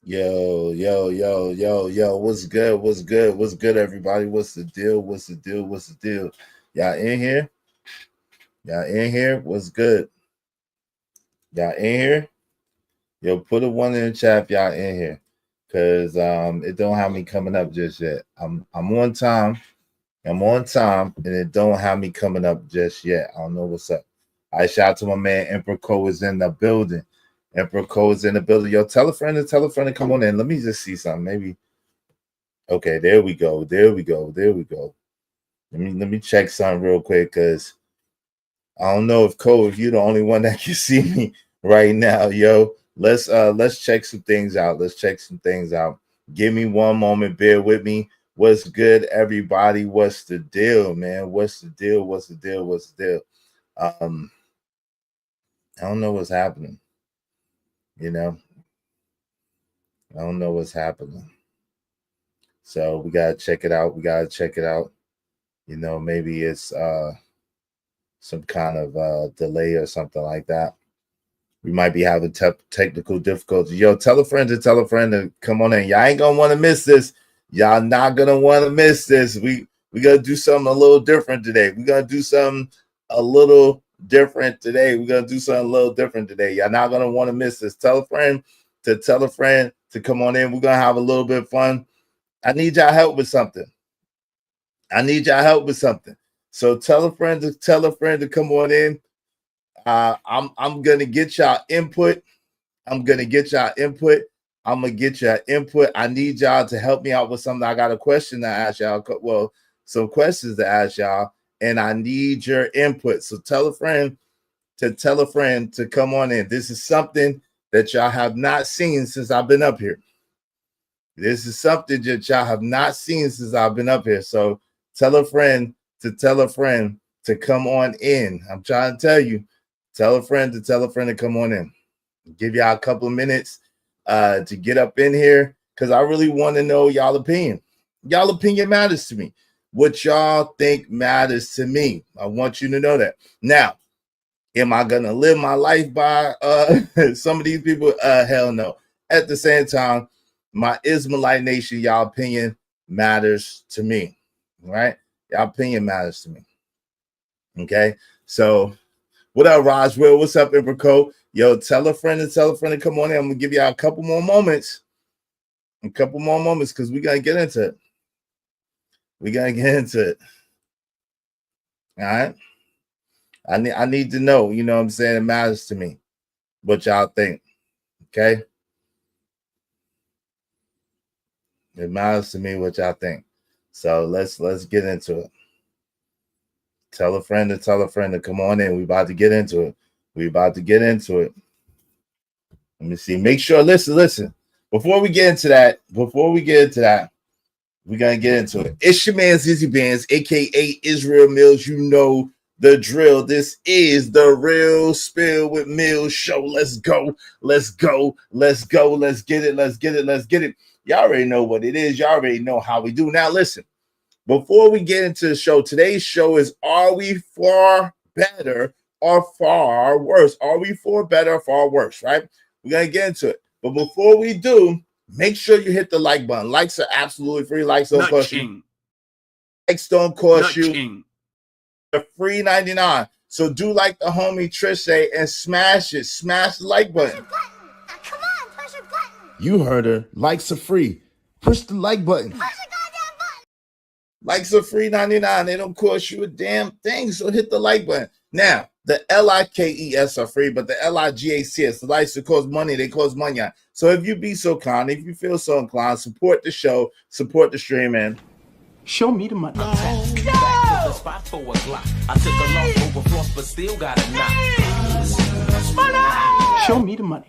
Yo, yo, yo, yo, yo, what's good? What's good? What's good, everybody? What's the deal? What's the deal? What's the deal? Y'all in here? Y'all in here? What's good? Y'all in here? Yo, put a one in the chat if y'all in here. Cause it don't have me coming up just yet. I'm on time. I'm on time, and it don't have me coming up just yet. I don't know what's up. I shout out to my man Emperor Cole is in the building. Emperor Cole is in the building. Yo, tell a friend to come on in. Let me just see something. Maybe. Okay, there we go. There we go. There we go. Let me check something real quick because I don't know if Cole, if you're the only one that can see me right now, yo. Let's check some things out. Let's check some things out. Give me one moment. Bear with me. What's good, everybody? What's the deal, man? What's the deal? What's the deal? What's the deal? Um, I don't know what's happening. You know, I don't know what's happening. So we gotta check it out. We gotta check it out. Maybe it's some kind of delay or something like that. We might be having technical difficulties. Yo, tell a friend to come on in. Y'all ain't gonna want to miss this. Y'all not gonna want to miss this. We gotta do something a little different today. We gotta do something a little different today. We're gonna do something a little different today. Y'all not gonna want to miss this. Tell a friend to come on in. We're gonna have a little bit of fun. I need y'all help with something. So tell a friend to come on in. I'm gonna get y'all input. I'm gonna get y'all input. I need y'all to help me out with something. I got a question to ask y'all. Well, some questions to ask y'all, and I need your input. So tell a friend to come on in. This is something that y'all have not seen since I've been up here. This is something that y'all have not seen since I've been up here. So tell a friend to come on in. I'm trying to tell you. Tell a friend to come on in. Give y'all a couple of minutes to get up in here because I really want to know y'all opinion. Y'all opinion matters to me. What y'all think matters to me. I want you to know that. Now, am I gonna live my life by some of these people? Hell no. At the same time, my Ismailite nation, y'all opinion matters to me. Right? Y'all opinion matters to me. Okay. So what up, Roswell? What's up, Emperco? Yo, tell a friend to come on in. I'm gonna give y'all a couple more moments. Because we're gonna get into it. All right. I need to know, you know what I'm saying? It matters to me what y'all think. Okay. It matters to me what y'all think. So let's get into it. Tell a friend to come on in. We about to get into it. Let me see. Make sure, listen. Before we get into that, we're gonna get into it. It's your man Zizzy Bands, aka Israel Mills. You know the drill. This is the Real Spill with Mills show. Let's go. Let's get it. Y'all already know what it is. Y'all already know how we do. Now listen, before we get into the show, today's show is Are We Far Better or Far Worse? Are we for better or far worse? Right? We're gonna get into it. But before we do, make sure you hit the like button. Likes are absolutely free. Likes don't cost you. Likes don't cost you. They're free 99. So do like the homie Trish say and smash it. Smash the like button. Come on, push a button. You heard her. Likes are free. Push the like button. Push the goddamn button. Likes are free 99. They don't cost you a damn thing. So hit the like button. Now, the LIKES are free, but the LIGACS, the likes that cost money, they cost money. So if you be so kind, if you feel so inclined, support the show, support the stream, man. Show me the money. No! Spot for a Glock. I took a long overfloss, but still got a knock. Show me the money.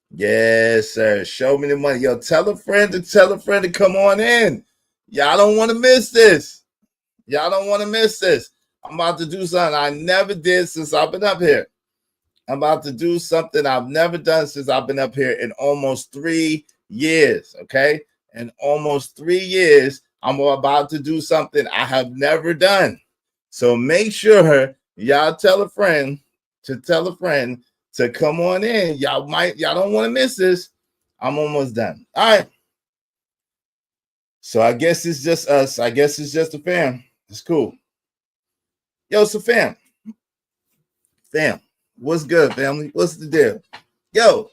Yes, sir. Show me the money. Yo, tell a friend to come on in. Y'all don't want to miss this. I'm about to do something I never did since I've been up here. I'm about to do something I've never done since I've been up here in almost 3 years. Okay. In almost 3 years, I'm about to do something I have never done. So make sure y'all tell a friend to come on in. Y'all don't want to miss this. I'm almost done. All right. So I guess it's just us. I guess it's just the fam. It's cool. Yo, so fam. What's good, family? What's the deal? Yo,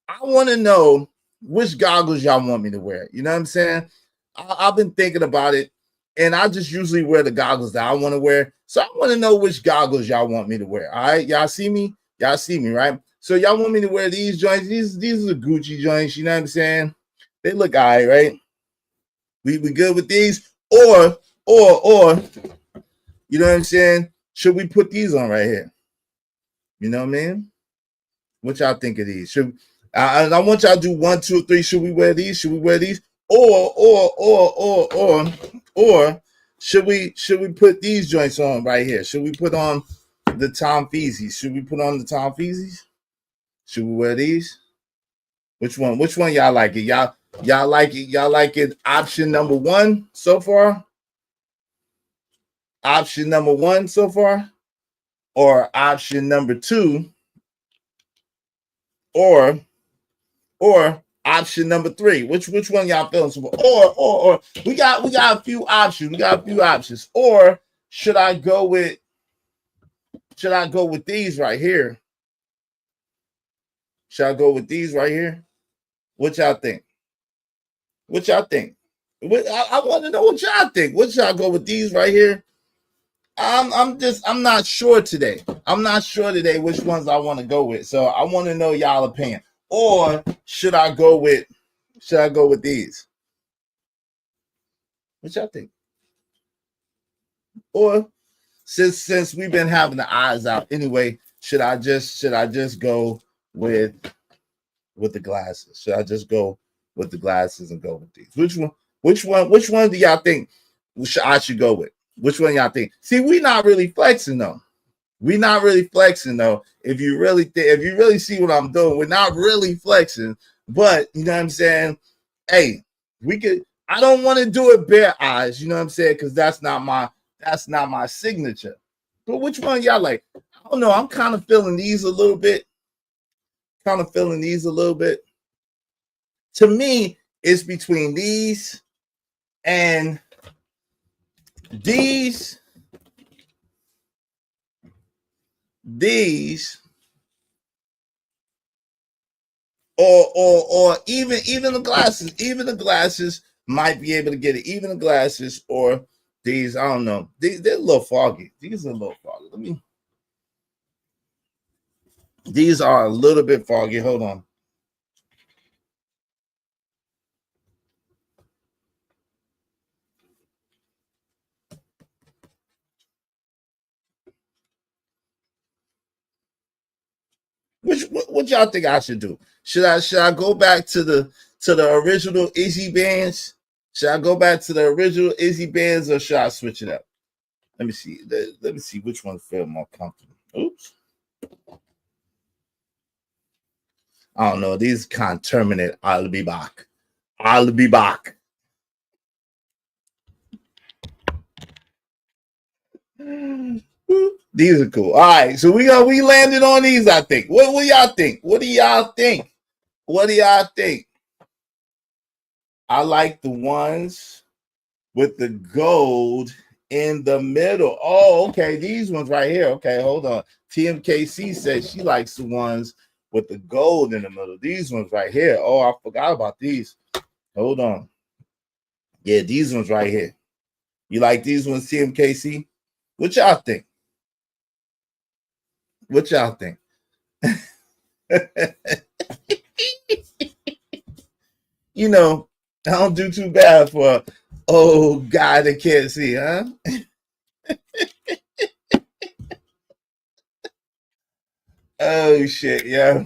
I want to know which goggles y'all want me to wear. You know what I'm saying? I've been thinking about it, and I just usually wear the goggles that I want to wear. So I want to know which goggles y'all want me to wear. All right, y'all see me? Y'all see me, right? So y'all want me to wear these joints? These are the Gucci joints. You know what I'm saying? They look all right, right? We good with these, or you know what I'm saying? Should we put these on right here? You know what I mean? What y'all think of these? Should I want y'all to do 1, 2, 3? Should we wear these? Should we wear these? Or should we put these joints on right here? Should we put on the Tom Feezies? Should we put on the Tom Feezies? Should we wear these? Which one? Which one y'all like it? Y'all like it? Y'all like it? Option number 1 so far? Option number 1 so far? Or option number 2? Or option number 3? Which one y'all feeling? Or we got a few options. We got a few options. Or should I go with these right here? Should I go with these right here? What y'all think? What y'all think? I want to know what y'all think. What y'all go with these right here? I'm not sure today. I'm not sure today which ones I want to go with. So I want to know y'all opinion. Or should I go with these? What y'all think? Or since we've been having the eyes out anyway, should I just go with the glasses? Should I just go with the glasses and go with these? Which one do y'all think I should go with? Which one y'all think? See, we not really flexing though. We're not really flexing though. If you really see what I'm doing, we're not really flexing. But you know what I'm saying? Hey, we could. I don't want to do it bare eyes. You know what I'm saying? Because that's not my signature. But which one y'all like? I don't know. I'm kind of feeling these a little bit. To me, it's between these and these, or even the glasses. Even the glasses might be able to get it. Even the glasses or these. I don't know. They're a little foggy. These are a little foggy. These are a little bit foggy. Hold on. What y'all think I should do? Should I go back to the original Izzy bands? Should I go back to the original Izzy bands, or should I switch it up? Let me see. Let me see which one feel more comfortable. Oops. I don't know. These can't terminate. I'll be back. These are cool. All right, so we landed on these. I think. What y'all think? What do y'all think? I like the ones with the gold in the middle. Oh, okay. These ones right here. Okay, hold on. TMKC says she likes the ones with the gold in the middle. These ones right here. Oh, I forgot about these. Hold on. Yeah, these ones right here. You like these ones, TMKC? What y'all think? You know, I don't do too bad for old guy that can't see, huh? Oh shit, yeah.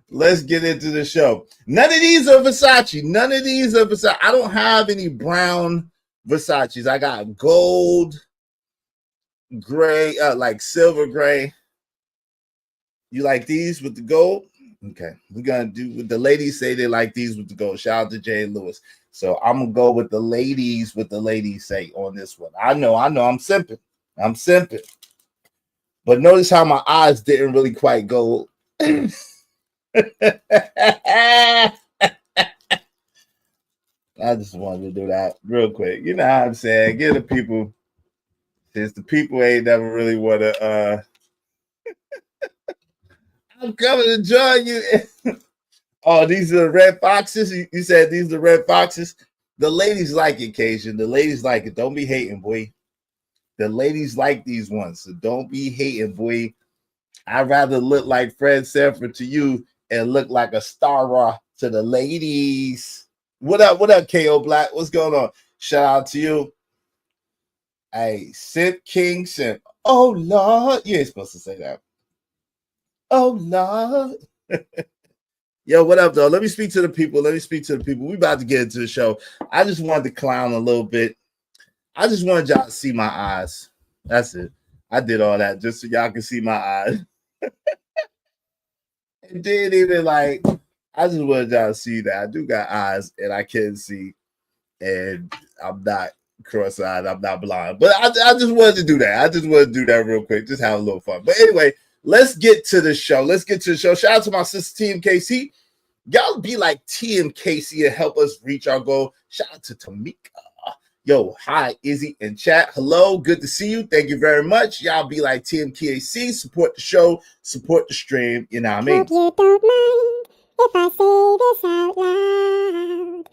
Let's get into the show. None of these are Versace. I don't have any brown Versaces. I got gold, gray, like silver gray. You like these with the gold? Okay, we're gonna do what the ladies say they like these with the gold. Shout out to Jay Lewis. So I'm gonna go with the ladies say on this one. I know, I'm simping. But notice how my eyes didn't really quite go I just wanted to do that real quick. You know how I'm saying? Give the people, since the people ain't never really want to. I'm coming to join you. Oh, these are the red foxes. You said these are the red foxes. The ladies like it, Cajun. The ladies like it. Don't be hating, boy. The ladies like these ones, so don't be hating, boy. I'd rather look like Fred Sanford to you and look like a Star to the ladies. What up? What up, KO Black? What's going on? Shout out to you. Hey, Sid King said, "Oh Lord," you ain't supposed to say that. Oh Lord. Yo, what up, though? Let me speak to the people. We about to get into the show. I just wanted to clown a little bit. I just wanted y'all to see my eyes. That's it. I did all that just so y'all can see my eyes. It didn't even like, I just wanted y'all to see that I do got eyes and I can see, and I'm not cross-eyed, I'm not blind. But I just wanted to do that. I just wanted to do that real quick. Just have a little fun. But anyway, let's get to the show. Shout out to my sister TMKC. Y'all be like TMKC and help us reach our goal. Shout out to Tamika. Yo, hi, Izzy in chat. Hello, good to see you. Thank you very much. Y'all be like TMKC. Support the show, support the stream. You know what I mean? Hope you don't mind if I say this out loud.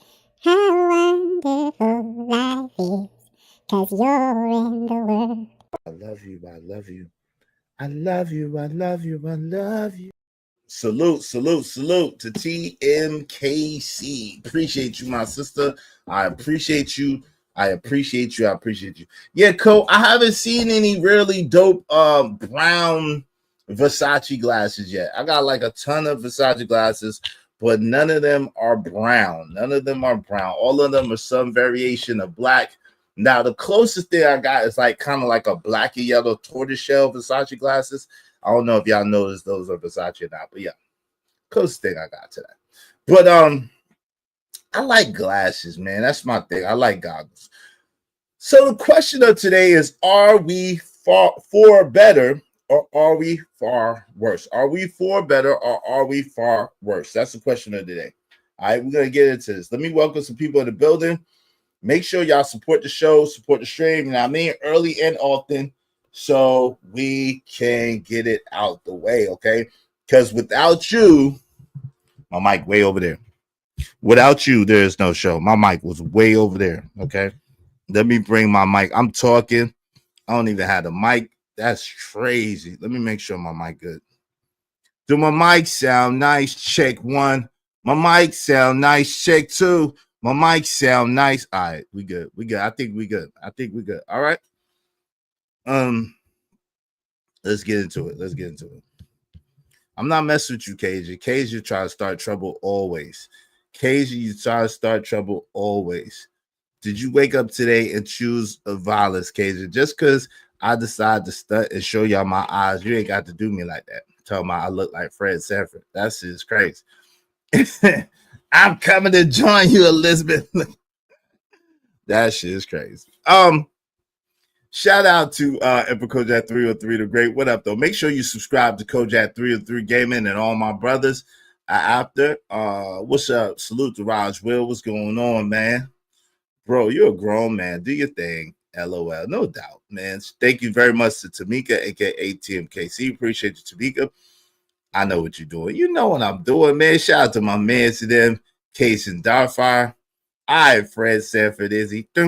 How wonderful life is, 'cause you're in the world. I love you. I love you. I love you. I love you. I love you. Salute to TMKC. Appreciate you, my sister. I appreciate you. Yeah, Cole, I haven't seen any really dope brown Versace glasses yet. I got like a ton of Versace glasses, but none of them are brown. All of them are some variation of black. Now, the closest thing I got is like kind of like a black and yellow tortoiseshell Versace glasses. I don't know if y'all noticed those are Versace or not, but yeah, closest thing I got to that. But I like glasses, man. That's my thing. I like goggles. So the question of today is: are we for better or are we far worse? Are we for better or are we far worse? That's the question of today. All right, we're gonna get into this. Let me welcome some people in the building. Make sure y'all support the show, support the stream, and I mean early and often, so we can get it out the way, okay? Because without you, my mic way over there. Without you, there is no show. My mic was way over there, okay? Let me bring my mic. I'm talking. I don't even have the mic. That's crazy. Let me make sure my mic good. Do my mic sound nice? Check one. My mic sound nice? Check two. My mic sound nice. All right, we good. I think we good. All right. Let's get into it. I'm not messing with you, KJ. KJ try to start trouble always. You try to start trouble always. Did you wake up today and choose a violence, KJ? Just because I decided to stunt and show y'all my eyes, you ain't got to do me like that. Tell me I look like Fred Sanford. That's just crazy. I'm coming to join you, Elizabeth. That shit is crazy. Shout out to Emperor Kojak 303 the Great. What up, though? Make sure you subscribe to Kojak 303 Gaming and all my brothers after. What's up? Salute to Raj Will. What's going on, man? Bro, you're a grown man. Do your thing. LOL. No doubt, man. Thank you very much to Tamika, aka TMKC. Appreciate you, Tamika. I know what you're doing. You know what I'm doing, man. Shout out to my man to them, Case and Darfire. I Fred Sanford Izzy. I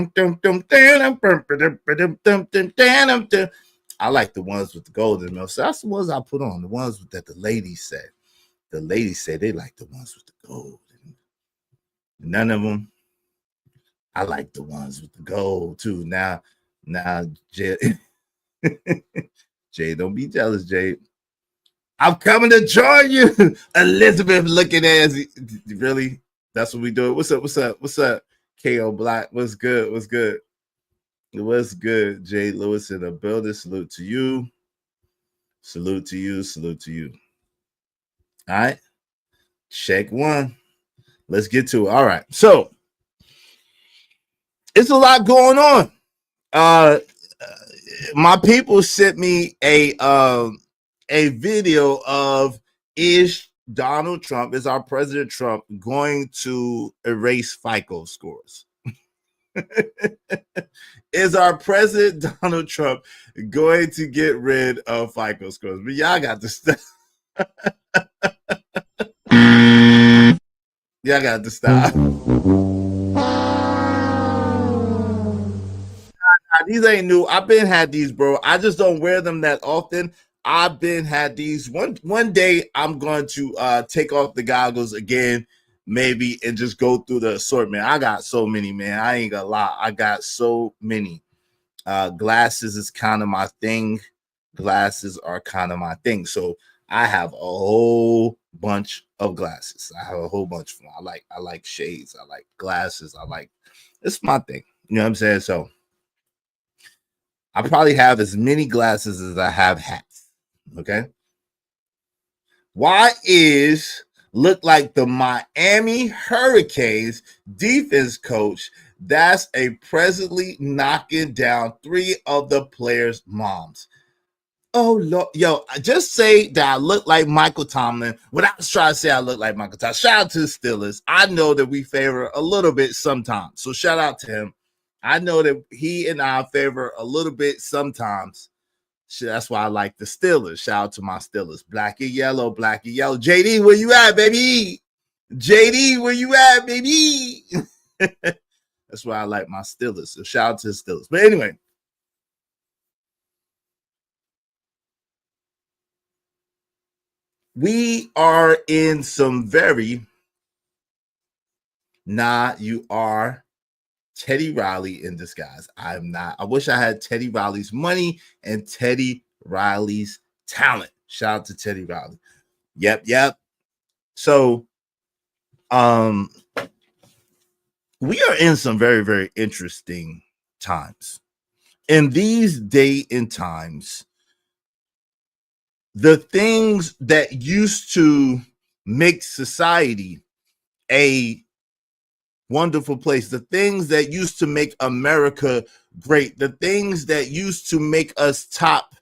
like the ones with the golden milk. So that's the ones I put on. The ones that the ladies said. The ladies said they like the ones with the gold. None of them. I like the ones with the gold too. Now, Jay, Jay, don't be jealous, Jay. I'm coming to join you, Elizabeth. Looking at really. That's what we do. What's up? KO Black. What's good? Jay Lewis in the building. Salute to you. All right. Check one. Let's get to it. All right. So it's a lot going on. My people sent me a video of is Donald Trump, is our President Trump going to erase FICO scores? Is our President Donald Trump going to get rid of FICO scores? But y'all got to stop. Y'all got to stop. These ain't new. I've been had these, bro. I just don't wear them that often. I've been had these. One day I'm going to take off the goggles again, maybe, and just go through the assortment. I got so many, man. I ain't gonna lie. I got so many. Glasses is kind of my thing. Glasses are kind of my thing. So I have a whole bunch of glasses. I have a whole bunch of them. I like shades. I like glasses. It's my thing. You know what I'm saying? So I probably have as many glasses as I have hats. Okay. Why look like the Miami Hurricanes defense coach that's a presently knocking down 3 of the players' moms? Oh, Lord. Yo, just say that I look like Michael Tomlin without trying to say I look like Michael Tomlin. Shout out to the Steelers. I know that we favor a little bit sometimes. So shout out to him. I know that he and I favor a little bit sometimes. That's why I like the Steelers. Shout out to my Steelers. Black and yellow, black and yellow. JD, where you at, baby? JD, where you at, baby? That's why I like my Steelers. So shout out to the Steelers. But anyway, we are in some very, you are Teddy Riley in disguise. I'm not. I wish I had Teddy Riley's money and Teddy Riley's talent. Shout out to Teddy Riley. Yep. So, we are in some very, very interesting times. In these day and times, the things that used to make society a wonderful place, the things that used to make America great, the things that used to make us top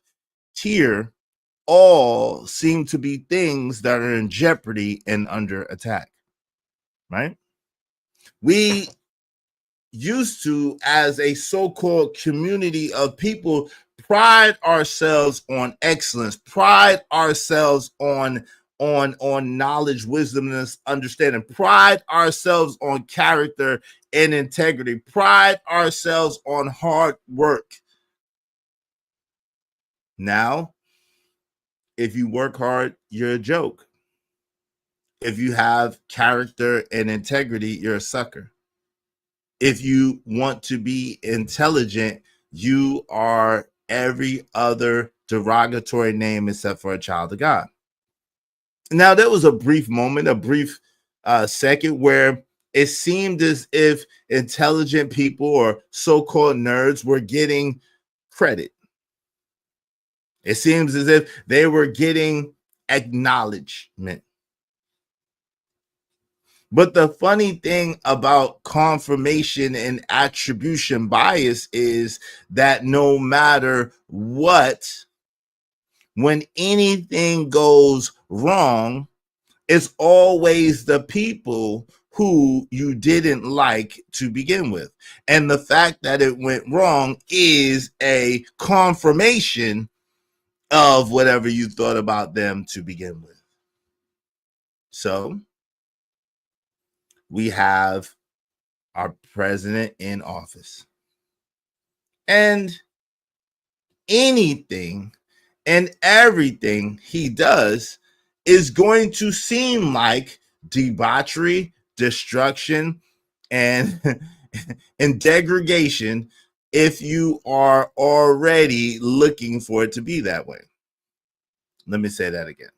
tier, all seem to be things that are in jeopardy and under attack, right? We used to, as a so-called community of people, pride ourselves on excellence, pride ourselves on knowledge, wisdom, and understanding, pride ourselves on character and integrity, pride ourselves on hard work. Now, if you work hard, you're a joke. If you have character and integrity, you're a sucker. If you want to be intelligent, you are every other derogatory name except for a child of God. Now, there was a brief moment, a brief second where it seemed as if intelligent people or so-called nerds were getting credit. It seems as if they were getting acknowledgement. But the funny thing about confirmation and attribution bias is that no matter what, when anything goes wrong, it's always the people who you didn't like to begin with. And the fact that it went wrong is a confirmation of whatever you thought about them to begin with. So we have our president in office. And anything and everything he does is going to seem like debauchery, destruction, and degradation if you are already looking for it to be that way. Let me say that again.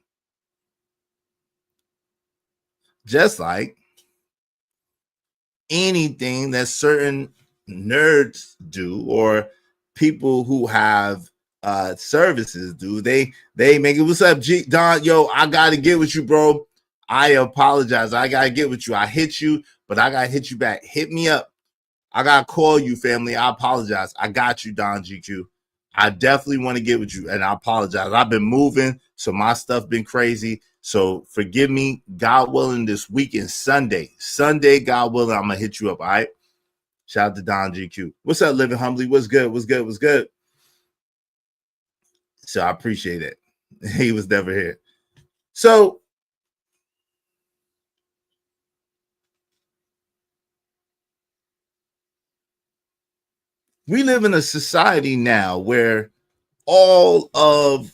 Just like anything that certain nerds do or people who have services do, they make it. What's up, Don? Yo, I gotta get with you, bro. I apologize. I gotta get with you. I hit you, but I gotta hit you back. Hit me up. I gotta call you, family. I apologize. I got you, Don GQ. I definitely want to get with you, and I apologize. I've been moving, so my stuff been crazy. So forgive me. God willing, this weekend, Sunday, God willing, I'm gonna hit you up. All right. Shout out to Don GQ. What's up, Living Humbly? What's good? What's good? What's good? So I appreciate it. He was never here. So we live in a society now where all of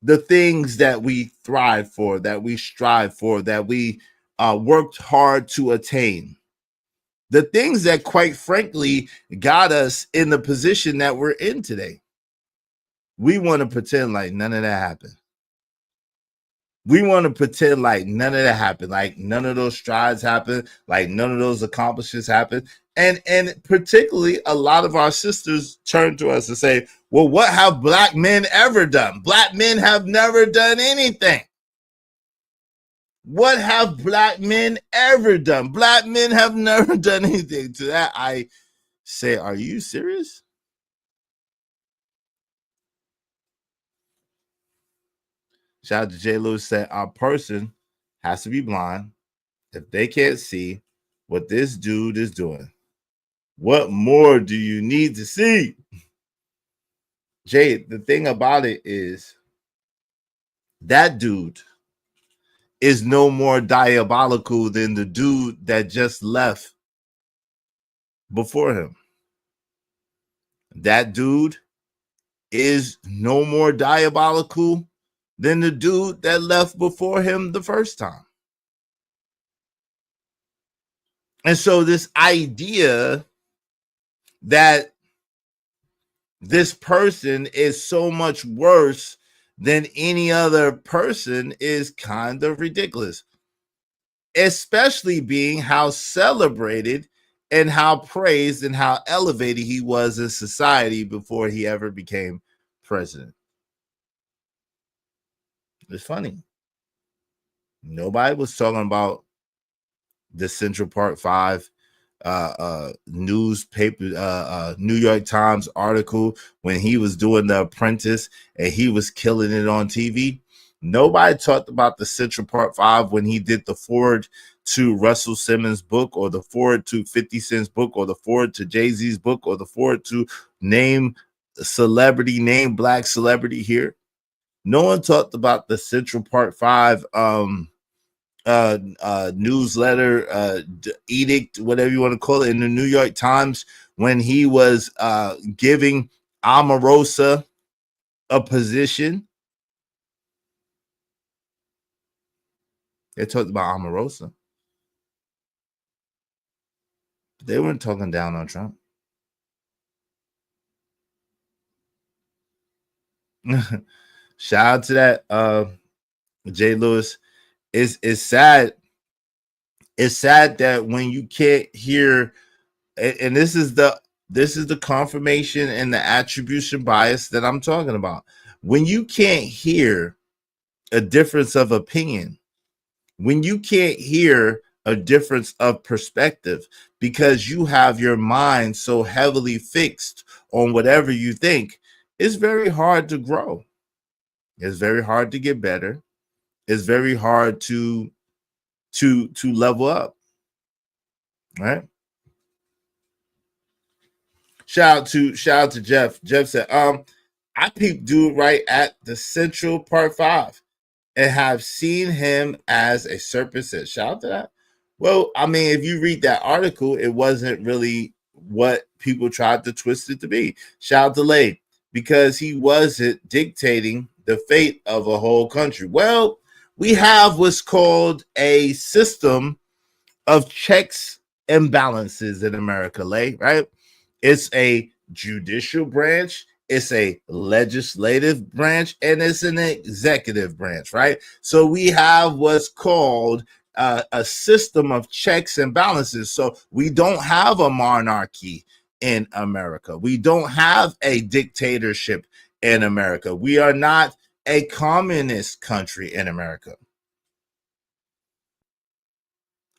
the things that we thrive for, that we strive for, that we worked hard to attain, the things that quite frankly got us in the position that we're in today, we want to pretend like none of that happened. We want to pretend like none of that happened, like none of those strides happened, like none of those accomplishments happened. And particularly a lot of our sisters turn to us and say, well, what have black men ever done? Black men have never done anything. What have black men ever done? Black men have never done anything. To that, I say, are you serious? Shout out to J. Lewis said, our person has to be blind if they can't see what this dude is doing. What more do you need to see? Jay, the thing about it is that dude is no more diabolical than the dude that just left before him. That dude is no more diabolical than the dude that left before him the first time. And so this idea that this person is so much worse than any other person is kind of ridiculous, especially being how celebrated and how praised and how elevated he was in society before he ever became president. It's funny. Nobody was talking about the Central Park 5 newspaper, New York Times article when he was doing The Apprentice and he was killing it on TV. Nobody talked about the Central Park 5 when he did the forward to Russell Simmons' book, or the forward to 50 Cent's book, or the forward to Jay-Z's book, or the forward to name black celebrity here. No one talked about the Central Park 5 newsletter, edict, whatever you want to call it, in the New York Times when he was giving Omarosa a position. They talked about Omarosa. They weren't talking down on Trump. Shout out to that Jay Lewis. It's sad. It's sad that when you can't hear, and this is the confirmation and the attribution bias that I'm talking about. When you can't hear a difference of opinion, when you can't hear a difference of perspective because you have your mind so heavily fixed on whatever you think, it's very hard to grow. It's very hard to get better. It's very hard to level up. Right? Shout out to Jeff. Jeff said, I peeped dude right at the Central Park 5 and have seen him as a serpent. Said, shout out to that. Well, I mean, if you read that article, it wasn't really what people tried to twist it to be. Shout out to Lay, because he wasn't dictating the fate of a whole country. Well, we have what's called a system of checks and balances in America, Lay, right? It's a judicial branch, it's a legislative branch, and it's an executive branch, right? So we have what's called a system of checks and balances. So we don't have a monarchy in America. We don't have a dictatorship in America. We are not a communist country in America.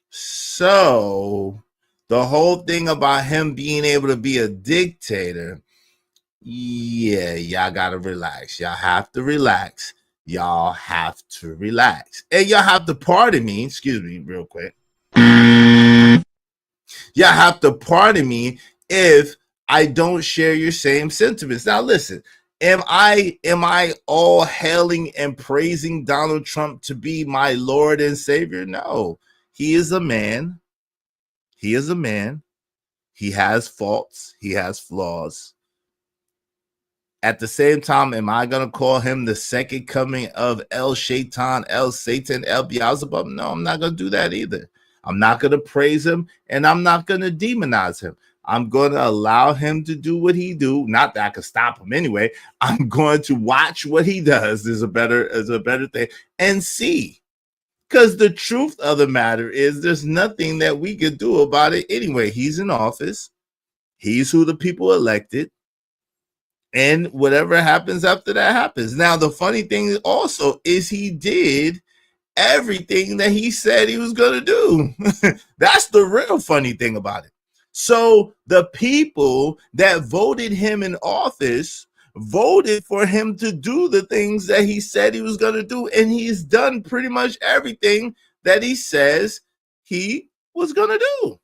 So the whole thing about him being able to be a dictator Yeah, y'all gotta relax. Y'all have to relax. Y'all have to relax. And y'all have to pardon me, excuse me, real quick. Y'all have to pardon me if I don't share your same sentiments. Now listen, am I all hailing and praising Donald Trump to be my Lord and Savior? No. He is a man. He is a man. He has faults. He has flaws. At the same time, am I going to call him the second coming of El Shaitan, El Satan, El Beelzebub? No, I'm not going to do that either. I'm not going to praise him, and I'm not going to demonize him. I'm going to allow him to do what he do. Not that I can stop him anyway. I'm going to watch what he does is a better thing, and see. Because the truth of the matter is there's nothing that we can do about it anyway. He's in office. He's who the people elected. And whatever happens after that happens. Now, the funny thing also is he did everything that he said he was going to do. That's the real funny thing about it. So the people that voted him in office voted for him to do the things that he said he was going to do. And he's done pretty much everything that he says he was going to do.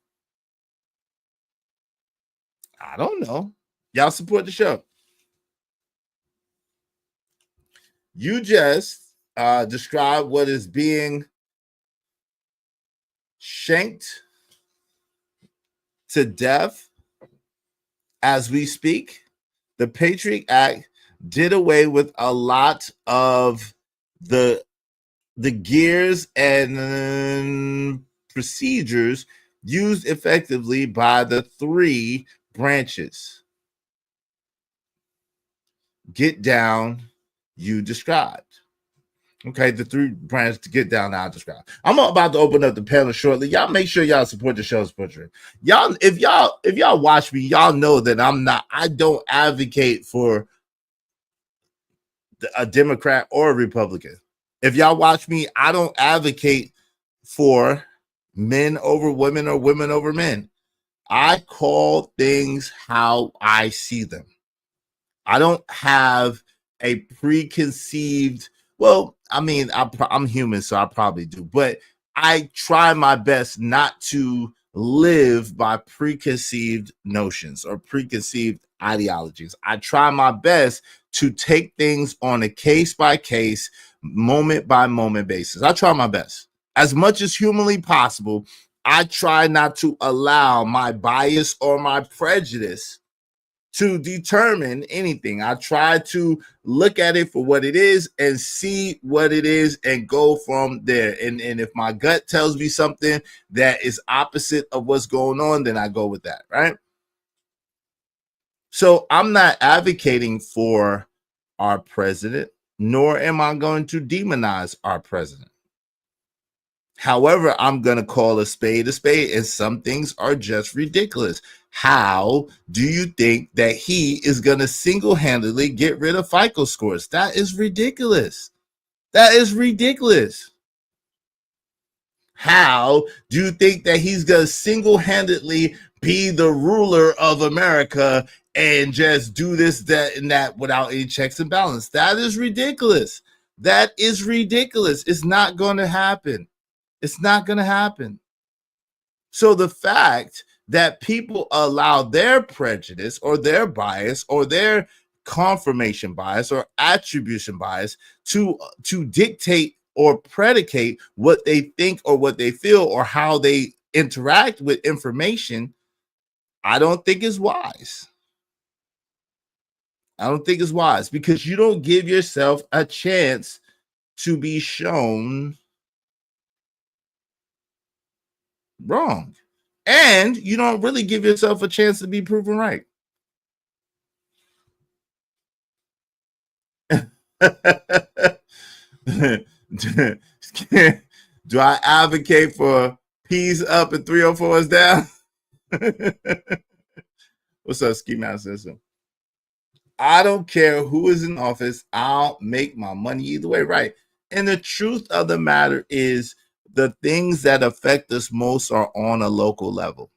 I don't know. Y'all support the show. You just described what is being shanked to death as we speak. The Patriot Act did away with a lot of the gears and procedures used effectively by the three branches. Get down, you described. Okay, the three branches to get down, I described. I'm about to open up the panel shortly. Y'all make sure y'all support the show's portrait. Y'all, if y'all watch me, y'all know that I don't advocate for a Democrat or a Republican. If y'all watch me, I don't advocate for men over women or women over men. I call things how I see them. I don't have a preconceived, well, I mean, I'm human, so I probably do, but I try my best not to live by preconceived notions or preconceived ideologies. I try my best to take things on a case by case, moment by moment basis. I try my best as much as humanly possible. I try not to allow my bias or my prejudice to determine anything. I try to look at it for what it is and see what it is and go from there. And if my gut tells me something that is opposite of what's going on, then I go with that, right? So I'm not advocating for our president, nor am I going to demonize our president. However, I'm going to call a spade, and some things are just ridiculous. How do you think that he is going to single-handedly get rid of FICO scores? That is ridiculous. That is ridiculous. How do you think that he's going to single-handedly be the ruler of America and just do this, that, and that without any checks and balance? That is ridiculous. That is ridiculous. It's not going to happen. It's not going to happen. So the fact that people allow their prejudice or their bias or their confirmation bias or attribution bias to dictate or predicate what they think or what they feel or how they interact with information, I don't think is wise. I don't think it's wise because you don't give yourself a chance to be shown wrong. And you don't really give yourself a chance to be proven right. Do I advocate for P's up and 304s down? What's up, Ski Master System? I don't care who is in office. I'll make my money either way, right? And the truth of the matter is the things that affect us most are on a local level.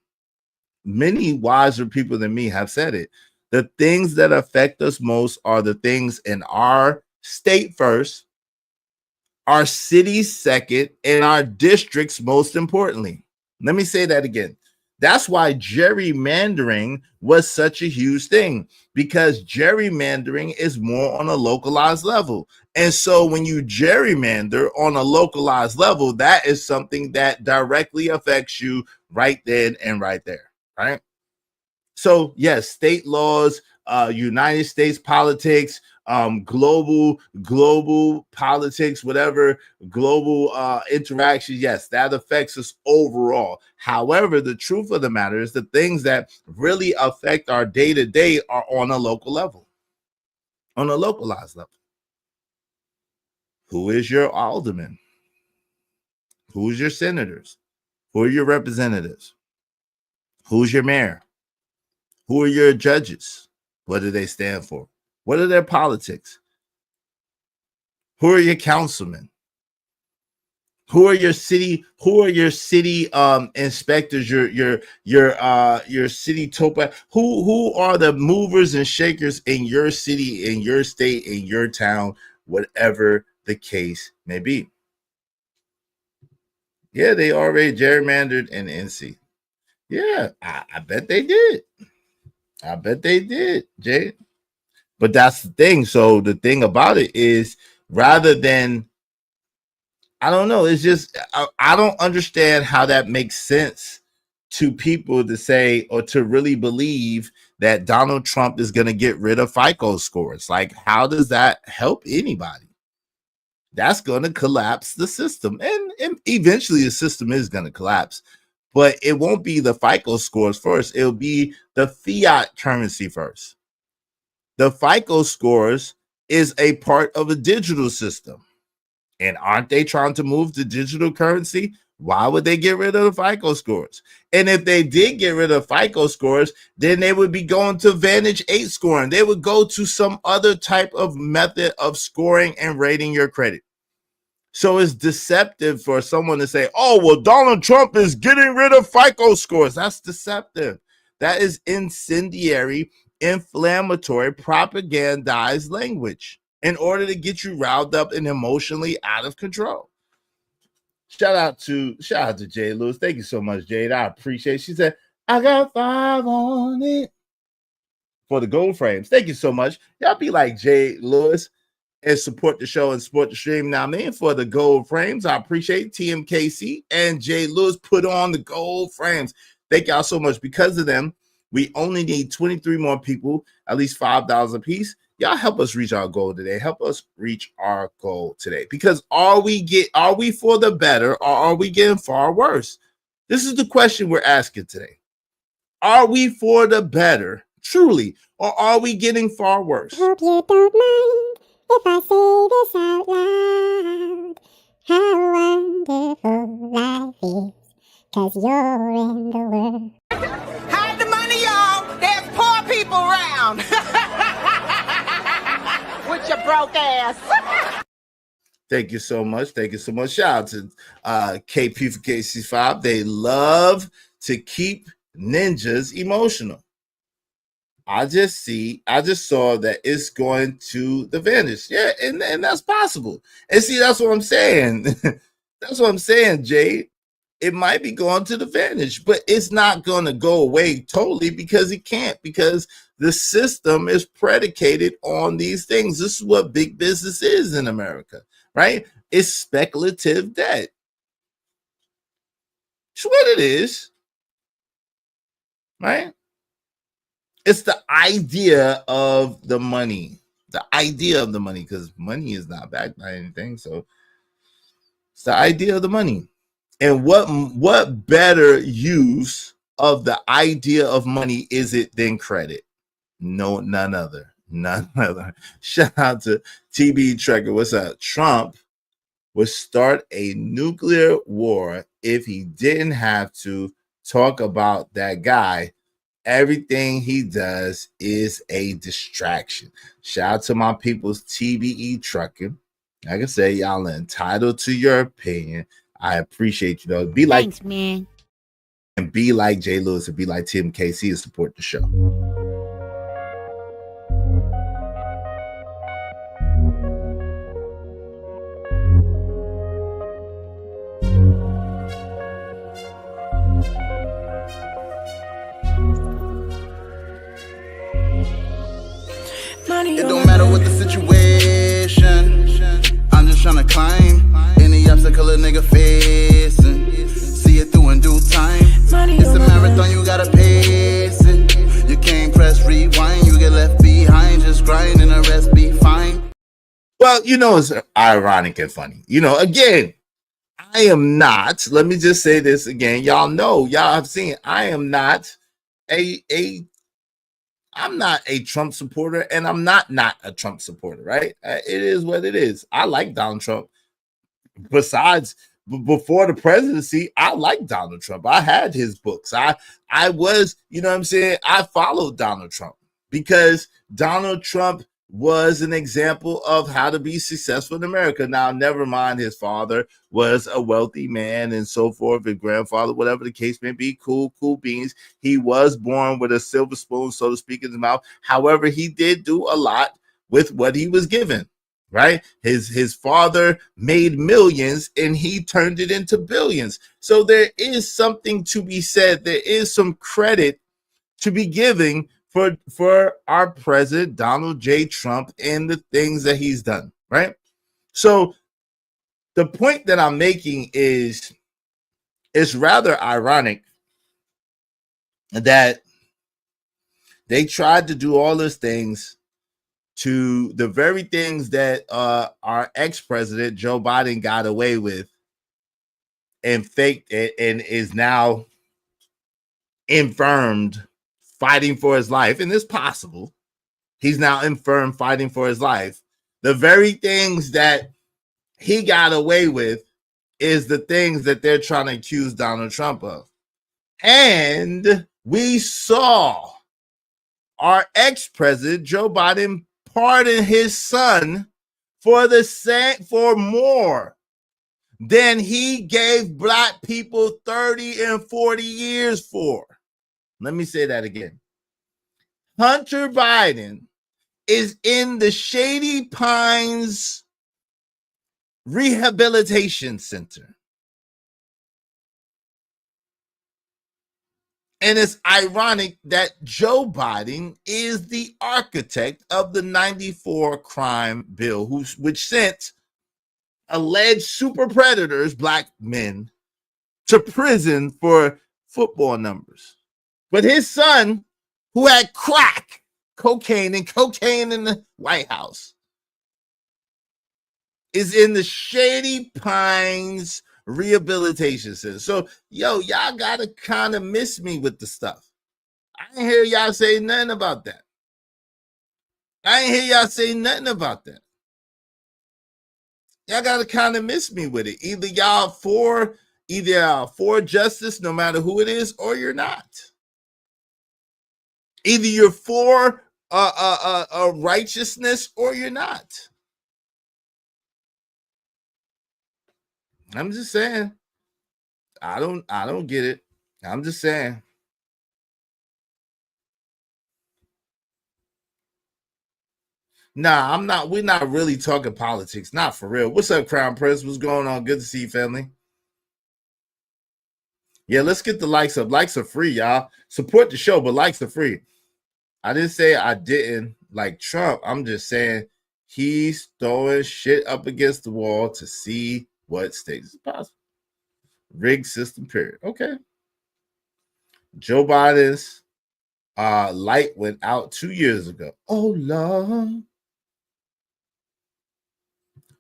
Many wiser people than me have said it. The things that affect us most are the things in our state first, our cities second, and our districts most importantly. Let me say that again. That's why gerrymandering was such a huge thing, because gerrymandering is more on a localized level. And so when you gerrymander on a localized level, that is something that directly affects you right then and right there, right? So yes, state laws, United States politics, global politics, whatever, global interactions. Yes, that affects us overall. However, the truth of the matter is the things that really affect our day to day are on a local level, on a localized level. Who is your alderman? Who's your senators? Who are your representatives? Who's your mayor? Who are your judges? What do they stand for? What are their politics? Who are your councilmen? Who are your city? Who are your city inspectors? Your city topa? Who are the movers and shakers in your city, in your state, in your town, whatever the case may be? Yeah, they already gerrymandered in NC. Yeah, I bet they did. I bet they did, Jay. But that's the thing. So the thing about it is, rather than, I don't know, it's just, I don't understand how that makes sense to people to say or to really believe that Donald Trump is going to get rid of FICO scores. Like, how does that help anybody? That's going to collapse the system. And eventually the system is going to collapse. But it won't be the FICO scores first. It'll be the fiat currency first. The FICO scores is a part of a digital system. And aren't they trying to move to digital currency? Why would they get rid of the FICO scores? And if they did get rid of FICO scores, then they would be going to Vantage 8 scoring. They would go to some other type of method of scoring and rating your credit. So it's deceptive for someone to say, oh, well, Donald Trump is getting rid of FICO scores. That's deceptive. That is incendiary, inflammatory, propagandized language in order to get you riled up and emotionally out of control. Shout out to Jade Lewis. Thank you so much, Jade. I appreciate it. She said, I got 5 on it for the gold frames. Thank you so much. Y'all be like Jade Lewis and support the show and support the stream. Now, man, for the gold frames, I appreciate TMKC and Jay Lewis put on the gold frames. Thank y'all so much. Because of them, we only need 23 more people, at least $5 a piece. Y'all help us reach our goal today. Help us reach our goal today. Because are we for the better, or are we getting far worse? This is the question we're asking today. Are we for the better, truly, or are we getting far worse? Hope you don't mind if I say this out loud. How wonderful life is, 'cause you're in the world. Hide the money, y'all. There's poor people around. With your broke ass. Thank you so much. Thank you so much. Shout out to KP for KC5. They love to keep ninjas emotional. I just saw that it's going to the Vantage. Yeah, and that's possible. And see, that's what I'm saying. That's what I'm saying, Jay. It might be going to the Vantage, but it's not going to go away totally, because it can't, because the system is predicated on these things. This is what big business is in America, right? It's speculative debt. It's what it is, right? It's the idea of the money, because money is not backed by anything. So it's the idea of the money. And what better use of the idea of money is it than credit? No, none other. Shout out to TB Trekker. What's up? Trump would start a nuclear war if he didn't have to talk about that guy. Everything he does is a distraction. Shout out to my people's TBE Trucking. Like I say, y'all are entitled to your opinion. I appreciate you, though. Be like, thanks, man. And be like Jay Lewis and be like Tim KC and support the show. Well, it's ironic and funny. Again, I am not, let me just say this again. Y'all have seen, I'm not a Trump supporter, and I'm not a Trump supporter, right? It is what it is. I like Donald Trump. Besides, before the presidency, I like Donald Trump. I had his books. I was, I followed Donald Trump because Donald Trump was an example of how to be successful in America. Now, never mind, his father was a wealthy man and so forth, his grandfather, whatever the case may be, cool beans. He was born with a silver spoon, so to speak, in his mouth. However, he did do a lot with what he was given, right? His father made millions and he turned it into billions. So there is something to be said. There is some credit to be giving for our president, Donald J. Trump, and the things that he's done, right? So the point that I'm making is it's rather ironic that they tried to do all these things to the very things that our ex-president Joe Biden got away with and faked it and is now infirmed, fighting for his life, and it's possible he's now infirm, fighting for his life. The very things that he got away with is the things that they're trying to accuse Donald Trump of. And we saw our ex-president Joe Biden pardon his son for more than he gave black people 30 and 40 years for. Let me say that again. Hunter Biden is in the Shady Pines Rehabilitation Center. And it's ironic that Joe Biden is the architect of the 94 crime bill, which sent alleged super predators, black men, to prison for football numbers. But his son, who had cocaine in the White House, is in the Shady Pines Rehabilitation Center. So, y'all gotta kind of miss me with the stuff. I ain't hear y'all say nothing about that. Y'all gotta kind of miss me with it. Either y'all for justice, no matter who it is, or you're not. Either you're for righteousness or you're not. I'm just saying. I don't get it. I'm just saying. Nah, I'm not. We're not really talking politics. Not for real. What's up, Crown Prince? What's going on? Good to see you, family. Yeah, let's get the likes up. Likes are free, y'all. Support the show, but likes are free. I didn't say I didn't like Trump. I'm just saying he's throwing shit up against the wall to see what stakes is possible. Rigged system, period. Okay. Joe Biden's light went out 2 years ago. Oh, Lord.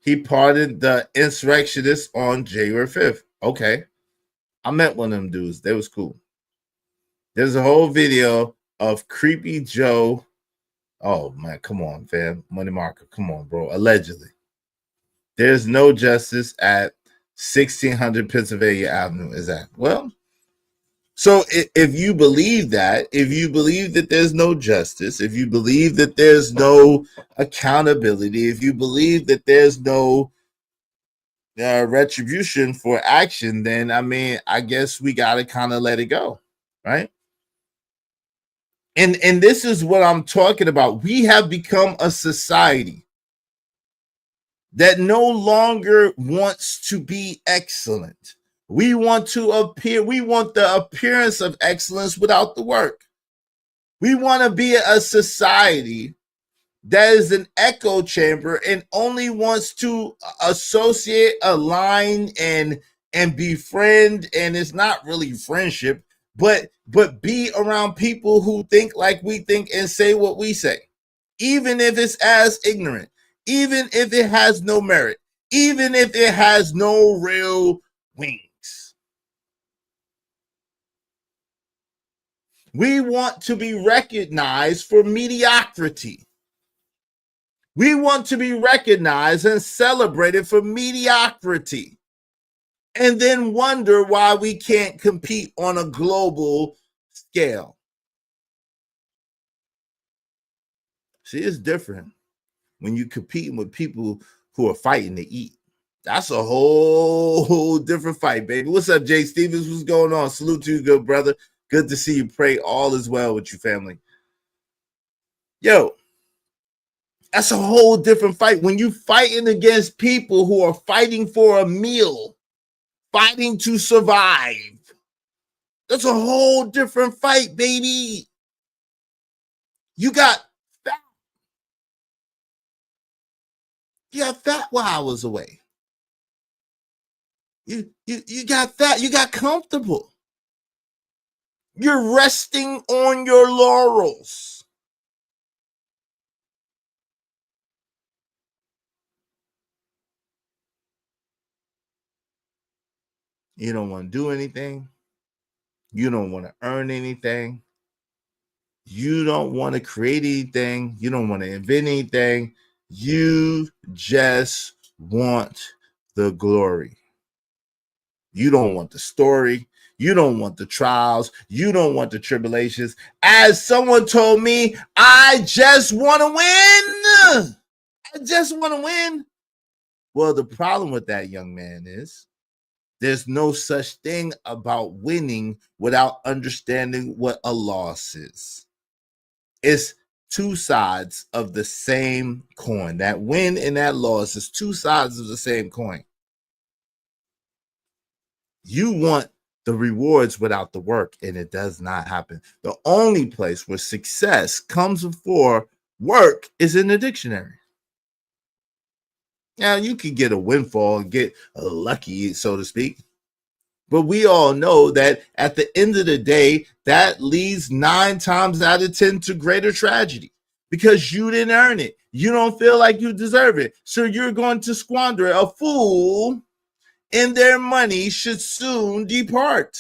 He pardoned the insurrectionists on January 5th. Okay. I met one of them dudes. They was cool. There's a whole video of Creepy Joe. Oh, man, come on, fam. Money Marker, come on, bro. Allegedly. There's no justice at 1600 Pennsylvania Avenue. Is that? Well, so if you believe that, if you believe that there's no justice, if you believe that there's no accountability, if you believe that there's no retribution for action, then I mean, I guess we got to kind of let it go, right? And this is what I'm talking about. We have become a society that no longer wants to be excellent. We want to appear. We want the appearance of excellence without the work. We want to be a society that is an echo chamber and only wants to associate, align, and befriend. And it's not really friendship, but be around people who think like we think and say what we say, even if it's as ignorant, even if it has no merit, even if it has no real wings. We want to be recognized for mediocrity. We want to be recognized and celebrated for mediocrity, and then wonder why we can't compete on a global scale. See, it's different when you're competing with people who are fighting to eat. That's a whole different fight, baby. What's up, Jay Stevens? What's going on? Salute to you, good brother. Good to see you. Pray all is well with your family. Yo, that's a whole different fight. When you're fighting against people who are fighting for a meal, fighting to survive, that's a whole different fight, baby. You got fat. You got fat while I was away. You got fat. You got comfortable. You're resting on your laurels. You don't want to do anything. You don't want to earn anything. You don't want to create anything. You don't want to invent anything. You just want the glory. You don't want the story. You don't want the trials. You don't want the tribulations. As someone told me, I just want to win. I just want to win. Well, the problem with that, young man, is there's no such thing about winning without understanding what a loss is. It's two sides of the same coin. That win and that loss is two sides of the same coin. You want the rewards without the work, and it does not happen. The only place where success comes before work is in the dictionary. Now, you can get a windfall and get lucky, so to speak. But we all know that at the end of the day, that leads 9 times out of 10 to greater tragedy because you didn't earn it. You don't feel like you deserve it. So you're going to squander it. A fool in their money should soon depart.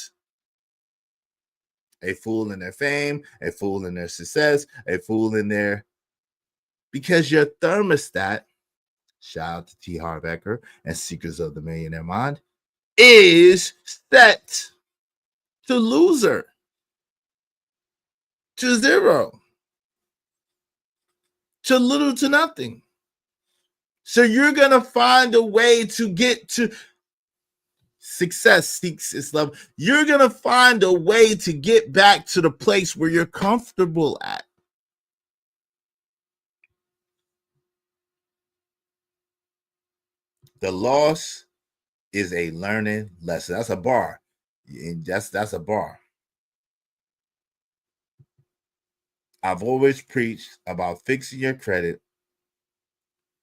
A fool in their fame, a fool in their success, a fool in their... Because your thermostat, shout out to T. Harv Eker and Seekers of the Millionaire Mind, is set to loser, to zero, to little to nothing. So you're going to find a way to get to success seeks its love. You're going to find a way to get back to the place where you're comfortable at. The loss is a learning lesson. That's a bar. That's a bar. I've always preached about fixing your credit,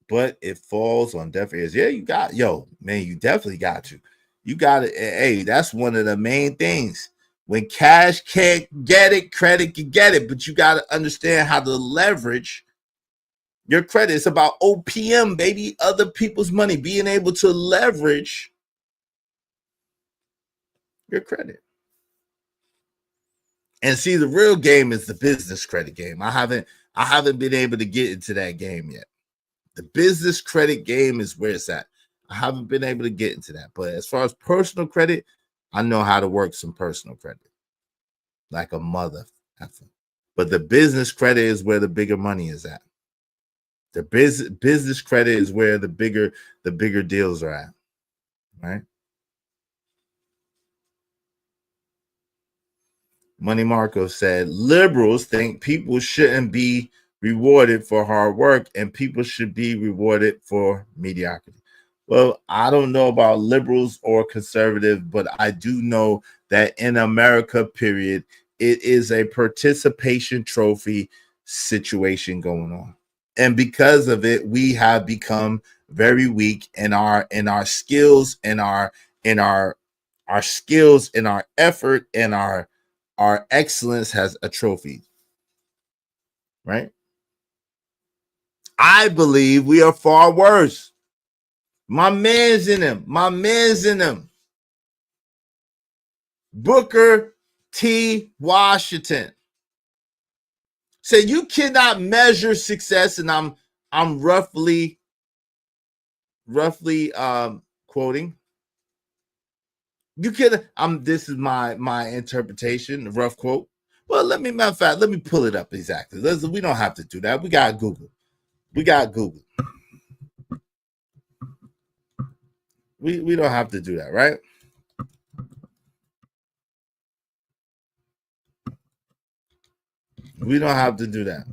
but it falls on deaf ears. Yeah, you definitely got to. You got it. Hey, that's one of the main things. When cash can't get it, credit can get it, but you got to understand how to leverage your credit. It's about OPM, baby, other people's money, being able to leverage your credit. And see, the real game is the business credit game. I haven't been able to get into that game yet. The business credit game is where it's at. I haven't been able to get into that. But as far as personal credit, I know how to work some personal credit like a mother. But the business credit is where the bigger money is at. The business credit is where the bigger deals are at, right? Money Marco said, liberals think people shouldn't be rewarded for hard work and people should be rewarded for mediocrity. Well, I don't know about liberals or conservative, but I do know that in America, period, it is a participation trophy situation going on. And because of it, we have become very weak in our skills, in our skills, in our effort, and our excellence has atrophied, right? I believe we are far worse. My man's in him. My man's in him. Booker T. Washington said you cannot measure success, and I'm roughly quoting. You can this is my interpretation, rough quote. Well, let me pull it up exactly. We don't have to do that. We got Google. We don't have to do that, right? We don't have to do that.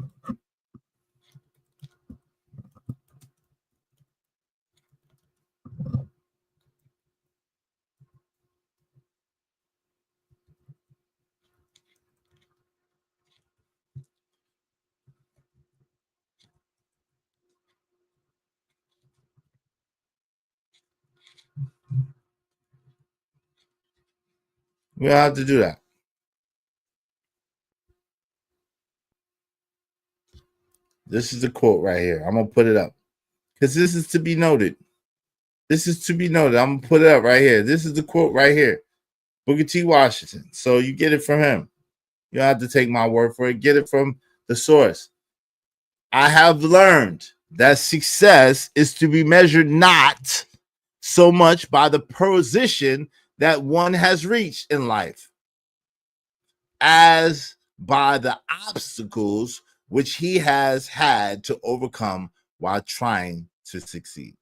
We don't have to do that. This is the quote right here. I'm going to put it up because this is to be noted. This is to be noted. I'm going to put it up right here. This is the quote right here. Booker T. Washington. So you get it from him. You don't have to take my word for it. Get it from the source. I have learned that success is to be measured not so much by the position that one has reached in life as by the obstacles which he has had to overcome while trying to succeed.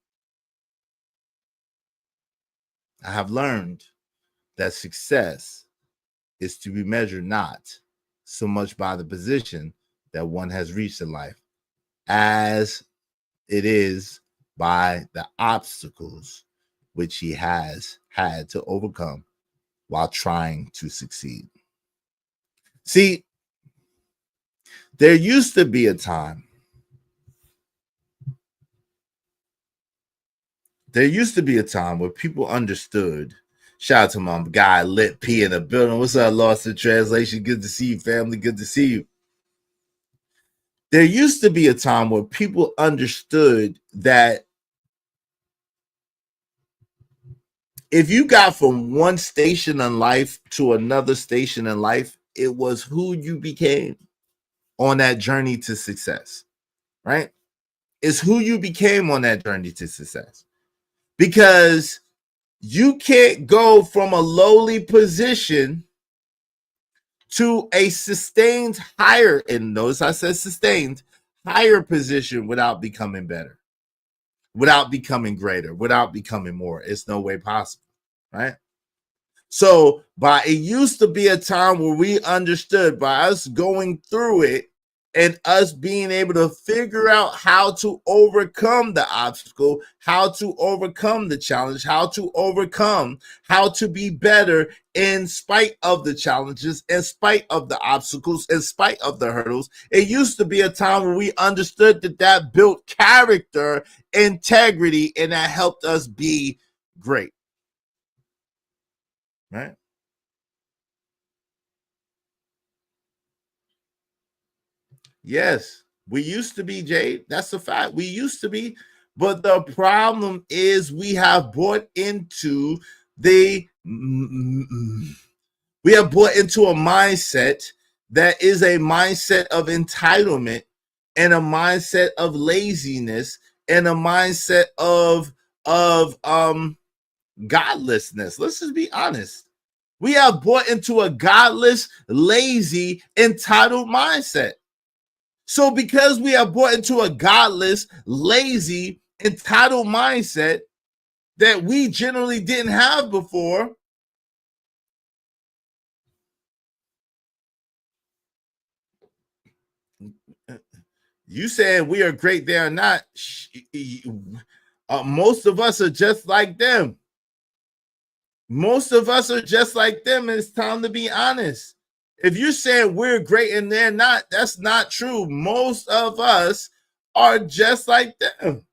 I have learned that success is to be measured not so much by the position that one has reached in life as it is by the obstacles which he has had to overcome while trying to succeed. See, there used to be a time. There used to be a time where people understood. Shout out to my guy Lit P in the building. What's up, Lost in Translation? Good to see you, family. Good to see you. There used to be a time where people understood that if you got from one station in life to another station in life, it was who you became on that journey to success, right? It's who you became on that journey to success. Because you can't go from a lowly position to a sustained higher, and notice I said sustained, higher position without becoming better, without becoming greater, without becoming more. It's no way possible, right? So it used to be a time where we understood by us going through it and us being able to figure out how to overcome the obstacle, how to overcome the challenge, how to be better in spite of the challenges, in spite of the obstacles, in spite of the hurdles. It used to be a time where we understood that built character, integrity, and that helped us be great. Right? Yes, we used to be, Jade. That's a fact. We used to be. But the problem is we have bought into a mindset that is a mindset of entitlement and a mindset of laziness and a mindset of godlessness. Let's just be honest. We have bought into a godless, lazy, entitled mindset. So because we have bought into a godless, lazy, entitled mindset that we generally didn't have before, you saying we are great, they are not. Most of us are just like them. Most of us are just like them, and it's time to be honest. If you're saying we're great and they're not, that's not true. Most of us are just like them.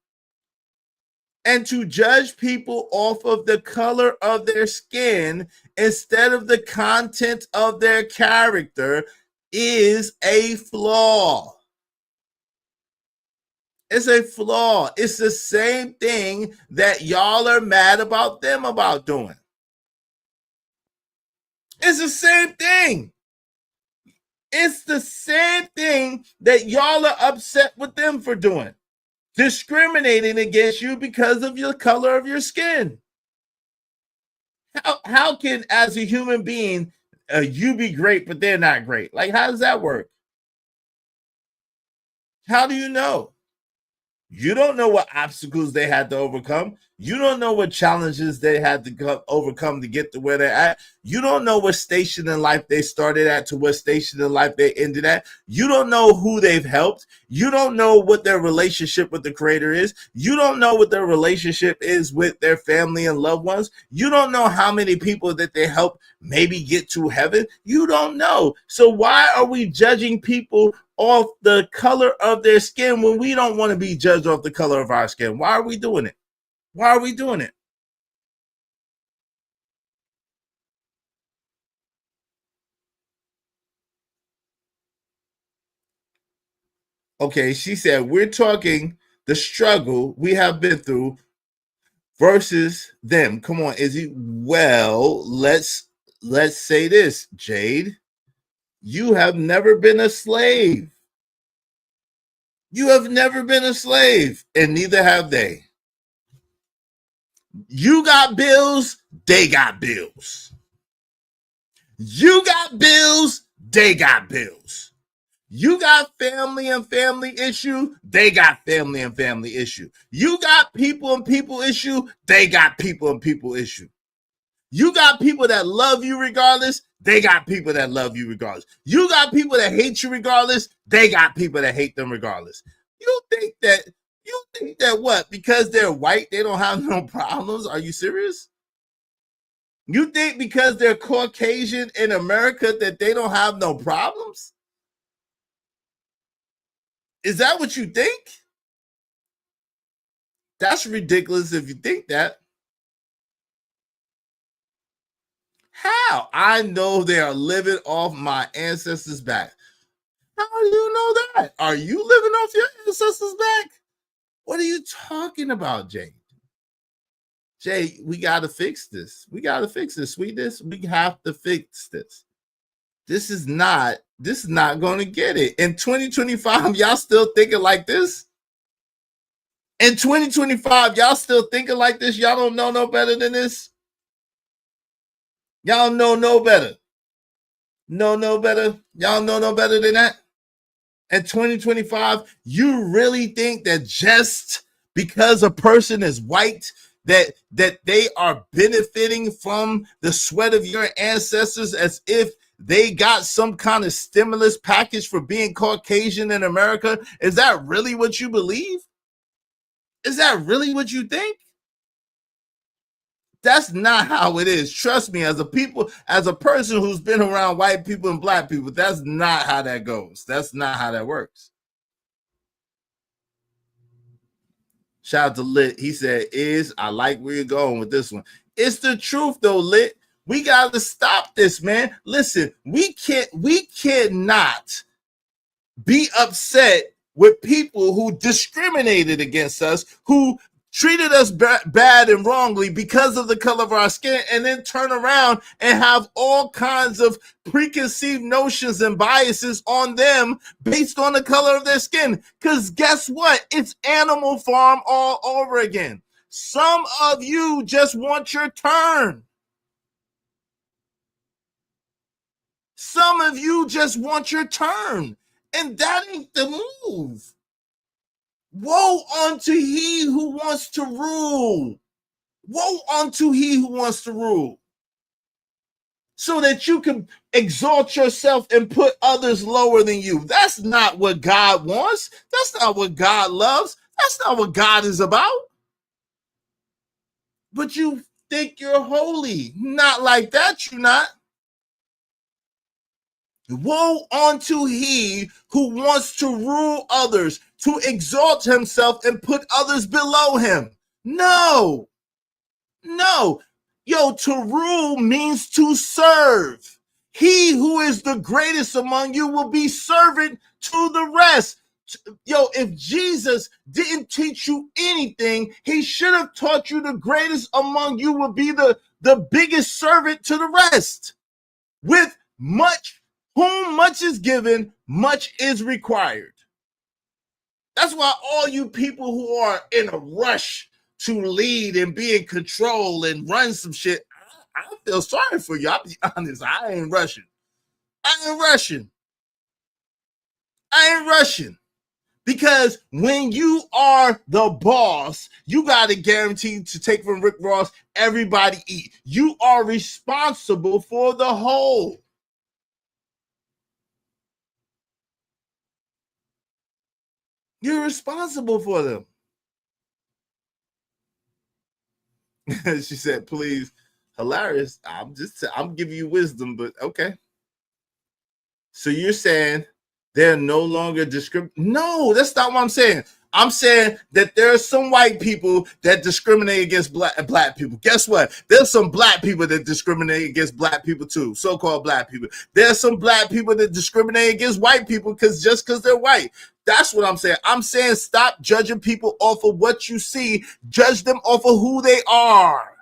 And to judge people off of the color of their skin instead of the content of their character is a flaw. It's a flaw. It's the same thing that y'all are mad about them about doing. It's the same thing. It's the same thing that y'all are upset with them for doing. Discriminating against you because of your color of your skin. How can, as a human being, you be great, but they're not great? Like, how does that work? How do you know? You don't know what obstacles they had to overcome. You don't know what challenges they had to overcome to get to where they're at. You don't know what station in life they started at to what station in life they ended at. You don't know who they've helped. You don't know what their relationship with the Creator is. You don't know what their relationship is with their family and loved ones. You don't know how many people that they help maybe get to heaven. You don't know. So why are we judging people off the color of their skin when we don't want to be judged off the color of our skin? Why are we doing it? Why are we doing it? Okay, she said, we're talking the struggle we have been through versus them. Come on, Izzy. Well, let's say this, Jade. You have never been a slave. You have never been a slave, and neither have they. You got bills, they got bills. You got bills, they got bills. You got family and family issue, they got family and family issue. You got people and people issue, they got people and people issue. You got people that love you regardless, they got people that love you regardless. You got people that hate you regardless, they got people that hate them regardless. You think that what? Because they're white, they don't have no problems? Are you serious? You think because they're Caucasian in America that they don't have no problems? Is that what you think? That's ridiculous if you think that. How? I know they are living off my ancestors' back. How do you know that? Are you living off your ancestors' back? What are you talking about, Jay? Jay, we got to fix this. We got to fix this, sweetness. We have to fix this. This is not going to get it. In 2025, y'all still thinking like this? In 2025, y'all still thinking like this? Y'all don't know no better than this? Y'all know no better. No better. Y'all know no better than that? In 2025, you really think that just because a person is white, that they are benefiting from the sweat of your ancestors as if they got some kind of stimulus package for being Caucasian in America? Is that really what you believe? Is that really what you think? That's not how it is. Trust me, as a person who's been around white people and black people, that's not how that goes. That's not how that works. Shout out to Lit. He said, I like where you're going with this one. It's the truth though, Lit. We got to stop this, man. Listen, we cannot be upset with people who discriminated against us, who treated us bad and wrongly because of the color of our skin, and then turn around and have all kinds of preconceived notions and biases on them based on the color of their skin. Because guess what? It's Animal Farm all over again. Some of you just want your turn. Some of you just want your turn, and that ain't the move. Woe unto he who wants to rule. Woe unto he who wants to rule. So that you can exalt yourself and put others lower than you. That's not what God wants. That's not what God loves. That's not what God is about. But you think you're holy. Not like that, you're not. Woe unto he who wants to rule others, to exalt himself and put others below him. No. Yo, to rule means to serve. He who is the greatest among you will be servant to the rest. If Jesus didn't teach you anything, he should have taught you the greatest among you will be the biggest servant to the rest. With whom much is given, much is required. That's why all you people who are in a rush to lead and be in control and run some shit, I feel sorry for you. I'll be honest. I ain't rushing. Because when you are the boss, you got to guarantee to take from Rick Ross, everybody eat. You are responsible for the whole. You're responsible for them. She said, please, hilarious. I'm giving you wisdom, but okay. So you're saying they're no longer No, that's not what I'm saying. I'm saying that there are some white people that discriminate against black people. Guess what? There's some black people that discriminate against black people too, so-called black people. There's some black people that discriminate against white people because they're white. That's what I'm saying. I'm saying stop judging people off of what you see. Judge them off of who they are.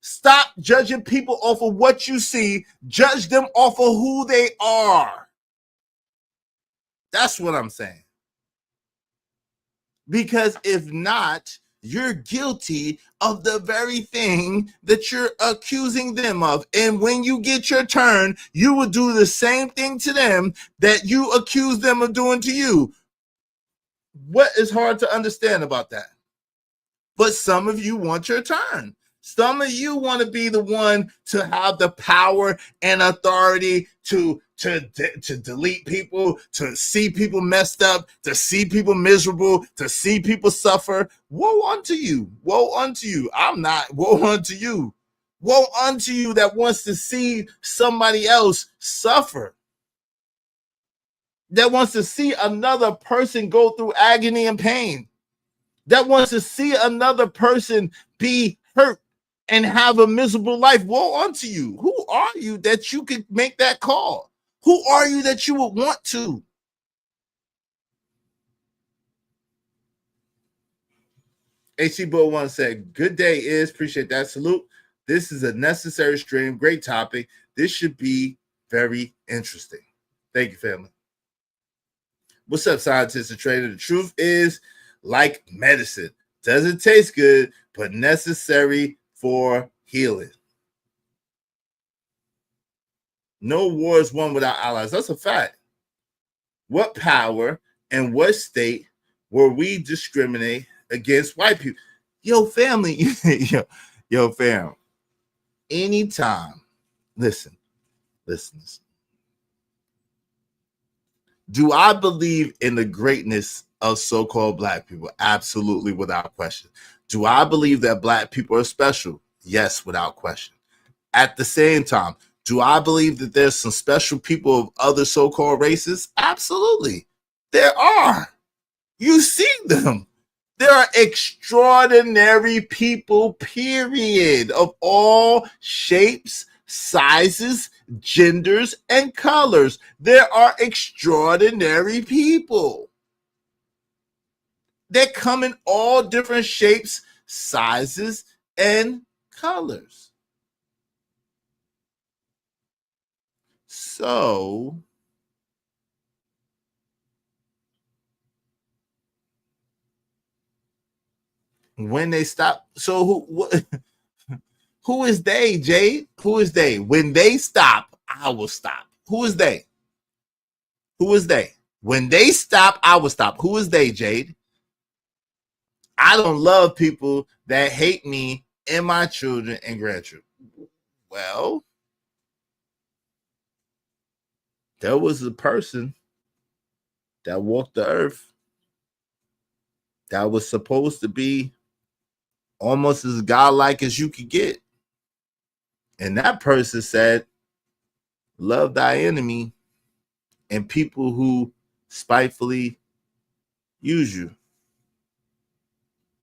Stop judging people off of what you see. Judge them off of who they are. That's what I'm saying. Because if not, you're guilty of the very thing that you're accusing them of. And when you get your turn, you will do the same thing to them that you accuse them of doing to you. What is hard to understand about that? But some of you want your turn. Some of you want to be the one to have the power and authority to delete people, to see people messed up, to see people miserable, to see people suffer. Woe unto you. Woe unto you. I'm not. Woe unto you. Woe unto you that wants to see somebody else suffer. That wants to see another person go through agony and pain. That wants to see another person be hurt and have a miserable life. Woe unto you. Who are you that you could make that call? Who are you that you would want to? HC Bull One said, good day is, appreciate that. Salute. This is a necessary stream. Great topic. This should be very interesting. Thank you, family. What's up, scientists and trader? The truth is, like medicine, doesn't taste good, but necessary for healing. No war is won without allies. That's a fact. What power and what state were we discriminate against white people? Yo, family, yo, fam. Anytime, listen. Do I believe in the greatness of so-called black people? Absolutely, without question. Do I believe that black people are special? Yes, without question. At the same time, do I believe that there's some special people of other so-called races? Absolutely. There are. You see them. There are extraordinary people, period, of all shapes, sizes, genders, and colors. There are extraordinary people. They come in all different shapes, sizes, and colors. So, when they stop, so who is they, Jade? Who is they? When they stop, I will stop. Who is they? Who is they? When they stop, I will stop. Who is they, Jade? I don't love people that hate me and my children and grandchildren. Well, there was a person that walked the earth that was supposed to be almost as godlike as you could get. And that person said, love thy enemy and people who spitefully use you.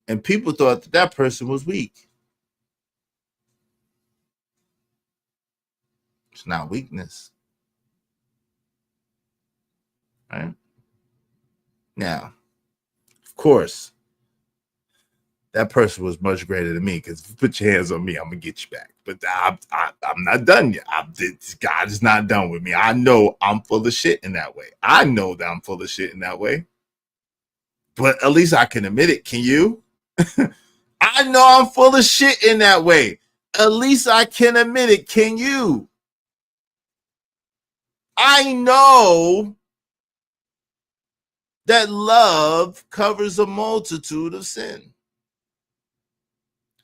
And people thought that person was weak. It's not weakness. Right? Now, of course, that person was much greater than me, because if you put your hands on me, I'm going to get you back. But I'm not done yet. God is not done with me. I know I'm full of shit in that way. I know that I'm full of shit in that way. But at least I can admit it. Can you? I know I'm full of shit in that way. At least I can admit it. Can you? I know that love covers a multitude of sin.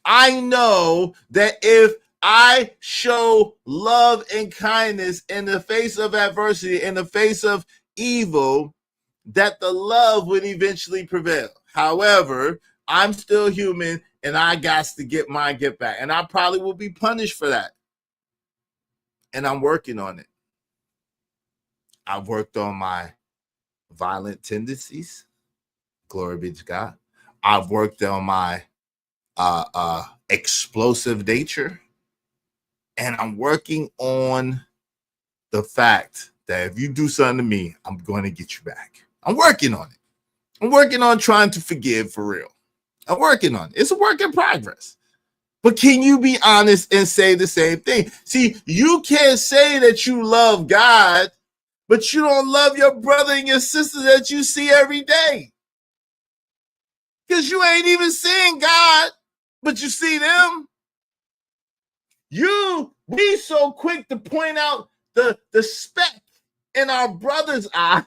I know that if I show love and kindness in the face of adversity, in the face of evil, that the love would eventually prevail. However, I'm still human and I got to get mine get back. And I probably will be punished for that. And I'm working on it. I've worked on my violent tendencies. Glory be to God. I've worked on my explosive nature. And I'm working on the fact that if you do something to me, I'm going to get you back. I'm working on it. I'm working on trying to forgive for real. I'm working on it. It's a work in progress. But can you be honest and say the same thing? See, you can't say that you love God, but you don't love your brother and your sister that you see every day. Because you ain't even seeing God, but you see them. We so quick to point out the speck in our brother's eye,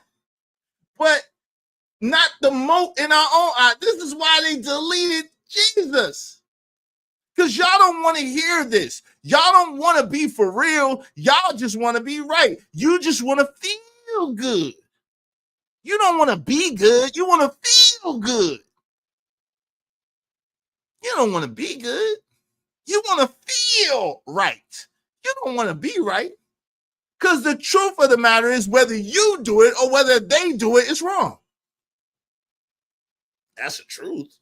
but not the mote in our own eye. This is why they deleted Jesus. Because y'all don't want to hear this. Y'all don't want to be for real. Y'all just want to be right. You just want to feel good. You don't want to be good. You want to feel good. You don't want to be good. You want to feel right. You don't want to be right. Because the truth of the matter is, whether you do it or whether they do it, it's wrong. That's the truth.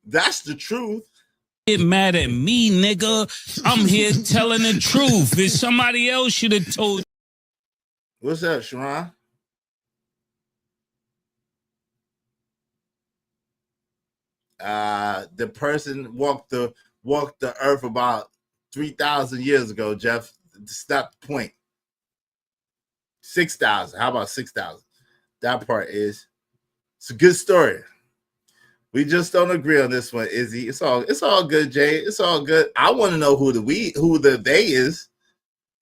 That's the truth. Get mad at me, nigga. I'm here telling the truth. If somebody else should have told. What's up, Sharon? The person walked the earth about 3,000 years ago, Jeff. That's not the point. 6,000. How about 6,000? That part is. It's a good story. We just don't agree on this one, Izzy. It's all good, Jay. It's all good. I want to know who the they is.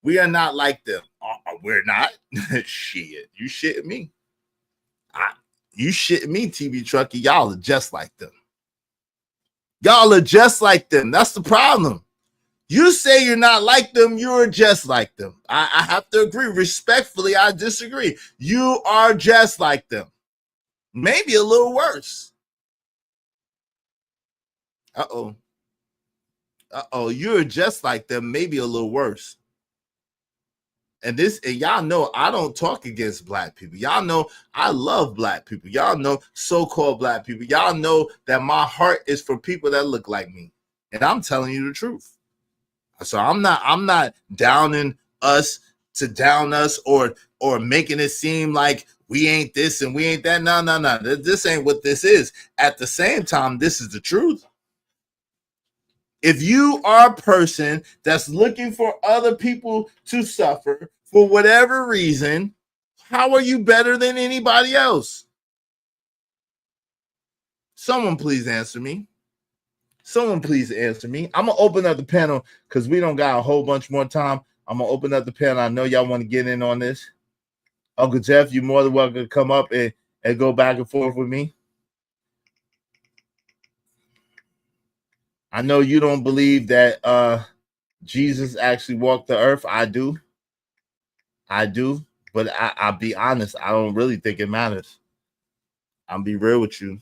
We are not like them. We're not. Shit. You shitting me. You shitting me, TB Truckee. Y'all are just like them. Y'all are just like them. That's the problem. You say you're not like them. You're just like them. I have to agree. Respectfully, I disagree. You are just like them. Maybe a little worse. Uh-oh. You're just like them, maybe a little worse. And y'all know I don't talk against black people. Y'all know I love black people. Y'all know so-called black people. Y'all know that my heart is for people that look like me. And I'm telling you the truth. So I'm not downing us to down us or making it seem like we ain't this and we ain't that. No. This ain't what this is. At the same time, this is the truth. If you are a person that's looking for other people to suffer for whatever reason, how are you better than anybody else? Someone please answer me. I'm going to open up the panel because we don't got a whole bunch more time. I'm going to open up the panel. I know y'all want to get in on this. Uncle Jeff, you're more than welcome to come up and go back and forth with me. I know you don't believe that Jesus actually walked the earth. I do. But I'll be honest. I don't really think it matters. I'll be real with you.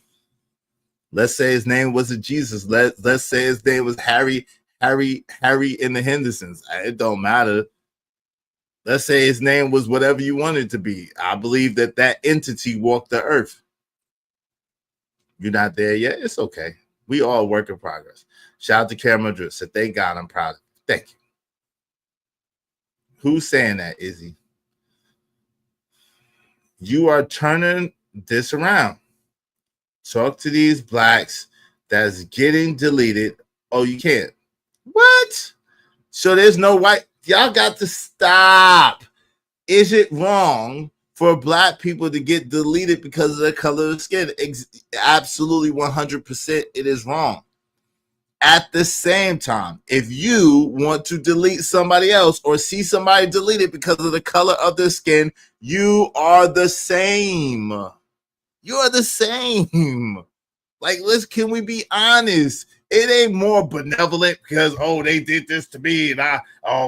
Let's say his name wasn't Jesus. Let's say his name was Harry and the Hendersons. It don't matter. Let's say his name was whatever you want it to be. I believe that entity walked the earth. You're not there yet? It's okay. We all work in progress. Shout out to Cameron Drew. So thank God I'm proud of you. Thank you. Who's saying that, Izzy? You are turning this around. Talk to these blacks that's getting deleted. Oh, you can't. What? So there's no white. Y'all got to stop. Is it wrong for black people to get deleted because of their color of skin? Absolutely 100% it is wrong. At the same time, if you want to delete somebody else or see somebody deleted because of the color of their skin, you are the same. You are the same. Like, can we be honest? It ain't more benevolent because, oh, they did this to me and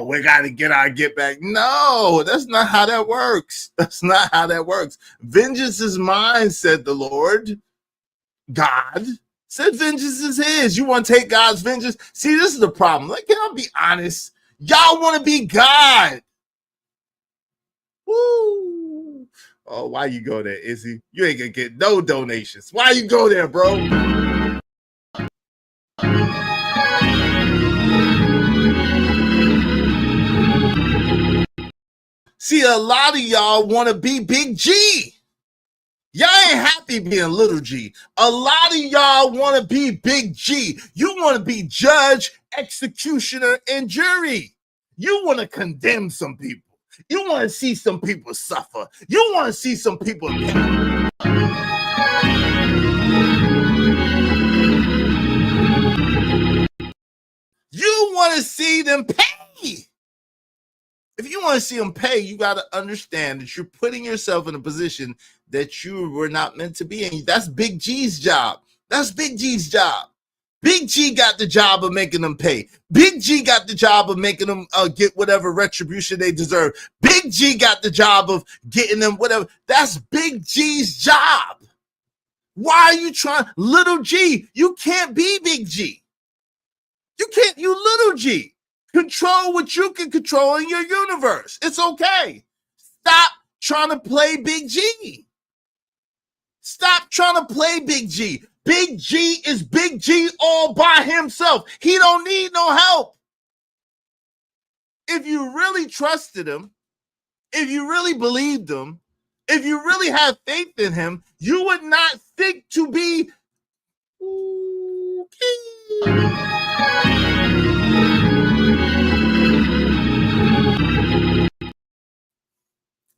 we got to get our get back. No, that's not how that works. That's not how that works. Vengeance is mine, said the Lord. God said vengeance is his. You want to take God's vengeance? See, this is the problem. Like, can I be honest? Y'all want to be God. Woo. Oh, why you go there, Izzy? You ain't gonna get no donations. Why you go there, bro? See, a lot of y'all want to be Big G. Y'all ain't happy being Little G. A lot of y'all want to be Big G. You want to be judge, executioner, and jury. You want to condemn some people. You want to see some people suffer. You want to see some people pay. You want to see them pay. If you want to see them pay, you got to understand that you're putting yourself in a position that you were not meant to be in. That's Big G's job. That's Big G's job. Big G got the job of making them pay. Big G got the job of making them get whatever retribution they deserve. Big G got the job of getting them whatever. That's Big G's job. Why are you trying? Little G, you can't be Big G. You can't, you Little G. Control what you can control in your universe. It's okay. Stop trying to play Big G. Stop trying to play Big G. Big G is Big G all by himself. He don't need no help. If you really trusted him, if you really believed him, if you really had faith in him, you would not think to be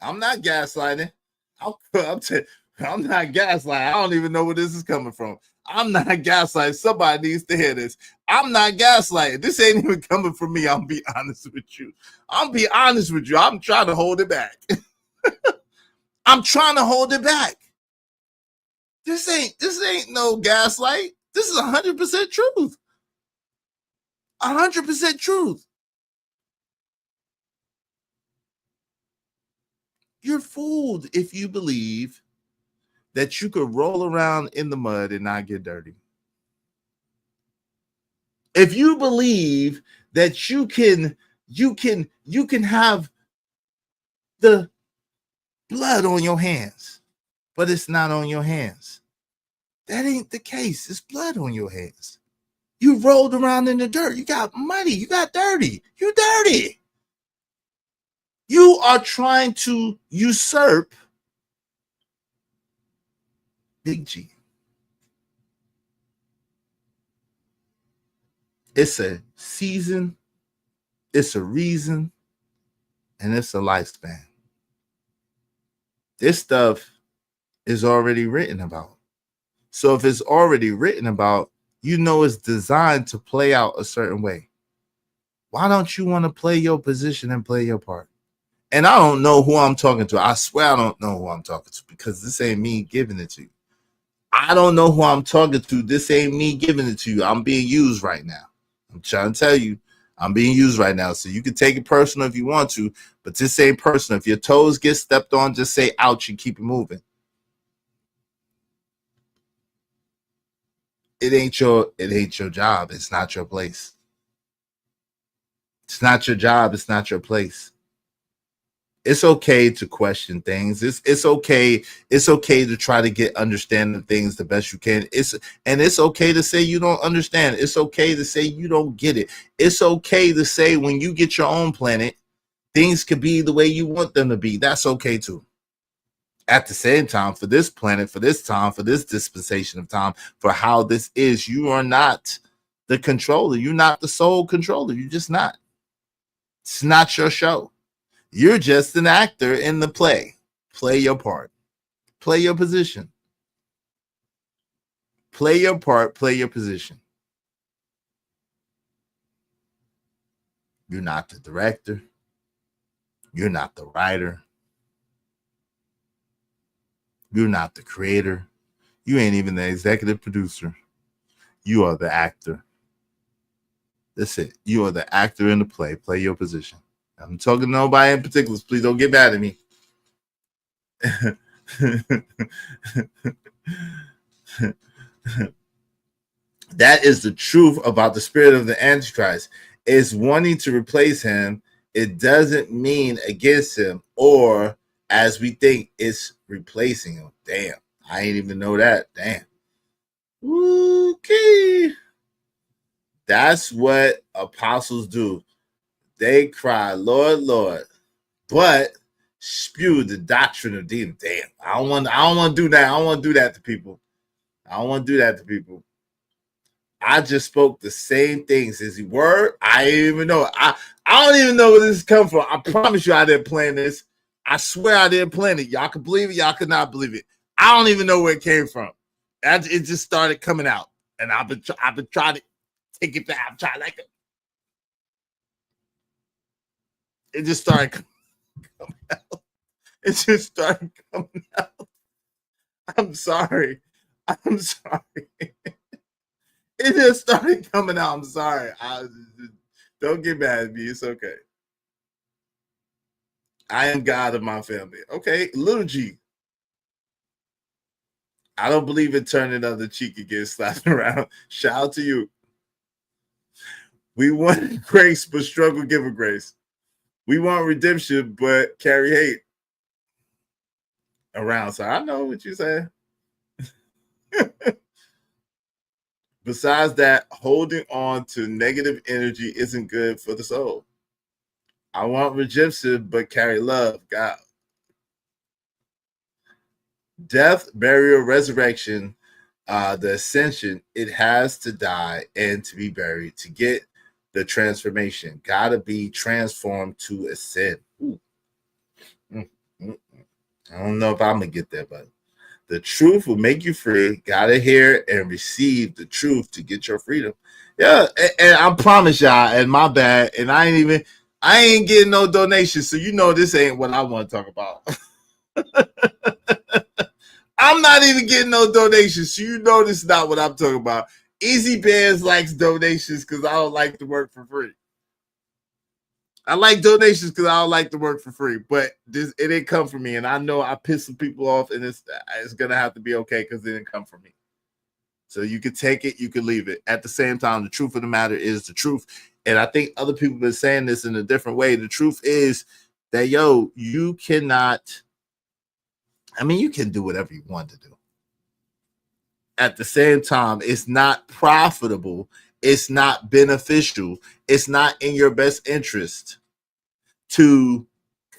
I'm not gaslighting. I'm not gaslighting. I don't even know where this is coming from. I'm not gaslighting. Somebody needs to hear this. I'm not gaslighting. This ain't even coming from me. I'll be honest with you. I'm trying to hold it back. I'm trying to hold it back. This ain't no gaslight. This is 100% truth. 100% truth. You're fooled if you believe that you could roll around in the mud and not get dirty. If you believe that you can have the blood on your hands, but it's not on your hands. That ain't the case. It's blood on your hands. You rolled around in the dirt. You got muddy. You got dirty. You dirty. You are trying to usurp Big G. It's a season, it's a reason, and it's a lifespan. This stuff is already written about. So if it's already written about, you know it's designed to play out a certain way. Why don't you want to play your position and play your part? And I don't know who I'm talking to. I swear I don't know who I'm talking to because this ain't me giving it to you. I don't know who I'm talking to. This ain't me giving it to you. I'm being used right now. I'm trying to tell you, I'm being used right now. So you can take it personal if you want to, but this ain't personal. If your toes get stepped on, just say ouch and keep it moving. It ain't your job. It's not your place. It's not your job. It's not your place. It's okay to question things. It's okay. It's okay to try to get understanding things the best you can. It's okay to say you don't understand. It's okay to say you don't get it. It's okay to say when you get your own planet, things could be the way you want them to be. That's okay too. At the same time, for this planet, for this time, for this dispensation of time, for how this is, you are not the controller. You're not the sole controller. You're just not. It's not your show. You're just an actor in the play. Play your part. Play your position. Play your part. Play your position. You're not the director. You're not the writer. You're not the creator. You ain't even the executive producer. You are the actor. That's it. You are the actor in the play. Play your position. I'm talking to nobody in particular. Please don't get mad at me. That is the truth about the spirit of the Antichrist. Is wanting to replace him. It doesn't mean against him, or as we think, it's replacing him. Damn, I ain't even know that. Damn. Okay. That's what apostles do. They cry, Lord, Lord, but spew the doctrine of demons. Damn, I don't want to do that. I don't want to do that to people. I don't want to do that to people. I just spoke the same things as the word. I didn't even know. I don't even know where this come from. I promise you I didn't plan this. I swear I didn't plan it. Y'all can believe it. Y'all could not believe it. I don't even know where it came from. It just started coming out. And I've been trying to take it back. I'm trying like it. It just started coming out. It just started coming out. I'm sorry. I'm sorry. It just started coming out. I'm sorry. Don't get mad at me. It's okay. I am God of my family. Okay, little G. I don't believe in turning the other cheek and getting slapped around. Shout out to you. We want grace, but struggle giving grace. We want redemption, but carry hate around. So I know what you're saying. Besides that, holding on to negative energy isn't good for the soul. I want redemption, but carry love. God. Death, burial, resurrection, the ascension, it has to die and to be buried to get the transformation. Gotta be transformed to ascend. I don't know if I'm gonna get there, but the truth will make you free. Gotta hear and receive the truth to get your freedom. Yeah, and I promise y'all, and my bad, and I ain't getting no donations, so you know this ain't what I want to talk about. I'm not even getting no donations, so you know this is not what I'm talking about. Easy Bears likes donations because I don't like to work for free. I like donations because I don't like to work for free, but it didn't come from me, and I know I pissed some people off, and it's gonna have to be okay because it didn't come from me. So you could take it, you could leave it. At the same time, the truth of the matter is the truth, and I think other people have been saying this in a different way. The truth is that you cannot. I mean, you can do whatever you want to do. At the same time, it's not profitable. It's not beneficial. It's not in your best interest to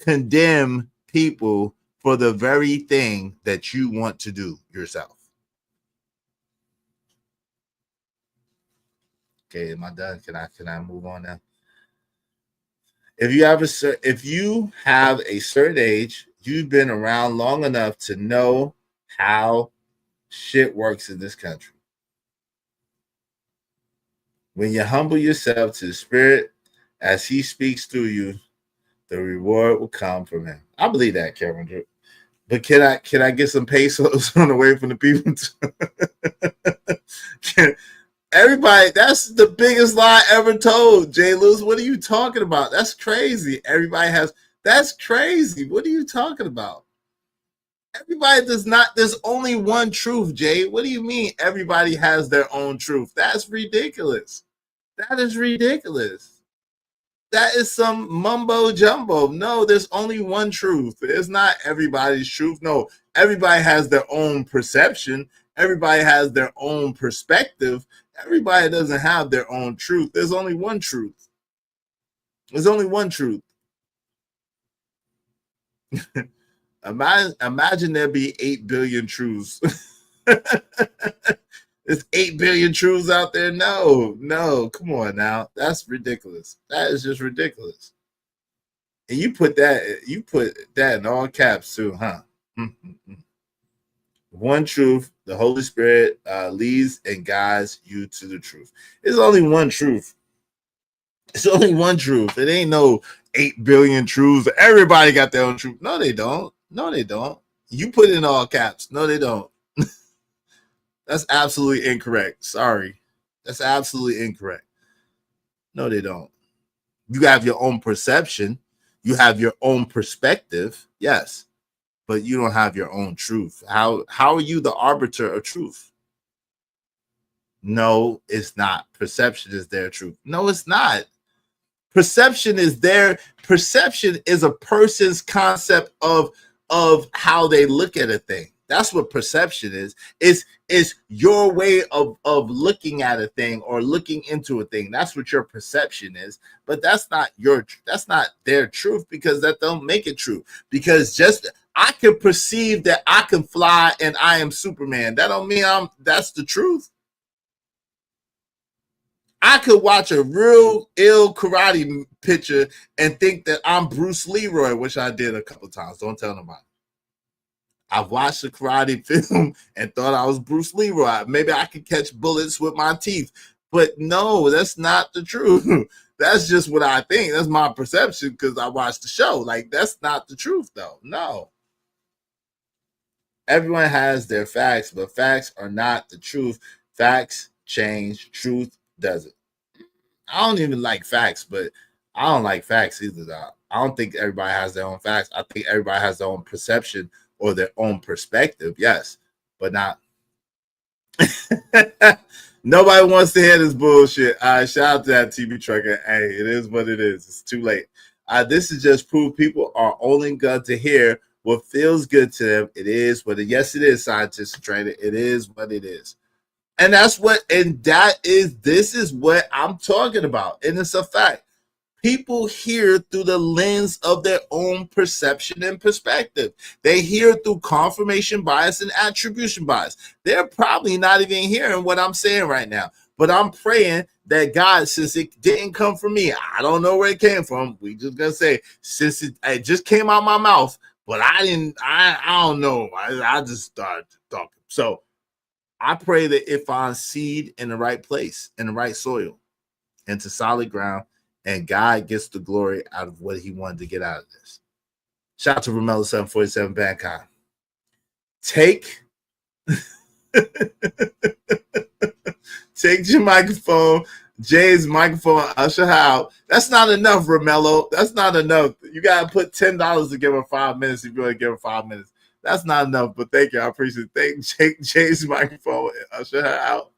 condemn people for the very thing that you want to do yourself. Okay, am I done? Can I move on now? If you have a certain age, you've been around long enough to know how shit works in this country. When you humble yourself to the Spirit as He speaks through you, the reward will come from Him. I believe that, Kevin Drew. But can I get some pesos on the way from the people? Everybody, that's the biggest lie ever told. Jay Lewis, what are you talking about? That's crazy. That's crazy. What are you talking about? Everybody does not. There's only one truth, Jay. What do you mean everybody has their own truth? That's ridiculous. That is ridiculous. That is some mumbo jumbo. No, there's only one truth. It's not everybody's truth. No, everybody has their own perception. Everybody has their own perspective. Everybody doesn't have their own truth. There's only one truth. There's only one truth. Imagine there be 8 billion truths. There's 8 billion truths out there. No, come on now. That's ridiculous. That is just ridiculous. And you put that in all caps too, huh? One truth, the Holy Spirit leads and guides you to the truth. There's only one truth. It's only one truth. It ain't no 8 billion truths. Everybody got their own truth. No, they don't. You put it in all caps. No, they don't. That's absolutely incorrect. Sorry. That's absolutely incorrect. No, they don't. You have your own perception. You have your own perspective. Yes. But you don't have your own truth. How are you the arbiter of truth? No, it's not. Perception is their truth. No, it's not. Perception is their perception is a person's concept of how they look at a thing. That's what perception is. It's your way of looking at a thing or looking into a thing. That's what your perception is. But that's not their truth, because that don't make it true. Because just I can perceive that I can fly and I am Superman. That don't mean that's the truth. I could watch a real ill karate picture and think that I'm Bruce Leroy, which I did a couple times. Don't tell nobody. I've watched a karate film and thought I was Bruce Leroy. Maybe I could catch bullets with my teeth. But no, that's not the truth. That's just what I think. That's my perception because I watched the show. Like, that's not the truth, though. No. Everyone has their facts, but facts are not the truth. Facts change. Truth doesn't. I don't even like facts, but I don't like facts either, though. I don't think everybody has their own facts. I think everybody has their own perception or their own perspective, yes, but not. Nobody wants to hear this bullshit. Shout out to that TV trucker. Hey, it is what it is. It's too late. This is just proof people are only going to hear what feels good to them. It is what it. Yes, it is, scientists and trainer. It is what it is. And this is what I'm talking about. And it's a fact. People hear through the lens of their own perception and perspective. They hear through confirmation bias and attribution bias. They're probably not even hearing what I'm saying right now. But I'm praying that God, since it didn't come from me, I don't know where it came from. We just gonna say, since it just came out my mouth, but I don't know. I just started talking. So I pray that it finds seed in the right place, in the right soil, into solid ground, and God gets the glory out of what he wanted to get out of this. Shout out to Romello 747 Bangkok. Take your microphone, Jay's microphone, usher her out. That's not enough, Romello. That's not enough. You gotta put $10 to give her 5 minutes if you want to give her 5 minutes. That's not enough, but thank you. I appreciate it. Take Jay's microphone and usher her out.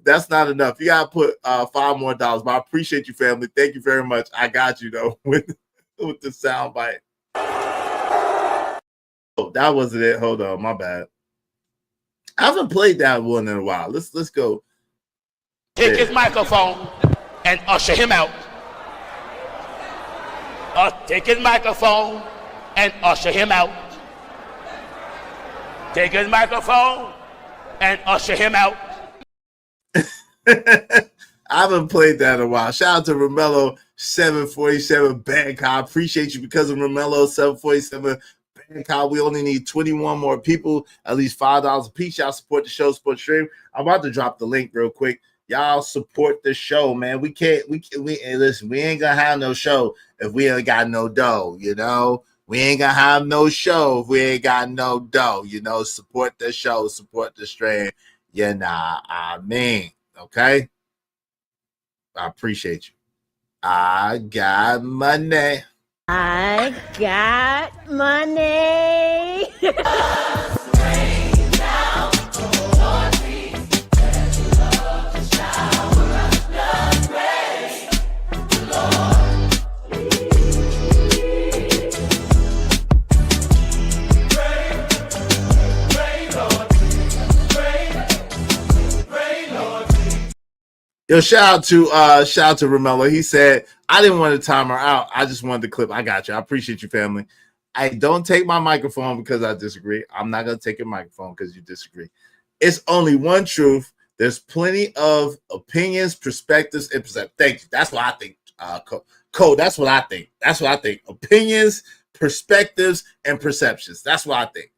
That's not enough. You gotta put $5 more, but I appreciate you, family. Thank you very much. I got you though with the sound bite. Oh, that wasn't it. Hold on, my bad. I haven't played that one in a while. Let's go. Take his microphone and usher him out. Take his microphone and usher him out. Take his microphone and usher him out. I haven't played that in a while. Shout out to Romello 747 Bangkok. I appreciate you because of Romello 747 Bangkok. We only need 21 more people, at least $5 a piece. Y'all support the show, support the stream. I'm about to drop the link real quick. Y'all support the show, man. We listen, we ain't gonna have no show if we ain't got no dough, you know. We ain't gonna have no show if we ain't got no dough, you know. Support the show, support the stream. Yeah, I mean, okay. I appreciate you. I got money. I got money. Yo, shout out to Romello. He said, I didn't want to time her out. I just wanted the clip. I got you. I appreciate you, family. I don't take my microphone because I disagree. I'm not gonna take your microphone because you disagree. It's only one truth. There's plenty of opinions, perspectives, and perceptions. Thank you. That's what I think. Cole, that's what I think. That's what I think. Opinions, perspectives, and perceptions. That's what I think.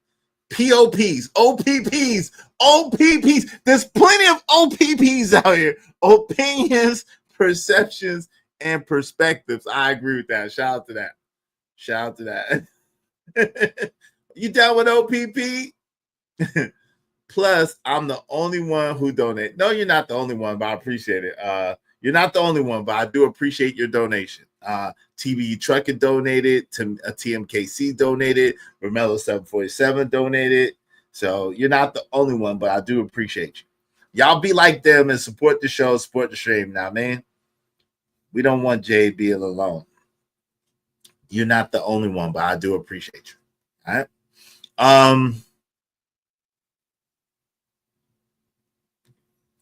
POPs, OPPs, OPPs. There's plenty of OPPs out here. Opinions, perceptions, and perspectives. I agree with that. Shout out to that. Shout out to that. You down with OPP? Plus, I'm the only one who donate. No, you're not the only one, but I appreciate it. You're not the only one, but I do appreciate your donation. TBU Trucking donated, TMKC donated, Romello 747 donated. So you're not the only one, but I do appreciate you. Y'all be like them and support the show, support the stream. Now, man, we don't want Jade being alone. You're not the only one, but I do appreciate you. All right.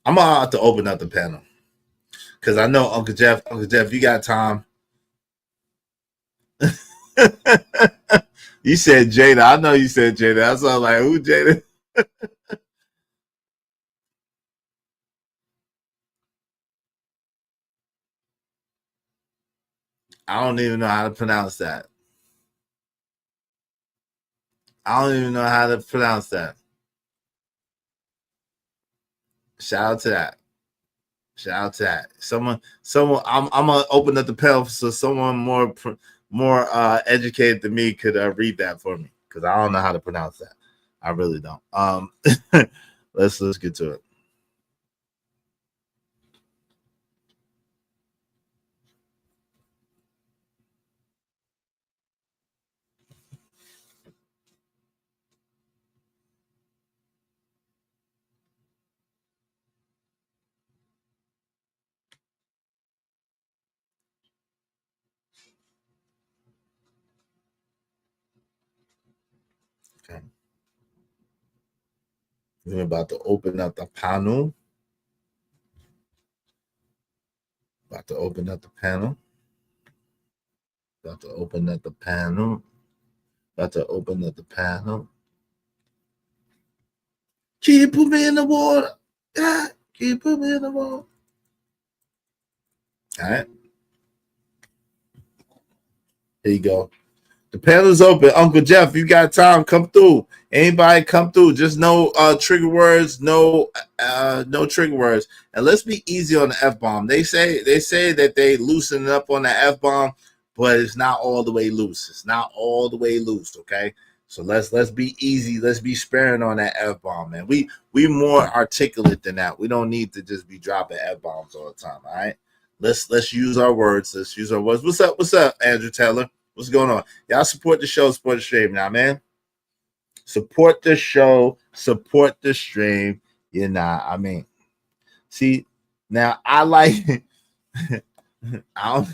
I'm gonna have to open up the panel because I know Uncle Jeff, you got time. You said Jada. I know you said Jada. That's why I'm like, who Jada? I don't even know how to pronounce that. I don't even know how to pronounce that. Shout out to that. Shout out to that. Someone. I'm gonna open up the panel so someone more educated than me could read that for me because I don't know how to pronounce that. I really don't. Let's get to it. Okay. We're about to open up the panel. About to open up the panel. About to open up the panel. About to open up the panel. Can you put me in the water? Can you put me in the water? All right. Here you go. The panel's open. Uncle Jeff, you got time, come through. Anybody come through. Just no trigger words, no trigger words. And let's be easy on the F-bomb. They say that they loosen up on the F-bomb, but it's not all the way loose. It's not all the way loose, okay? So let's be easy. Let's be sparing on that F-bomb, man. We more articulate than that. We don't need to just be dropping F-bombs all the time, all right? Let's use our words. Let's use our words. What's up, Andrew Taylor? What's going on? Y'all support the show, support the stream now, man. Support the show, support the stream. You know, I mean, see, now I like I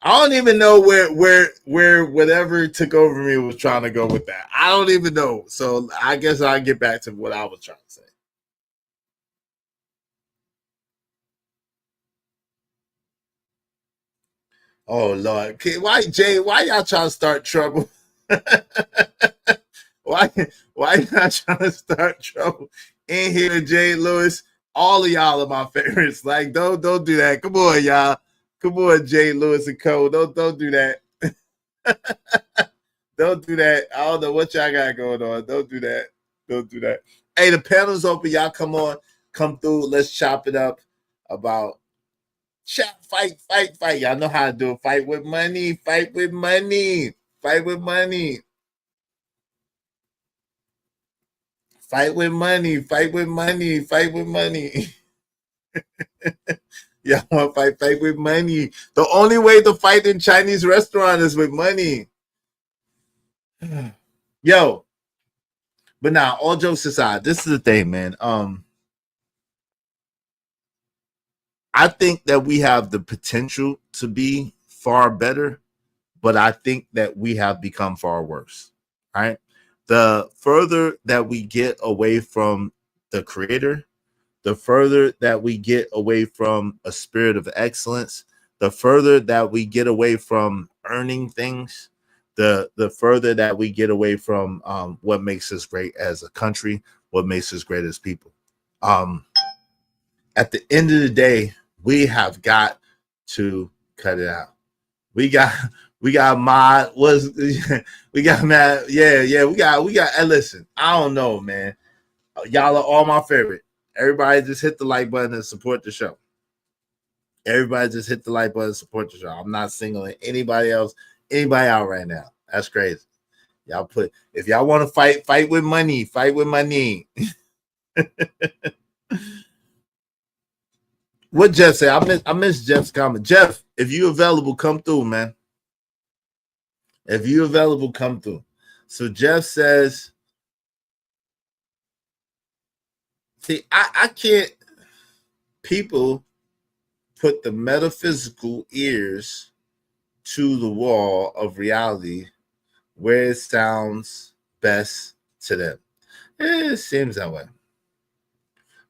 don't even know where whatever took over me was trying to go with that. I don't even know. So I guess I'll get back to what I was trying to say. Oh Lord, okay, why y'all trying to start trouble? why y'all trying to start trouble in here, Jay Lewis? All of y'all are my favorites. Like, don't do that. Come on, y'all. Come on, Jay Lewis and Co. Don't do that. Don't do that. I don't know what y'all got going on. Don't do that. Don't do that. Hey, the panel's open. Y'all come on, come through. Let's chop it up about. Fight. Y'all know how to do it. Fight with money. Fight with money. Fight with money. Fight with money. Fight with money. Fight with money. Y'all want to fight with money. The only way to fight in Chinese restaurant is with money. Yo. But now, all jokes aside, this is the thing, man. I think that we have the potential to be far better, but I think that we have become far worse. Right? The further that we get away from the creator, the further that we get away from a spirit of excellence, the further that we get away from earning things, the further that we get away from what makes us great as a country, what makes us great as people. At the end of the day, we have got to cut it out. We got mod was we got mad. Yeah, we got and listen, I don't know, man. Y'all are all my favorite. Everybody just hit the like button and support the show. Everybody just hit the like button and support the show. I'm not singling anybody out right now. That's crazy. Y'all put, if y'all want to fight with money, fight with money. What Jeff say? I miss Jeff's comment. Jeff, if you available, come through, man. If you available, come through. So Jeff says, see, I can't, people put the metaphysical ears to the wall of reality where it sounds best to them. It seems that way.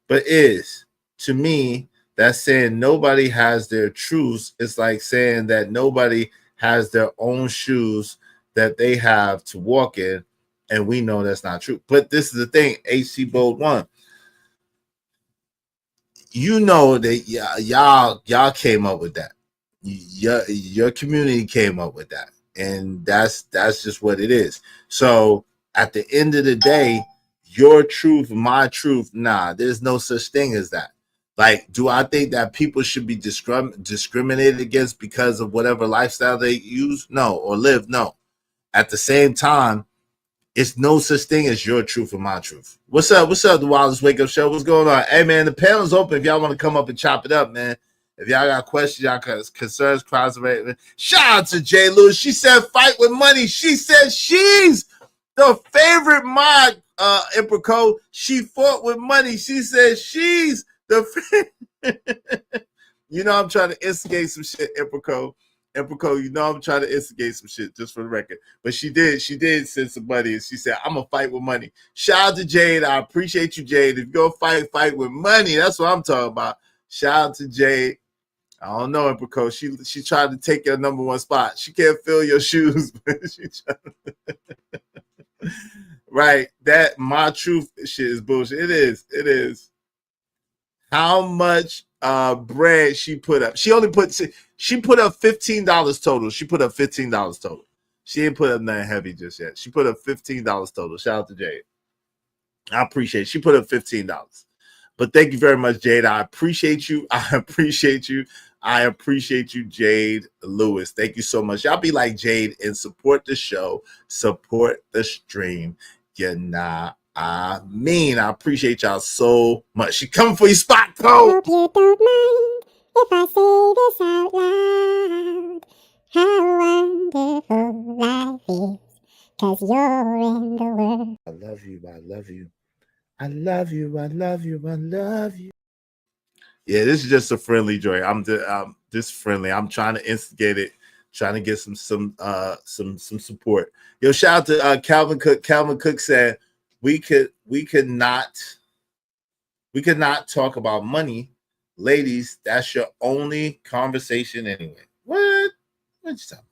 But to me, that's saying nobody has their truths. It's like saying that nobody has their own shoes that they have to walk in, and we know that's not true. But this is the thing, HC Bold 1. You know that y'all came up with that. Your community came up with that, and that's just what it is. So at the end of the day, your truth, my truth, nah, there's no such thing as that. Like, do I think that people should be discriminated against because of whatever lifestyle they use? No, or live? No. At the same time, it's no such thing as your truth or my truth. What's up? The Wildest Wake Up Show? What's going on? Hey, man, the panel's open if y'all want to come up and chop it up, man. If y'all got questions, y'all got concerns, shout out to Jay Lewis. She said fight with money. She said she's the favorite mod, Emperor Code. She fought with money. She said she's you know, I'm trying to instigate some shit, Emperor Code. You know I'm trying to instigate some shit, just for the record. But she did send some money, and she said, I'm going to fight with money. Shout out to Jade. I appreciate you, Jade. If you go fight with money, that's what I'm talking about. Shout out to Jade. I don't know, Emperor Code. She tried to take your number one spot. She can't fill your shoes, but she tried to... Right. That my truth shit is bullshit. It is. How much bread she put up? She put up $15 total. She put up $15 total. She didn't put up nothing heavy just yet. She put up $15 total. Shout out to Jade. I appreciate it. She put up $15. But thank you very much, Jade. I appreciate you. I appreciate you, Jade Lewis. Thank you so much. Y'all be like Jade and support the show, support the stream. I appreciate y'all so much. She coming for your spot, Code. Hope you don't mind if I say this out loud. How wonderful life is, 'cause you're in the world. I love you. I love you. I love you. I love you. I love you. Yeah, this is just a friendly joy. I'm just friendly. I'm trying to instigate it, trying to get some support. Yo, shout out to Calvin Cook. Calvin Cook said we could not talk about money. Ladies, that's your only conversation anyway. What you talking about?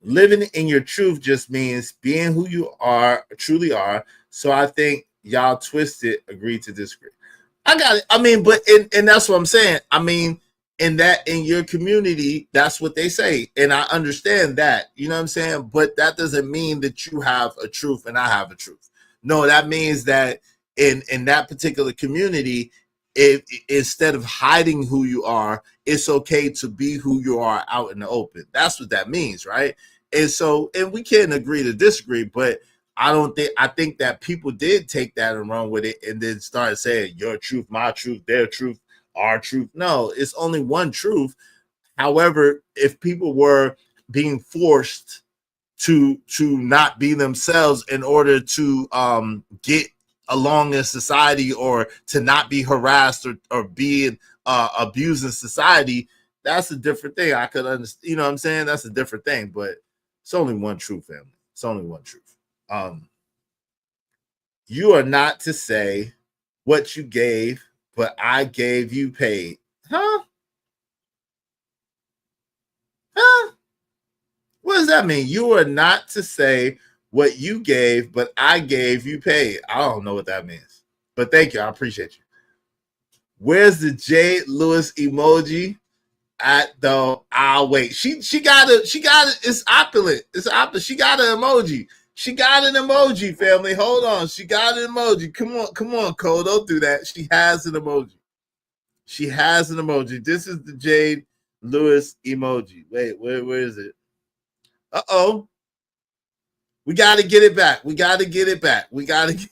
Living in your truth just means being who you are, truly are. So I think y'all twisted, agree to disagree. I got it. I mean, but and that's what I'm saying. I mean, in your community, that's what they say. And I understand that, you know what I'm saying? But that doesn't mean that you have a truth and I have a truth. No, that means that in that particular community, instead of hiding who you are, it's okay to be who you are out in the open. That's what that means, right? And we can't agree to disagree, but I think that people did take that and run with it and then started saying your truth, my truth, their truth, our truth. No, it's only one truth. However, if people were being forced to not be themselves in order to get along in society or to not be harassed or being abused in society, that's a different thing. I could understand, you know what I'm saying? That's a different thing, but it's only one truth, family. It's only one truth. You are not to say what you gave, but I gave, you paid. Huh? What does that mean? You are not to say what you gave, but I gave, you paid. I don't know what that means. But thank you. I appreciate you. Where's the Jade Lewis emoji? I'll wait. She got it. It's opulent. It's opulent. She got an emoji. She got an emoji, family. Hold on. She got an emoji. Come on, Cole. Don't do that. She has an emoji. She has an emoji. This is the Jade Lewis emoji. Wait, where is it? Uh-oh. We got to get it back. We got to get it back. We got to get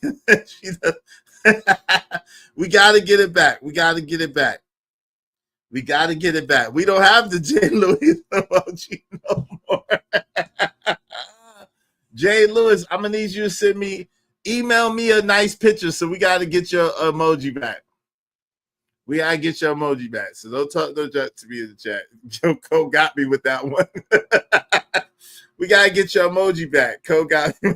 we got to get it back. We got to get it back. We got to get it back. We don't have the Jade Lewis emoji no more. Jade Lewis, I'm going to need you to email me a nice picture, so we got to get your emoji back. We got to get your emoji back. So don't talk to me in the chat. Joe Cole got me with that one. We got to get your emoji back. Cole got me.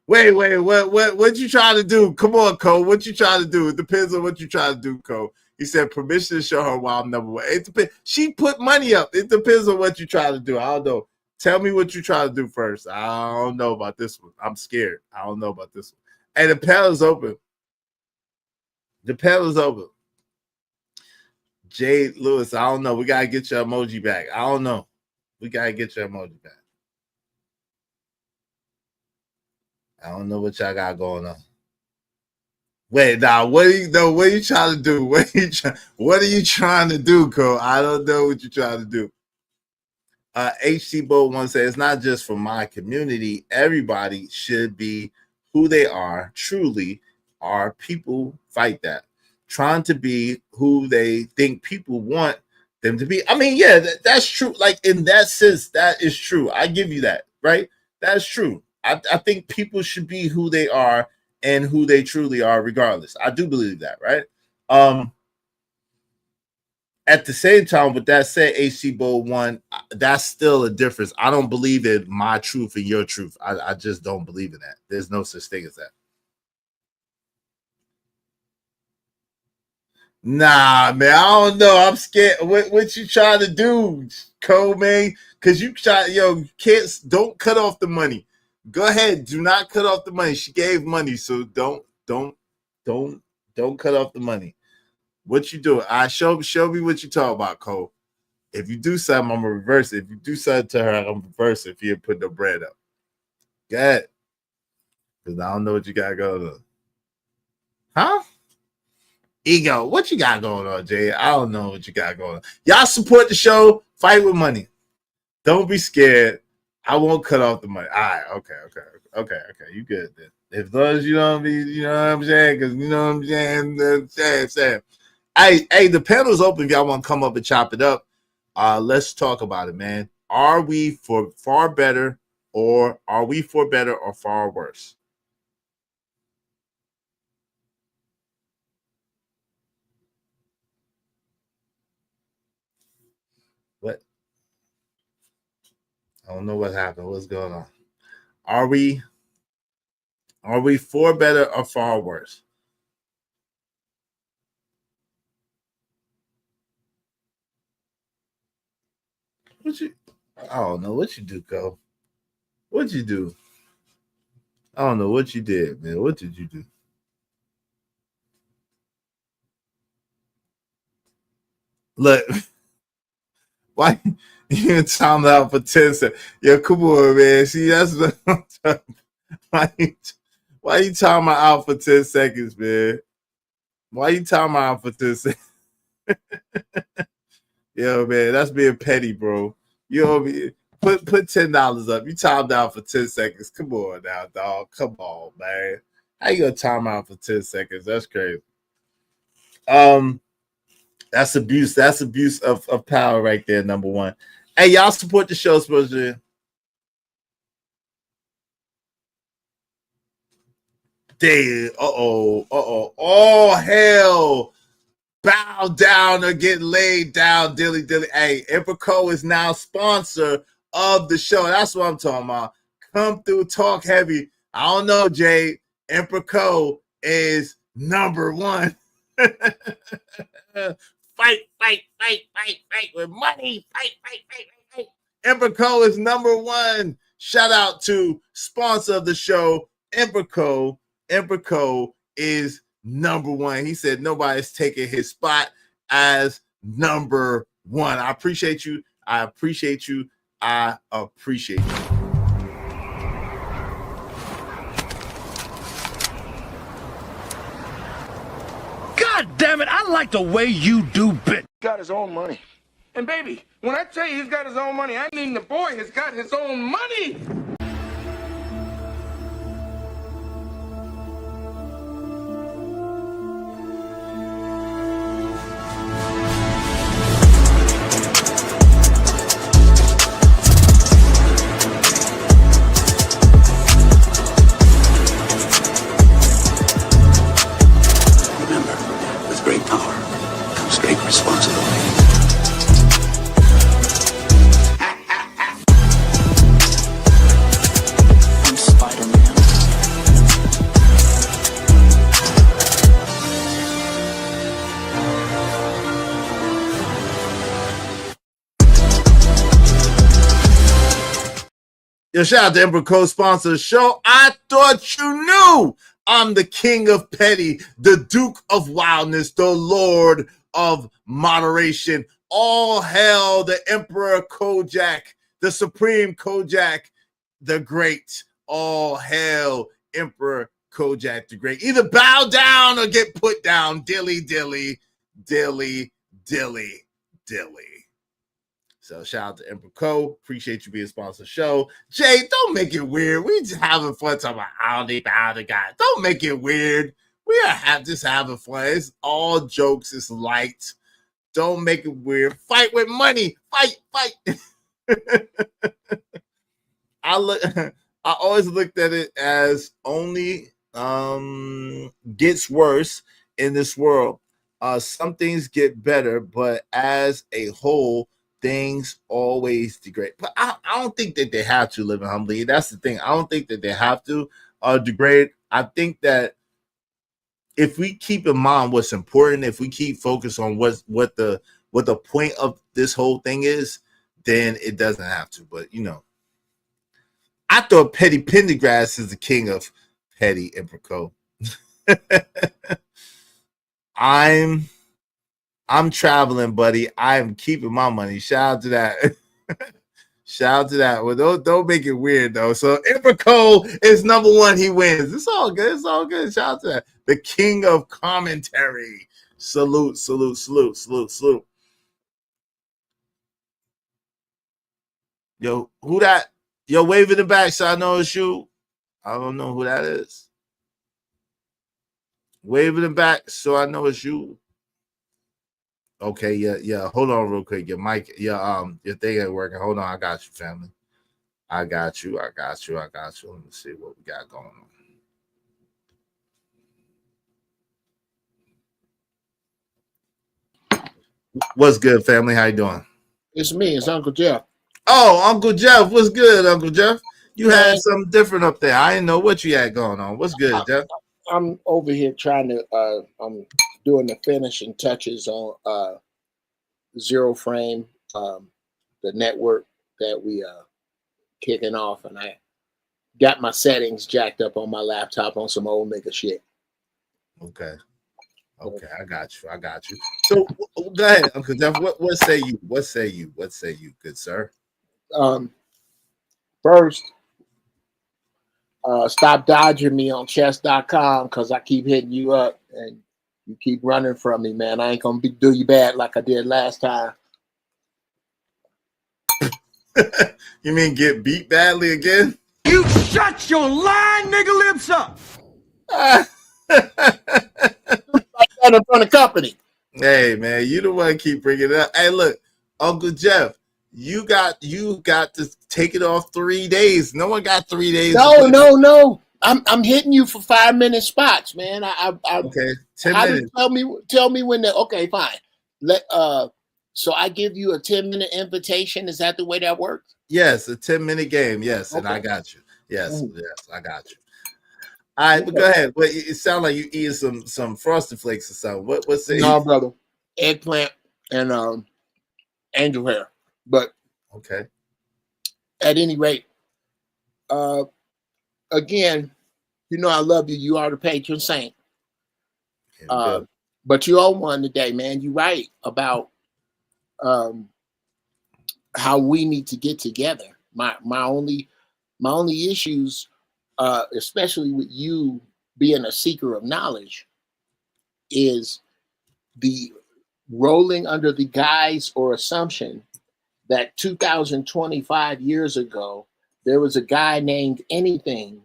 Wait, what you trying to do? Come on, Cole. What you trying to do? It depends on what you trying to do, Cole. He said permission to show her why I'm number one. It depends. She put money up. It depends on what you try to do. I don't know. Tell me what you try to do first. I don't know about this one. I'm scared. I don't know about this one. Hey, the panel is open. The panel is open. Jade Lewis, I don't know. We got to get your emoji back. I don't know. We got to get your emoji back. I don't know what y'all got going on. Wait, now what are you trying to do? What are you trying to do, Cole? I don't know what you're trying to do. HT Bolt one says it's not just for my community. Everybody should be who they are. Truly, our people fight that. Trying to be who they think people want them to be. I mean, yeah, that's true. Like in that sense, that is true. I give you that, right? That's true. I think people should be who they are and who they truly are, regardless. I do believe that, right? At the same time, with that said, HC Bowl 1, that's still a difference. I don't believe in my truth and your truth. I just don't believe in that. There's no such thing as that. Nah, man, I don't know. I'm scared. What you trying to do, Cole, man? Because you don't cut off the money. Go ahead. Do not cut off the money. She gave money, so don't cut off the money. What you doing? Show me what you talk about, Cole. If you do something, I'm gonna reverse it. If you do something to her, I'm gonna reverse it if you put no bread up. Go ahead. Because I don't know what you got going on. Huh? Ego, what you got going on, Jay? I don't know what you got going on. Y'all support the show. Fight with money. Don't be scared. I won't cut off the money. All right, okay. You good then. As long as you don't be, you know what I'm saying? Because you know what I'm saying. Hey, the panel's open if y'all want to come up and chop it up. Let's talk about it, man. Are we for far better or far worse? What? I don't know what happened. What's going on? Are we for better or far worse? I don't know what you do, Cole. What'd you do? I don't know what you did, man. What did you do? Look, why you time out for 10 seconds? Yo, come on, man. See, that's what I'm talking about. Why you time out for 10 seconds, man? Why you time out for 10 seconds? Yo, man, that's being petty, bro. You know, put $10 up. You timed out for 10 seconds. Come on now, dog. Come on, man. How you gonna time out for 10 seconds? That's crazy. That's abuse. That's abuse of power right there, number one. Hey, y'all support the show, supposedly. Damn. Oh, hell. Bow down or get laid down, dilly. Hey, Emperor Cole is now sponsor of the show. That's what I'm talking about. Come through, talk heavy. I don't know, Jay. Emperor Cole is number one. Fight with money. Fight. Emperor Co is number one. Shout out to sponsor of the show, Emperor Co. Emperor Co is number one. He said nobody's taking his spot as number one. I appreciate you. I appreciate you. God damn it, I like the way you do bit. Got his own money. And baby, when I tell you he's got his own money, I mean the boy has got his own money. Remember, with great power comes great responsibility. I'm Spider-Man. Yo, shout out to Emperor Co-sponsor of the show. I thought you knew I'm the king of petty, the Duke of Wildness, the Lord of Moderation. All hail the Emperor Kojak, the Supreme Kojak, the Great. All hail Emperor Kojak the Great. Either bow down or get put down. Dilly, dilly, dilly, dilly, dilly. So shout out to Emperor Co. Appreciate you being a sponsor of the show. Jay, don't make it weird. We just having fun talking about howdy guy. Don't make it weird. We are just having fun. It's all jokes. It's light. Don't make it weird. Fight with money. Fight. I always looked at it as only gets worse in this world. Some things get better, but as a whole, things always degrade. But I don't think that they have to live in humbly. That's the thing. I don't think that they have to degrade. I think that if we keep in mind what's important, if we keep focused on what the point of this whole thing is, then it doesn't have to. But I thought Petty Pendergrass is the king of petty, Emperor Co. I'm traveling, buddy. I'm keeping my money. Shout out to that. Shout out to that. Well, don't make it weird though. So Emperor Co is number one. He wins. It's all good. It's all good. Shout out to that. The king of commentary. Salute. Yo, who that? Yo, wave in the back so I know it's you. I don't know who that is. Wave in the back so I know it's you. Okay, yeah. Hold on real quick. Your mic, your thing ain't working. Hold on, I got you, family. I got you. Let me see what we got going on. What's good, family? How you doing? It's me. It's Uncle Jeff. Oh, Uncle Jeff. What's good, Uncle Jeff? You had something different up there. I didn't know what you had going on. What's good, Jeff? I'm over here trying to I'm doing the finishing touches on Zero Frame, the network that we kicking off, and I got my settings jacked up on my laptop on some old nigga shit. Okay, I got you. So go ahead, Uncle Jeff. What say you? What say you, good sir? First, stop dodging me on chess.com because I keep hitting you up and you keep running from me, man. I ain't gonna do you bad like I did last time. You mean get beat badly again? You shut your lying nigga lips up. Like that in front of company. Hey man, you the one keep bringing it up. Hey, look, Uncle Jeff, you got to take it off 3 days. No one got 3 days. No. I'm hitting you for 5-minute spots, man. Okay, 10 minutes. Tell me when. Okay, fine. So I give you a 10-minute invitation. Is that the way that works? Yes, a 10-minute game. Yes, okay. And I got you. Yes, I got you. All right, but go ahead. But it sounds like you eating some Frosted Flakes or something. What's it? No, brother. Eggplant, and angel hair. But Okay. at any rate, again, you know I love you. You are the patron saint. Here we go. But you all won today, man. You're right about how we need to get together. My only issues, especially with you being a seeker of knowledge, is the rolling under the guise or assumption that 2025 years ago there was a guy named anything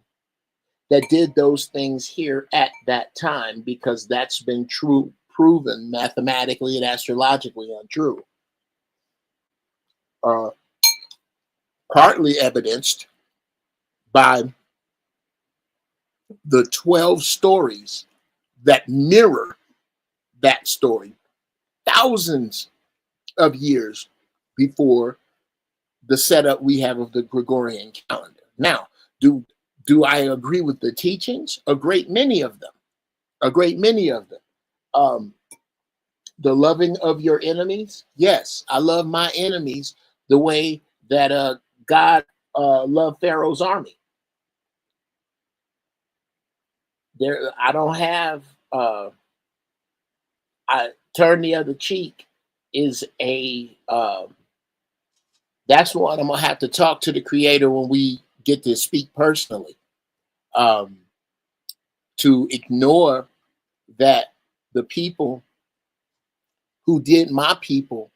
that did those things here at that time, because that's been proven mathematically and astrologically untrue. Partly evidenced by the 12 stories that mirror that story thousands of years before the setup we have of the Gregorian calendar. Now, do I agree with the teachings? A great many of them. The loving of your enemies. Yes, I love my enemies the way that God loved Pharaoh's army. I don't have I turn the other cheek is that's one I'm gonna have to talk to the creator when we get to speak personally. To ignore that the people who did my people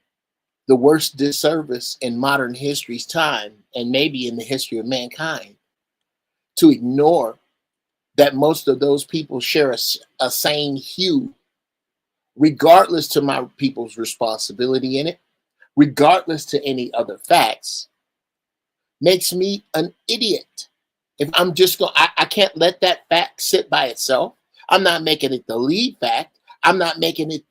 the worst disservice in modern history's time, and maybe in the history of mankind, to ignore that most of those people share a same hue, regardless to my people's responsibility in it, regardless to any other facts, makes me an idiot. If I'm just going, I can't let that fact sit by itself. I'm not making it the lead fact. I'm not making it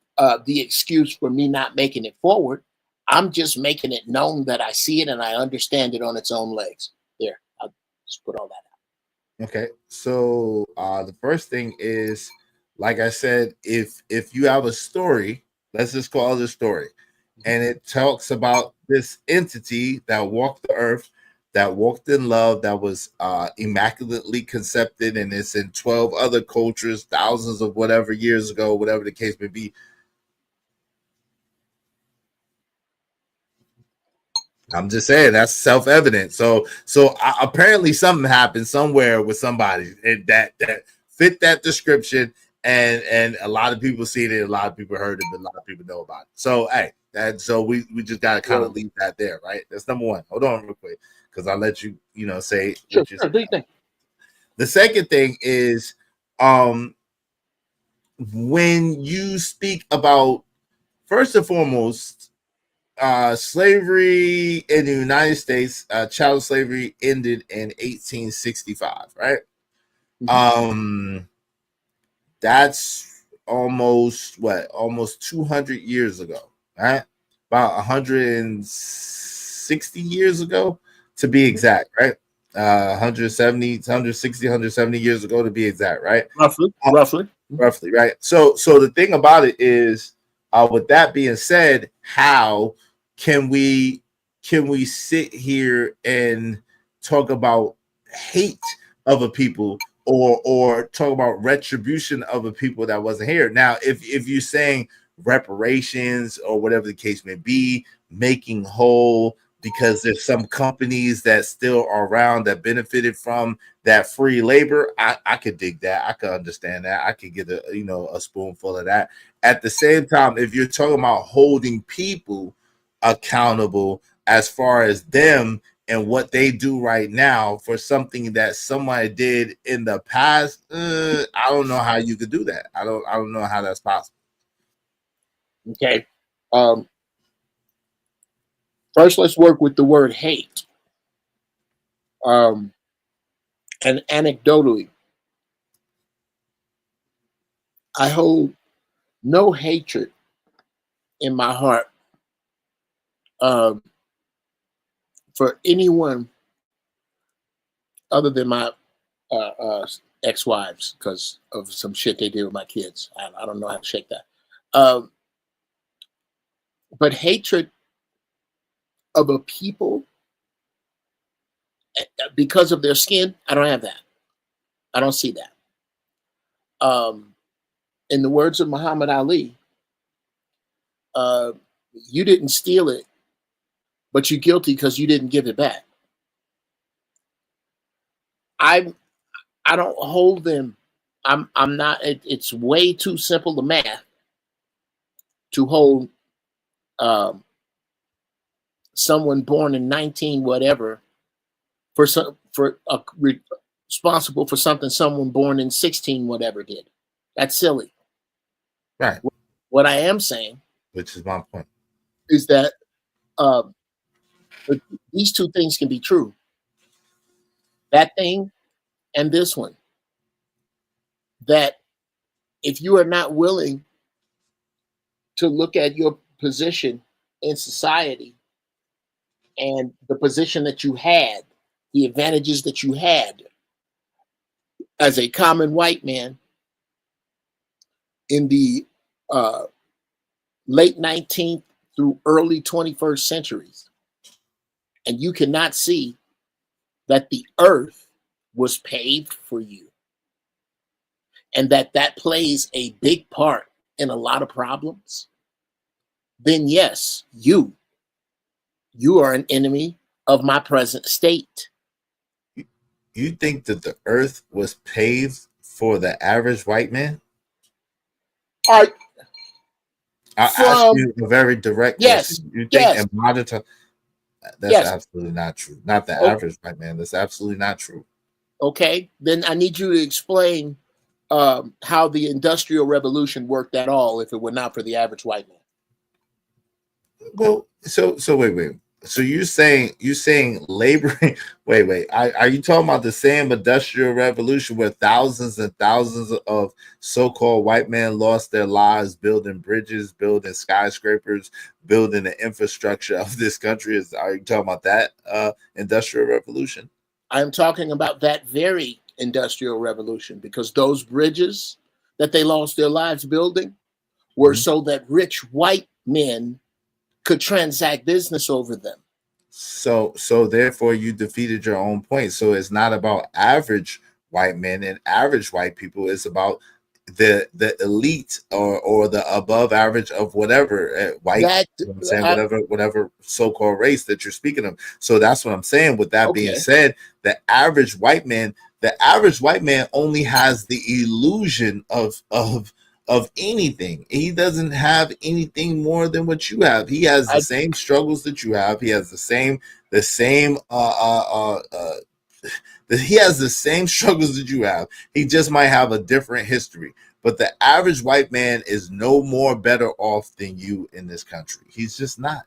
the excuse for me not making it forward. I'm just making it known that I see it and I understand it on its own legs. There, I'll just put all that out. Okay, so the first thing is, like I said, if you have a story, let's just call it a story, and it talks about this entity that walked the earth, that walked in love, that was immaculately conceived, and it's in 12 other cultures, thousands of whatever years ago, whatever the case may be. I'm just saying that's self-evident. So apparently something happened somewhere with somebody that fit that description, and a lot of people seen it, a lot of people heard it, but a lot of people know about it. So hey, so we just gotta kind of leave that there, right? That's number one. Hold on real quick, because I'll let you say sure, what you do you think? The second thing is when you speak about, first and foremost, slavery in the United States, chattel slavery ended in 1865, right? Mm-hmm. That's almost 200 years ago, right? About 160 years ago to be exact, right? 170, 160, 170 years ago to be exact, right? Roughly, right? So the thing about it is, with that being said, how can we sit here and talk about hate of a people, or talk about retribution of a people that wasn't here? Now, if you're saying reparations or whatever the case may be, making whole, because there's some companies that still are around that benefited from that free labor, I could dig that. I could understand that. I could get a spoonful of that. At the same time, if you're talking about holding people accountable as far as them and what they do right now for something that somebody did in the past, I don't know how you could do that. I don't know how that's possible. Okay. First, let's work with the word hate. And anecdotally, I hold no hatred in my heart for anyone other than my ex-wives, because of some shit they did with my kids. I don't know how to shake that. But hatred of a people because of their skin, I don't have that. I don't see that. In the words of Muhammad Ali, you didn't steal it, but you're guilty because you didn't give it back. I don't hold them. I'm not. It's way too simple to math to hold someone born in 19 whatever responsible for something someone born in 16 whatever did. That's silly. Right. What I am saying, which is my point, is that these two things can be true. That thing and this one. That if you are not willing to look at your position in society and the position that you had, the advantages that you had as a common white man in the late 19th through early 21st centuries, and you cannot see that the earth was paved for you, and that plays a big part in a lot of problems, then yes, you are an enemy of my present state. You think that the earth was paved for the average white man? I'll ask you a very direct question. You think in modern time? That's absolutely not true. Not the average white man. That's absolutely not true. Okay, then I need you to explain how the Industrial Revolution worked at all if it were not for the average white man. Well, so wait. So you're saying labor? Wait. Are you talking about the same Industrial Revolution where thousands and thousands of so-called white men lost their lives building bridges, building skyscrapers, building the infrastructure of this country? Are you talking about that Industrial Revolution? I'm talking about that very Industrial Revolution, because those bridges that they lost their lives building were so that rich white men could transact business over them. So therefore you defeated your own point. So it's not about average white men and average white people. It's about the elite or the above average of whatever white, whatever so-called race that you're speaking of. So that's what I'm saying. With that being said, the average white man only has the illusion of anything. He doesn't have anything more than what you have. He has the same struggles that you have. He has the same struggles that you have. He just might have a different history. But the average white man is no more better off than you in this country. He's just not.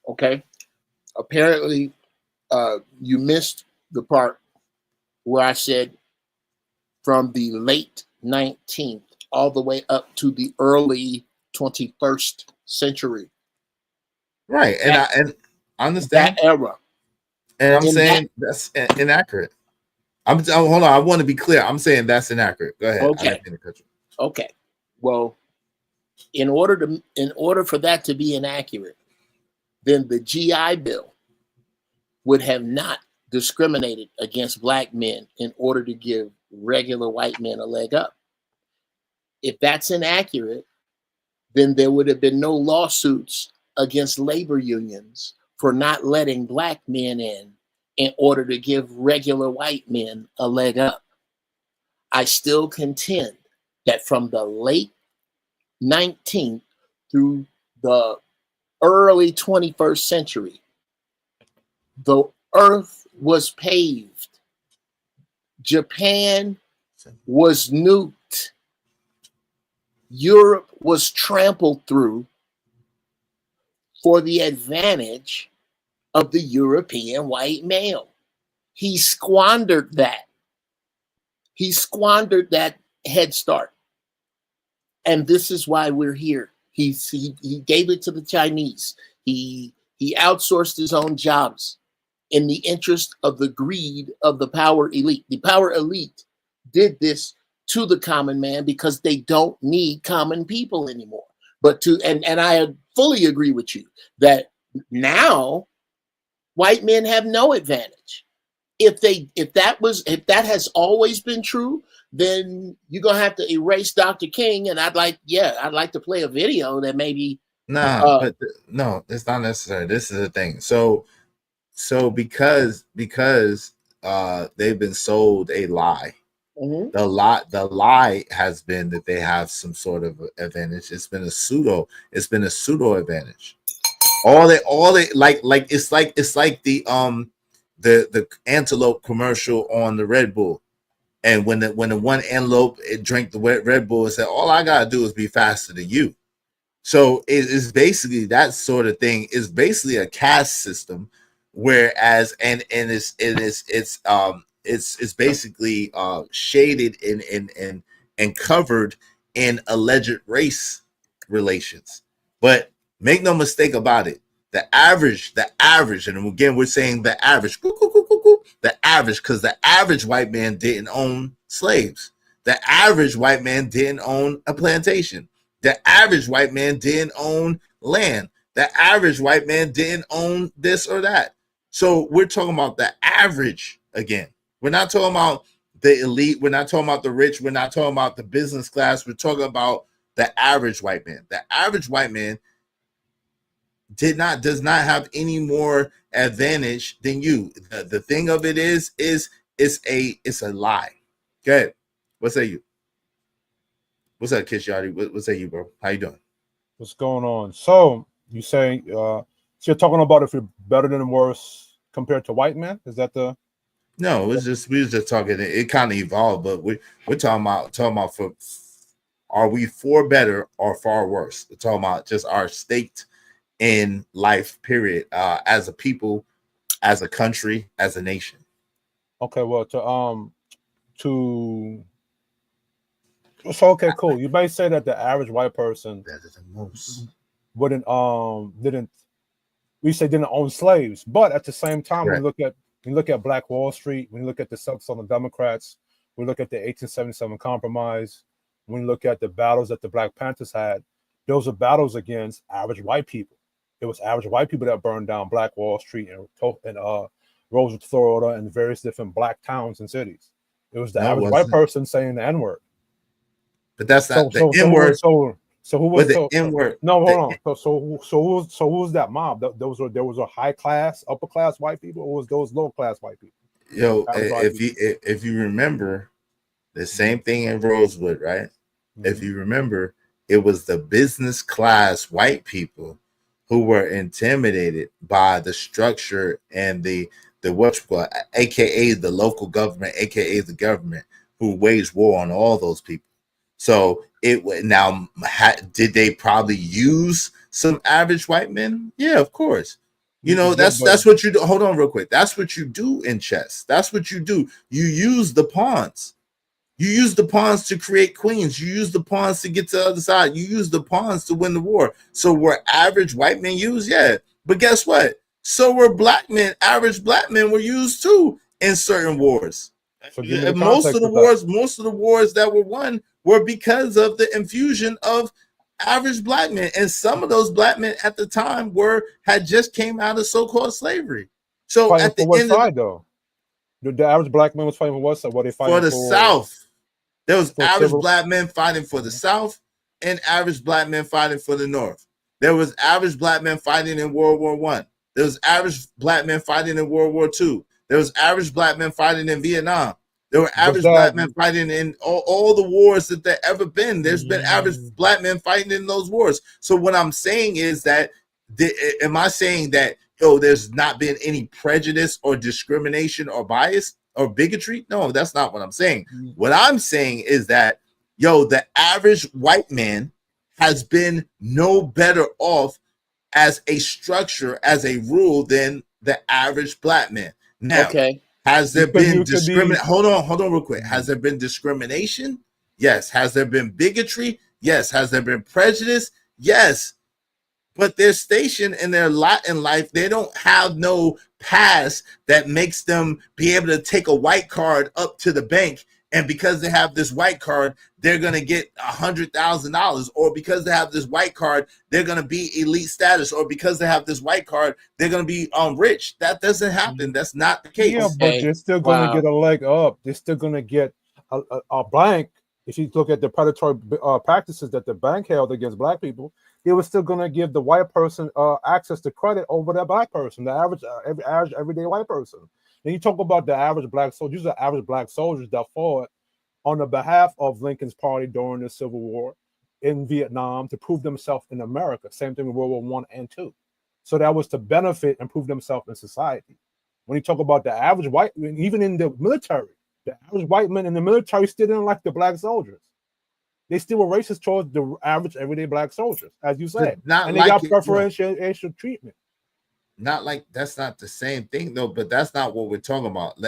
Okay. Apparently, you missed the part where I said from the late 19th all the way up to the early 21st century. Right. And I understand that era. And I'm saying that's inaccurate. Hold on. I want to be clear. I'm saying that's inaccurate. Go ahead. Okay. Well, in order for that to be inaccurate, then the GI Bill would have not discriminated against black men in order to give regular white men a leg up. If that's inaccurate, then there would have been no lawsuits against labor unions for not letting black men in order to give regular white men a leg up. I still contend that from the late 19th through the early 21st century, the earth was paved. Japan was nuked. Europe was trampled through for the advantage of the European white male. He squandered that. He squandered that head start. And this is why we're here. He gave it to the Chinese. He outsourced his own jobs in the interest of the greed of the power elite. The power elite did this to the common man because they don't need common people anymore. But and I fully agree with you that now white men have no advantage. If that has always been true, then you're gonna have to erase Dr. King. And I'd like to play a video that maybe but no, it's not necessary. This is the thing. So because they've been sold a lie. Mhm. The lie has been that they have some sort of advantage. It's been a pseudo advantage. All they like it's like the antelope commercial on the Red Bull. And when the one antelope drank the Red Bull and said, all I gotta do is be faster than you. So it is basically that sort of thing. Is basically a caste system, whereas it's basically shaded and covered in alleged race relations. But make no mistake about it, the average, and again we're saying the average, the average, because the average white man didn't own slaves. The average white man didn't own a plantation. The average white man didn't own land. The average white man didn't own this or that. So we're talking about the average again. We're not talking about the elite. We're not talking about the rich. We're not talking about the business class. We're talking about the average white man. The average white man does not have any more advantage than you. The thing of it is it's a lie. Go ahead. What say you? What's up, Kish Yachty? What say you, bro? How you doing? What's going on? So you saying so you're talking about if you're better than worse compared to white men? Is that the? No, we was just talking. It kind of evolved, but we're talking about for are we for better or far worse? We're talking about just our state in life, period, as a people, as a country, as a nation. Okay, well, so okay, cool. You may say that the average white person didn't own slaves, but at the same time, when you look at Black Wall Street, when you look at the Southern Democrats, when you look at the 1877 Compromise, when you look at the battles that the Black Panthers had, those are battles against average white people. It was average white people that burned down Black Wall Street and Roosevelt, Florida, and various different black towns and cities. It was the average white person saying the N-word. But that's not the N-word. So who was the N-word? No, hold on. So who was that mob? There was a high class, upper class white people, or was those low class white people? Yo, if you remember, the same thing in Rosewood, right? Mm-hmm. If you remember, it was the business class white people who were intimidated by the structure and the aka the local government, aka the government, who waged war on all those people. So did they probably use some average white men? Yeah, of course. You know, that's what you do. Hold on real quick. That's what you do in chess. That's what you do. You use the pawns. You use the pawns to create queens. You use the pawns to get to the other side. You use the pawns to win the war. So were average white men used? Yeah. But guess what? So were black men. Average black men were used too in certain wars. So most of the wars that were won were because of the infusion of average black men. And some of those black men at the time had just came out of so-called slavery. So fighting at the what end side, though? The average black man was fighting for what side? What they fighting for? The South. There was average civil... black men fighting for the South and average black men fighting for the North. There was average black men fighting in World War I. There was average black men fighting in World War II. There was average black men fighting in Vietnam. There were average black men fighting in all the wars that there ever been. There's been average black men fighting in those wars. So what I'm saying is that, am I saying that, there's not been any prejudice or discrimination or bias or bigotry? No, that's not what I'm saying. What I'm saying is that, the average white man has been no better off as a structure, as a rule, than the average black man. Now, okay. Has there been discrimination? Hold on real quick. Has there been discrimination? Yes. Has there been bigotry? Yes. Has there been prejudice? Yes. But their station and their lot in life, they don't have no pass that makes them be able to take a white card up to the bank And because they have this white card, they're going to get $100,000. Or because they have this white card, they're going to be elite status. Or because they have this white card, they're going to be rich. That doesn't happen. That's not the case. Yeah, but they're still going to get a leg up. They're still going to get a blank. If you look at the predatory practices that the bank held against black people, it was still going to give the white person access to credit over that black person, the average, everyday white person. And you talk about the average black soldiers, the average black soldiers that fought on the behalf of Lincoln's party during the Civil War in Vietnam to prove themselves in America. Same thing with World War I and II. So that was to benefit and prove themselves in society. When you talk about the average white, even in the military, the average white men in the military still didn't like the black soldiers. They still were racist towards the average everyday black soldiers, as you said. And they got preferential treatment. Not like that's not the same thing though, but that's not what we're talking about.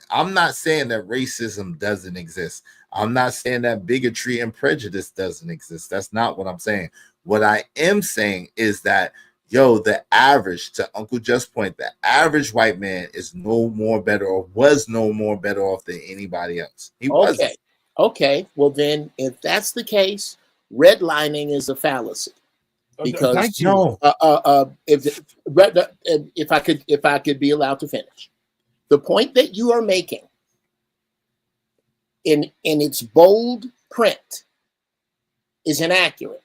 I'm not saying that racism doesn't exist. I'm not saying that bigotry and prejudice doesn't exist. That's not what I'm saying. What I am saying is that, the average, to Uncle Just Point, the average white man is no more better or was no more better off than anybody else. He wasn't. Okay. Well, then, if that's the case, redlining is a fallacy. Because if I could be allowed to finish, the point that you are making in its bold print is inaccurate.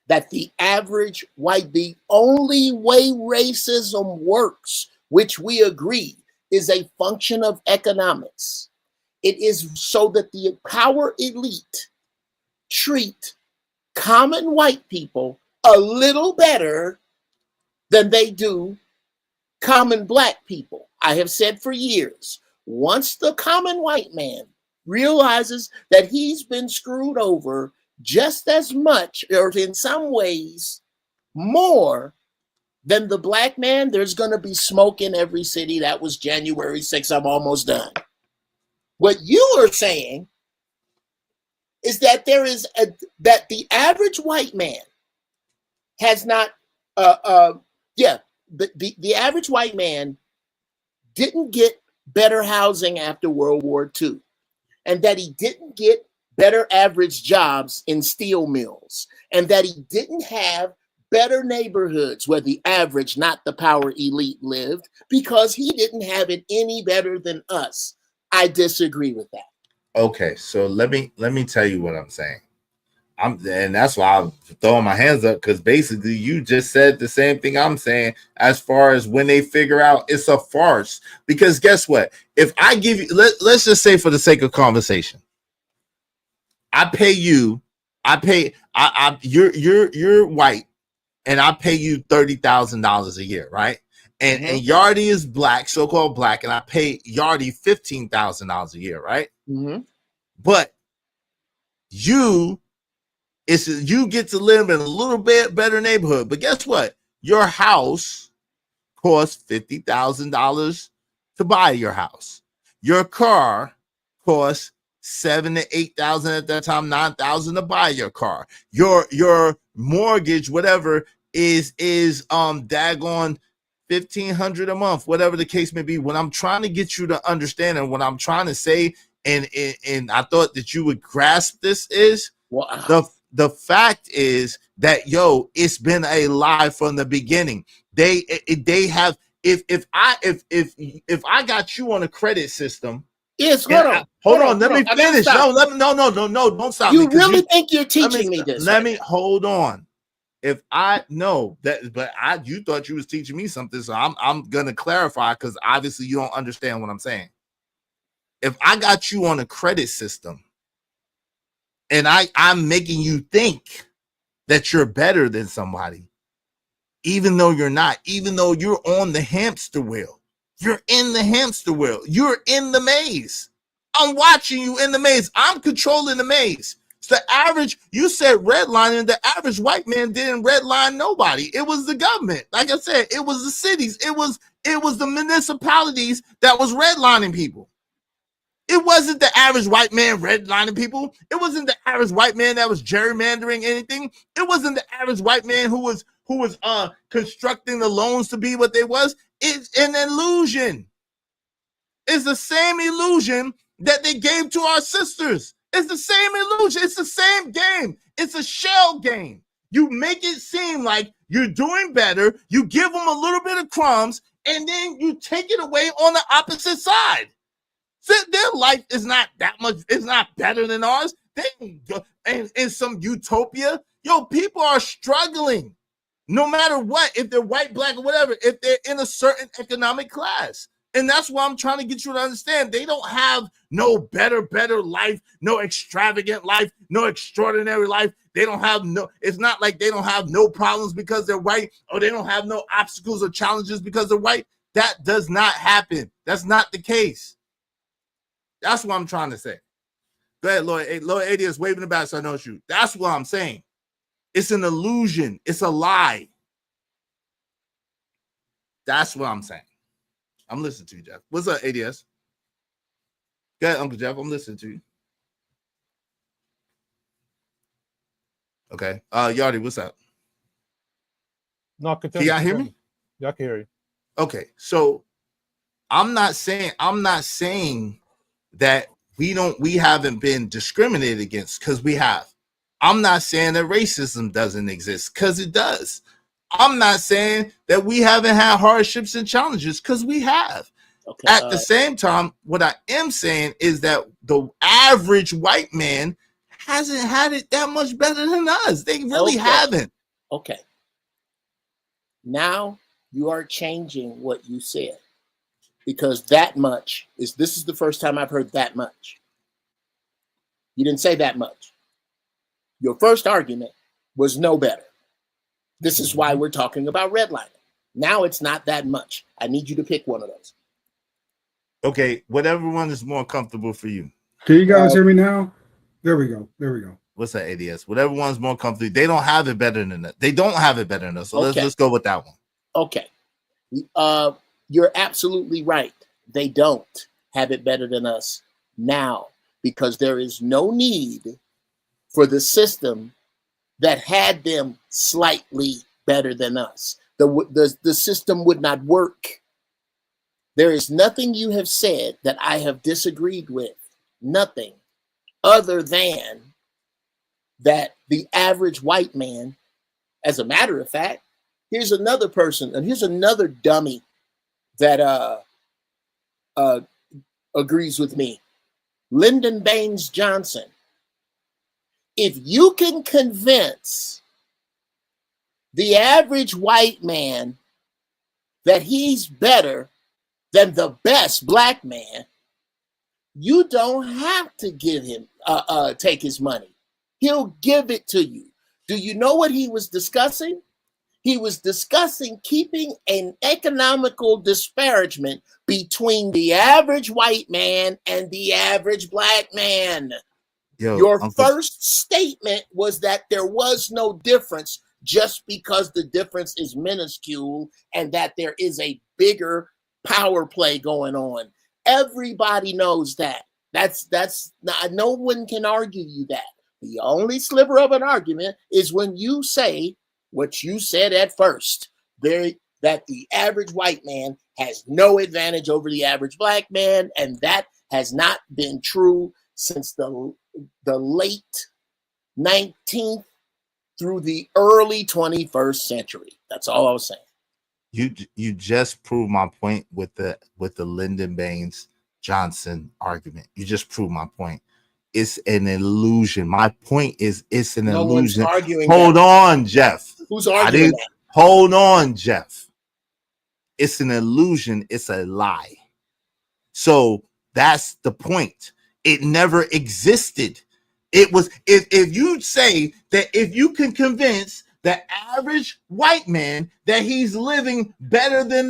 That the average white, the only way racism works, which we agree, is a function of economics. It is so that the power elite treat common white people a little better than they do common black people. I have said for years, once the common white man realizes that he's been screwed over just as much, or in some ways more, than the black man, there's going to be smoke in every city. That was January 6th. I'm almost done. What you are saying is that that the average white man has not, the average white man didn't get better housing after World War II, and that he didn't get better average jobs in steel mills, and that he didn't have better neighborhoods where the average, not the power elite, lived, because he didn't have it any better than us. I disagree with that. Okay, so let me tell you what I'm saying. And that's why I'm throwing my hands up, because basically you just said the same thing I'm saying as far as when they figure out it's a farce. Because guess what? If I give you, let's just say for the sake of conversation, you're white, and I pay you $30,000 a year, right? And and Yardy is black, so-called black, and I pay Yardy $15,000 a year, right? Mm-hmm. But you get to live in a little bit better neighborhood. But guess what? Your house costs $50,000 to buy your house. Your car costs $7,000 to $8,000 at that time, $9,000 to buy your car. Your mortgage, whatever, is daggone $1,500 a month, whatever the case may be. What I'm trying to get you to understand, and what I'm trying to say, and I thought that you would grasp this, is the fact is that it's been a lie from the beginning. They have, if I got you on a credit system. Yes, hold on. Let me finish. No, don't stop. You really think you're teaching me this? Let me hold on. If I know that, but you thought you was teaching me something, so I'm gonna clarify, because obviously you don't understand what I'm saying. If I got you on a credit system, and I'm making you think that you're better than somebody, even though you're not, even though you're on the hamster wheel. You're in the hamster wheel. You're in the maze. I'm watching you in the maze. I'm controlling the maze. It's the average. You said redlining. The average white man didn't redline nobody. It was the government. Like I said, it was the cities. It was the municipalities that was redlining people. It wasn't the average white man redlining people. It wasn't the average white man that was gerrymandering anything. It wasn't the average white man who was constructing the loans to be what they was. It's an illusion. It's the same illusion that they gave to our sisters. It's the same illusion. It's the same game. It's a shell game. You make it seem like you're doing better. You give them a little bit of crumbs, and then you take it away on the opposite side. So their life is not that much. It's not better than ours. They in some utopia. Yo, people are struggling, no matter what. If they're white, black, or whatever. If they're in a certain economic class. And that's why I'm trying to get you to understand. They don't have no better life, no extravagant life, no extraordinary life. They don't have it's not like they don't have no problems because they're white, or they don't have no obstacles or challenges because they're white. That does not happen. That's not the case. That's what I'm trying to say. Go ahead, Lord. Lord AD is waving about, so I know it's you. That's what I'm saying. It's an illusion. It's a lie. That's what I'm saying. I'm listening to you, Jeff. What's up, ADS? Go ahead, Uncle Jeff. I'm listening to you. Okay. Yardy, what's up? No, can y'all hear me? Yeah, I can hear you. Okay. So I'm not saying that we haven't been discriminated against, because we have. I'm not saying that racism doesn't exist, because it does. I'm not saying that we haven't had hardships and challenges, because we have. Okay, at the same time, what I am saying is that the average white man hasn't had it that much better than us. They really haven't. Okay. Now you are changing what you said, because this is the first time I've heard that much. You didn't say that much. Your first argument was no better. This is why we're talking about redlining. Now it's not that much. I need you to pick one of those. Okay, whatever one is more comfortable for you. Can you guys hear me now? There we go. What's that, ADS? Whatever one's more comfortable. They don't have it better than that. They don't have it better than us. So let's go with that one. Okay. You're absolutely right. They don't have it better than us now, because there is no need for the system that had them slightly better than us. The system would not work. There is nothing you have said that I have disagreed with. Nothing other than that the average white man, as a matter of fact, here's another person, and here's another dummy that agrees with me. Lyndon Baines Johnson. If you can convince the average white man that he's better than the best black man, you don't have to give him take his money. He'll give it to you. Do you know what he was discussing? He was discussing keeping an economical disparagement between the average white man and the average black man. Your first statement was that there was no difference, just because the difference is minuscule and that there is a bigger power play going on. Everybody knows that. That's not, no one can argue you that. The only sliver of an argument is when you say what you said at first, that the average white man has no advantage over the average black man, and that has not been true since the late 19th through the early 21st century. That's all I was saying. You just proved my point with the Lyndon Baines Johnson argument. You just proved my point. It's an illusion. My point is, it's an illusion. Hold on, Jeff. Who's arguing that? Hold on, Jeff. It's an illusion. It's a lie. So that's the point. It never existed. It was, if you say that if you can convince the average white man that he's living better than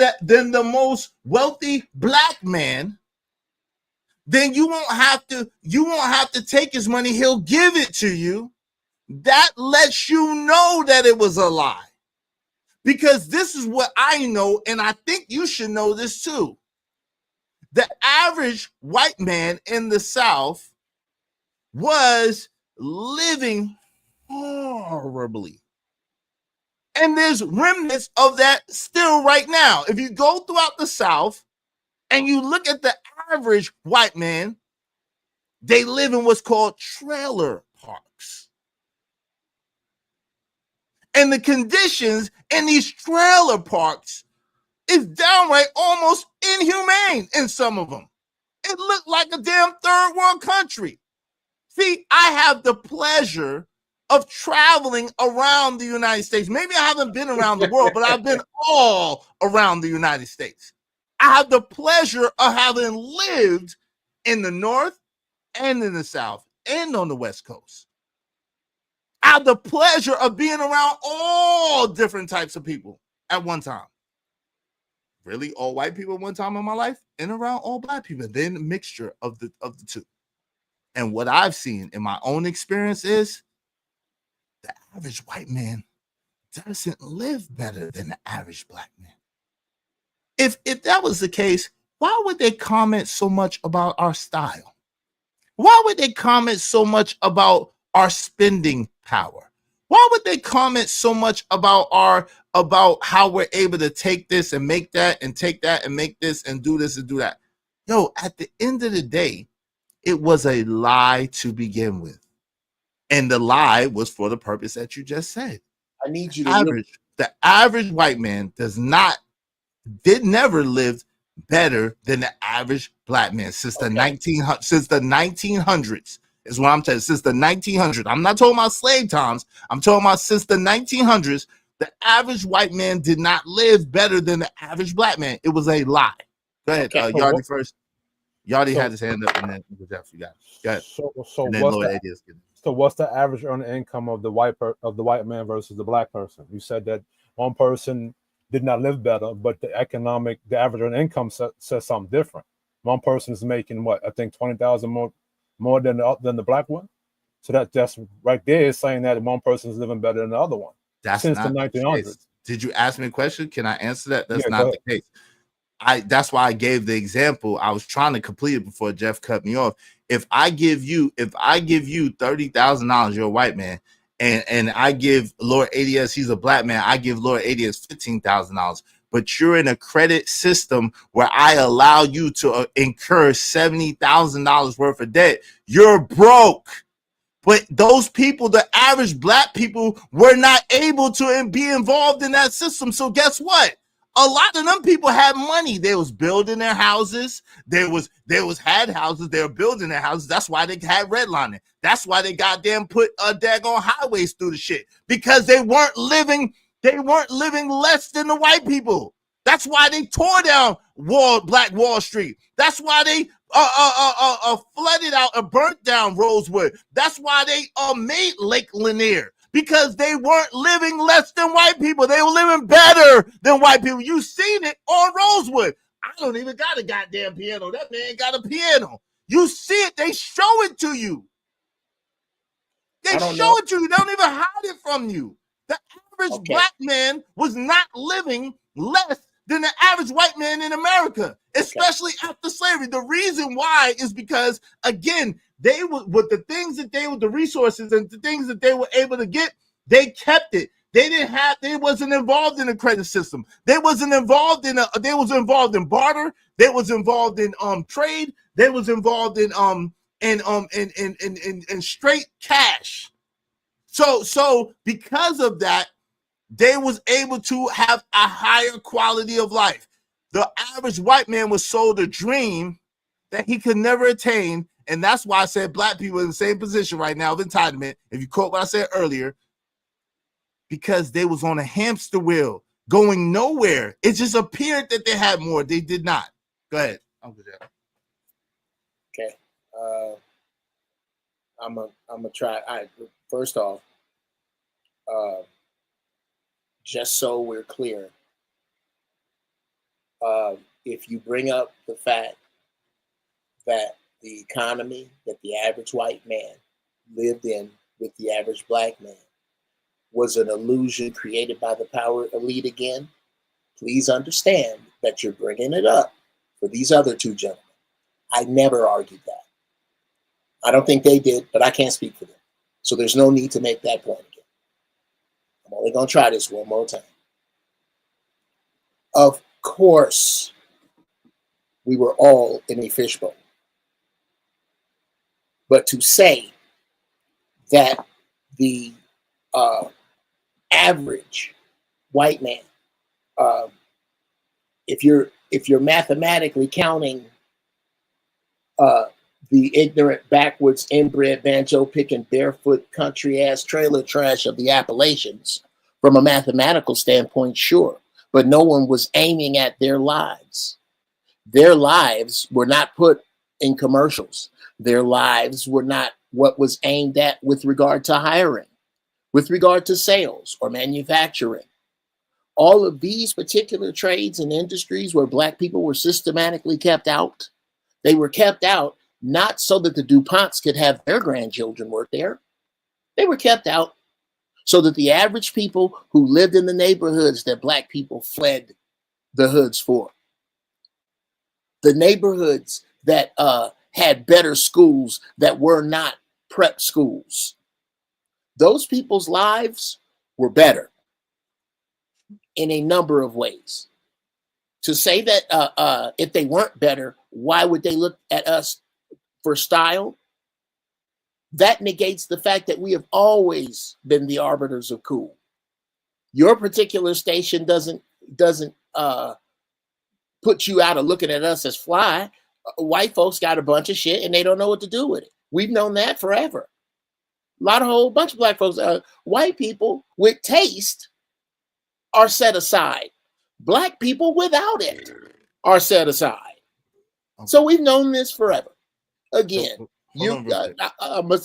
the most wealthy black man, then you won't have to take his money. He'll give it to you. That lets you know that it was a lie. Because this is what I know, and I think you should know this too. The average white man in the South was living horribly. And there's remnants of that still right now. If you go throughout the South and you look at the average white man, They live in what's called trailer parks. And the conditions in these trailer parks is downright almost inhumane in some of them. It looked like a damn third world country. See, I have the pleasure of traveling around the United States. Maybe I haven't been around the world, but I've been all around the United States. I have the pleasure of having lived in the North and in the South and on the West Coast. I have the pleasure of being around all different types of people at one time. Really, all white people at one time in my life, and around all black people, then a mixture of the two. And what I've seen in my own experience is the average white man doesn't live better than the average black man. If that was the case, why would they comment so much about our style? Why would they comment so much about our spending power? Why would they comment so much about how we're able to take this and make that and take that and make this and do this and do that? Yo, at the end of the day, it was a lie to begin with. And the lie was for the purpose that you just said. I need you to the average white man never lived better than the average black man since the 1900s is what I'm telling you. Since the 1900s, I'm not talking about slave times. I'm talking about since the 1900s, the average white man did not live better than the average black man. It was a lie. Go ahead, Yardi first. Yardi had his hand up, and then Jeff, you got it. Go ahead. So what's the average earning income of the white man versus the black person? You said that one person did not live better, but the average earning income says something different. One person is making what, I think 20,000 more than the black one. So that's right there is saying that one person is living better than the other one. That's since not the 1900s. Did you ask me a question? Can I answer that? That's not the case. That's why I gave the example. I was trying to complete it before Jeff cut me off. If I give you $30,000, you're a white man, and I give Lord ADS, he's a black man, I give Lord ADS $15,000. But you're in a credit system where I allow you to incur $70,000 worth of debt. You're broke. But those people, the average black people, were not able to be involved in that system. So guess what? A lot of them people had money. They was building their houses. They had houses. They were building their houses. That's why they had redlining. That's why they goddamn put daggone highways through the shit, because they weren't living less than the white people. That's why they tore down Black Wall Street. That's why they flooded out and burnt down Rosewood. That's why they made Lake Lanier, because they weren't living less than white people. They were living better than white people. You seen it on Rosewood. I don't even got a goddamn piano. That man got a piano. You see it. They show it to you. They show it to you. They don't even hide it from you. The average black man was not living less than the average white man in America, especially after slavery. The reason why is because, again, they were with the things that the resources and the things that they were able to get, they kept it. They wasn't involved in the credit system. They was involved in barter. They was involved in trade. They was involved in straight cash. So because of that, they was able to have a higher quality of life. The average white man was sold a dream that he could never attain. And that's why I said black people in the same position right now of entitlement, if you quote what I said earlier, because they was on a hamster wheel going nowhere. It just appeared that they had more. They did not. Go ahead, Uncle Jeff. Okay. I'm gonna try. First off, just so we're clear, if you bring up the fact that the economy that the average white man lived in with the average black man was an illusion created by the power elite again, please understand that you're bringing it up for these other two gentlemen. I never argued that. I don't think they did, but I can't speak for them. So there's no need to make that point again. I'm only going to try this one more time. Of course, we were all in a fishbowl. But to say that the average white man, if you're mathematically counting the ignorant, backwards, inbred, banjo picking, barefoot, country ass trailer trash of the Appalachians, from a mathematical standpoint, sure, but no one was aiming at their lives. Their lives were not put in commercials. Their lives were not what was aimed at with regard to hiring, with regard to sales or manufacturing. All of these particular trades and industries where Black people were systematically kept out, they were kept out not so that the DuPonts could have their grandchildren work there. They were kept out so that the average people who lived in the neighborhoods that Black people fled the hoods for, the neighborhoods that had better schools that were not prep schools, those people's lives were better in a number of ways. To say that if they weren't better, why would they look at us for style? That negates the fact that we have always been the arbiters of cool. Your particular station doesn't put you out of looking at us as fly. White folks got a bunch of shit and they don't know what to do with it. We've known that forever. A whole bunch of Black folks, white people with taste are set aside. Black people without it are set aside. So we've known this forever. Again, I'm gonna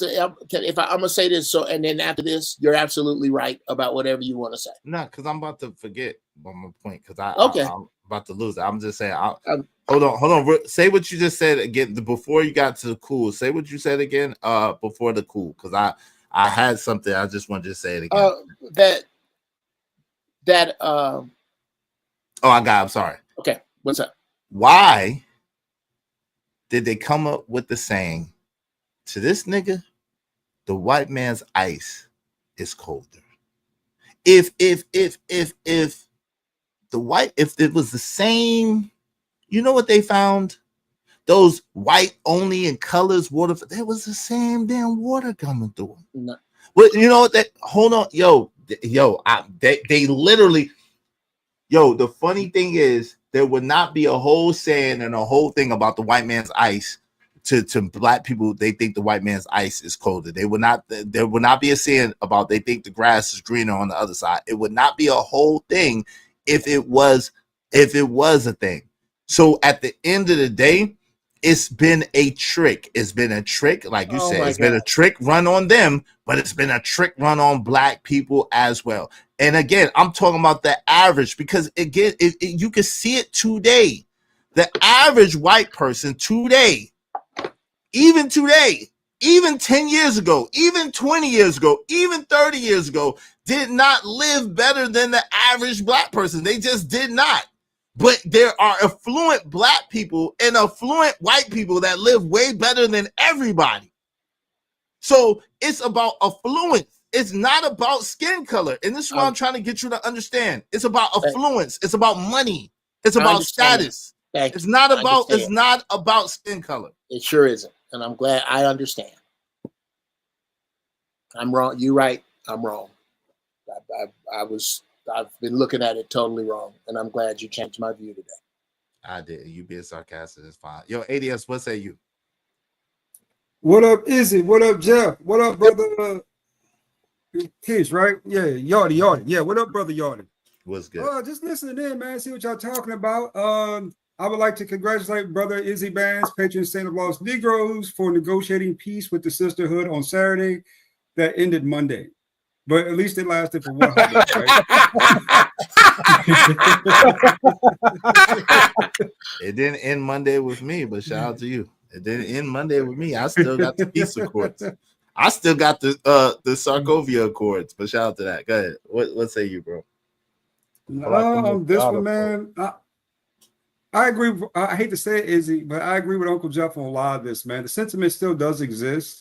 say this. So, and then after this, you're absolutely right about whatever you want to say. No, because I'm about to forget one more point. Because I'm about to lose it. I'm just saying. Hold on. Say what you just said again before you got to the cool. Say what you said again. Before the cool, because I had something. I just wanted to say it again. Oh, I'm sorry. Okay, what's up? Why did they come up with the saying, to this nigga, the white man's ice is colder? If it was the same, you know what they found? Those white only in colors water, there was the same damn water coming through them. No. But you know what? Hold on, they literally, the funny thing is, there would not be a whole saying and a whole thing about the white man's ice to Black people. They think the white man's ice is colder. There would not be a saying about they think the grass is greener on the other side. It would not be a whole thing if it was a thing. So at the end of the day, it's been a trick. It's been a trick, like you said. It's been a trick run on them, but it's been a trick run on Black people as well. And again, I'm talking about the average, because again, you can see it today. The average white person today, even 10 years ago, even 20 years ago, even 30 years ago, did not live better than the average Black person. They just did not. But there are affluent Black people and affluent white people that live way better than everybody. So it's about affluence. It's not about skin color. And this is what I'm trying to get you to understand. It's about affluence. It's about money. It's about status. It's not about skin color. It sure isn't. And I'm glad I understand. I'm wrong. You're right. I'm wrong. I've been looking at it totally wrong. And I'm glad you changed my view today. I did. You being sarcastic is fine. Yo, ADS, what say you? What up, Izzy? What up, Jeff? What up, brother? Kids, right? Yeah, Yardy. Yeah, what up, brother Yardy? What's good? Just listening in, man. See what y'all talking about. I would like to congratulate brother Izzy Bands, patron saint of Los Negroes, for negotiating peace with the sisterhood on Saturday that ended Monday. But at least it lasted for 100, right? It didn't end Monday with me, but shout out to you. It didn't end Monday with me. I still got the peace accords. I still got the Sarkovia Accords, but shout out to that. Go ahead. What say you, bro? This one, man. I agree. I hate to say it, Izzy, but I agree with Uncle Jeff on a lot of this, man. The sentiment still does exist.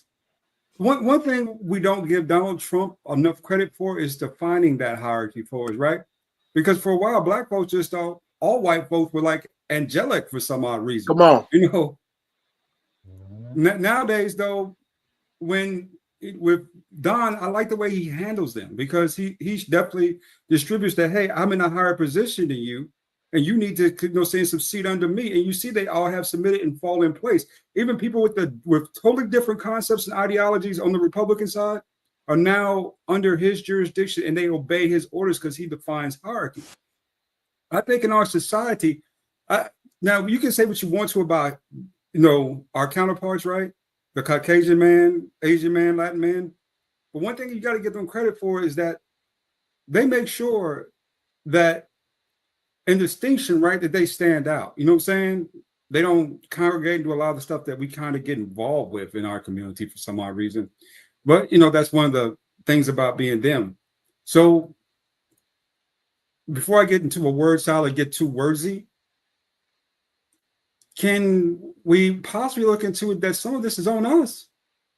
One thing we don't give Donald Trump enough credit for is defining that hierarchy for us, right? Because for a while, Black folks just thought all white folks were like angelic for some odd reason. Come on. You know, nowadays, though, with Don, I like the way he handles them because he definitely distributes that. Hey, I'm in a higher position than you, and you need to say some seat under me. And you see, they all have submitted and fall in place. Even people with totally different concepts and ideologies on the Republican side are now under his jurisdiction, and they obey his orders because he defines hierarchy. I think in our society, now you can say what you want to about our counterparts, right? The Caucasian man, Asian man, Latin man. But one thing you got to give them credit for is that they make sure that in distinction, right, that they stand out. You know what I'm saying? They don't congregate and do a lot of the stuff that we kind of get involved with in our community for some odd reason. But, that's one of the things about being them. So before I get into a word salad, get too wordsy, can we possibly look into it that some of this is on us?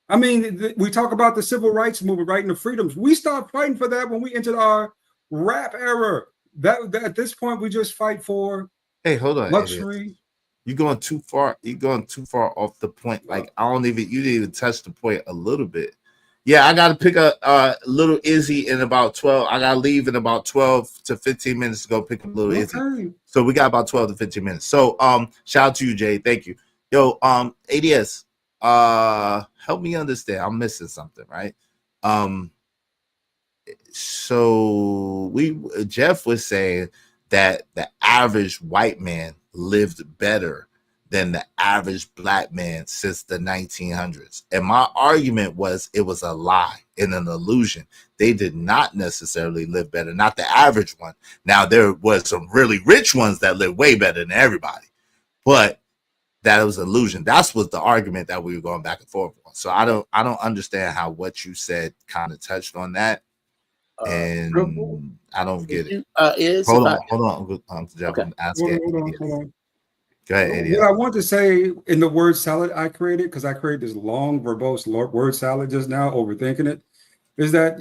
I mean, we talk about the civil rights movement, right, and the freedoms. We stopped fighting for that when we entered our rap era. That at this point, we just fight for hold on, luxury. Idiot. You're going too far. You're going too far off the point. Like you didn't even touch the point a little bit. Yeah, I got to pick up little Izzy in about 12. I got to leave in about 12 to 15 minutes to go pick up little Izzy. So we got about 12 to 15 minutes. So shout out to you, Jay. Thank you. Yo, ADS, help me understand. I'm missing something, right? So Jeff was saying that the average white man lived better than the average black man since the 1900s. And my argument was it was a lie and an illusion. They did not necessarily live better, not the average one. Now, there was some really rich ones that lived way better than everybody, but that was an illusion. That's what the argument that we were going back and forth on. So I don't understand how what you said kind of touched on that. And I don't get it. Hold on. I'm asking. Hold on. Go ahead, what I want to say in the word salad I created, because I created this long, verbose word salad just now, overthinking it, is that,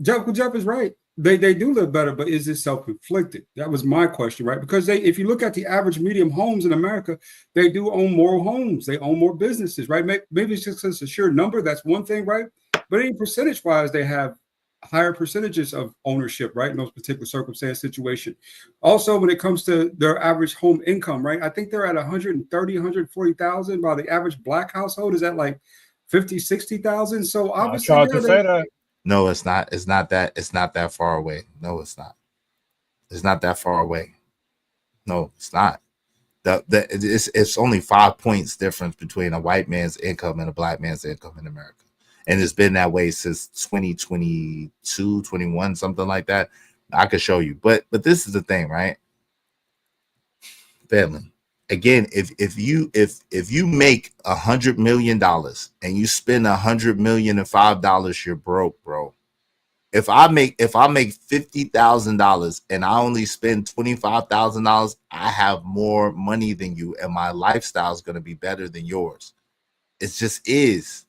Jeff is right. They do live better, but is it self-inflicted? That was my question, right? Because if you look at the average medium homes in America, they do own more homes. They own more businesses, right? Maybe it's just a sheer number. That's one thing, right? But in percentage-wise, they have higher percentages of ownership, right, in those particular circumstance situation. Also, when it comes to their average home income, right, I think they're at 130, 140,000, while the average black household is at like 50, 60,000. So obviously, no, it's not. It's not that far away. No, it's not. It's not that far away. No, it's not. It's only 5 points difference between a white man's income and a black man's income in America. And it's been that way since 2022, 21, something like that. I could show you. But this is the thing, right? Family. Again, if you make $100 million and you spend $100,005, you're broke, bro. If I make $50,000 and I only spend $25,000, I have more money than you, and my lifestyle is going to be better than yours. It just is.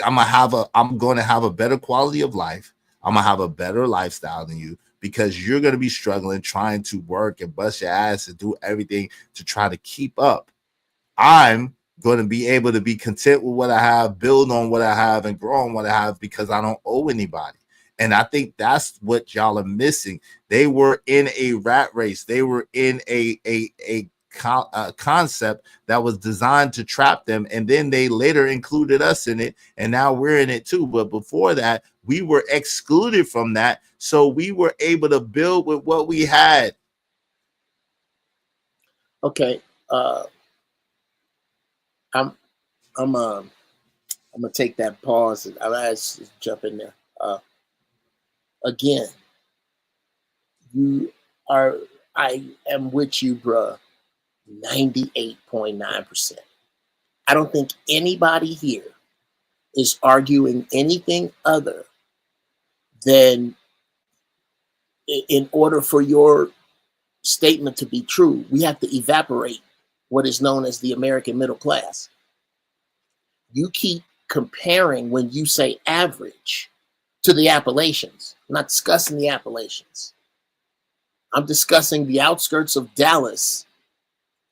I'm going to have a better quality of life. I'm going to have a better lifestyle than you because you're going to be struggling, trying to work and bust your ass and do everything to try to keep up. I'm going to be able to be content with what I have, build on what I have, and grow on what I have because I don't owe anybody. And I think that's what y'all are missing. They were in a rat race. They were in a concept that was designed to trap them, and then they later included us in it, and now we're in it too. But before that, we were excluded from that, so we were able to build with what we had. Okay, I'm gonna take that pause and I'll just jump in there. Again, I am with you, bruh. 98.9%. I don't think anybody here is arguing anything other than in order for your statement to be true, we have to evaporate what is known as the American middle class. You keep comparing when you say average to the Appalachians. I'm not discussing the Appalachians. I'm discussing the outskirts of Dallas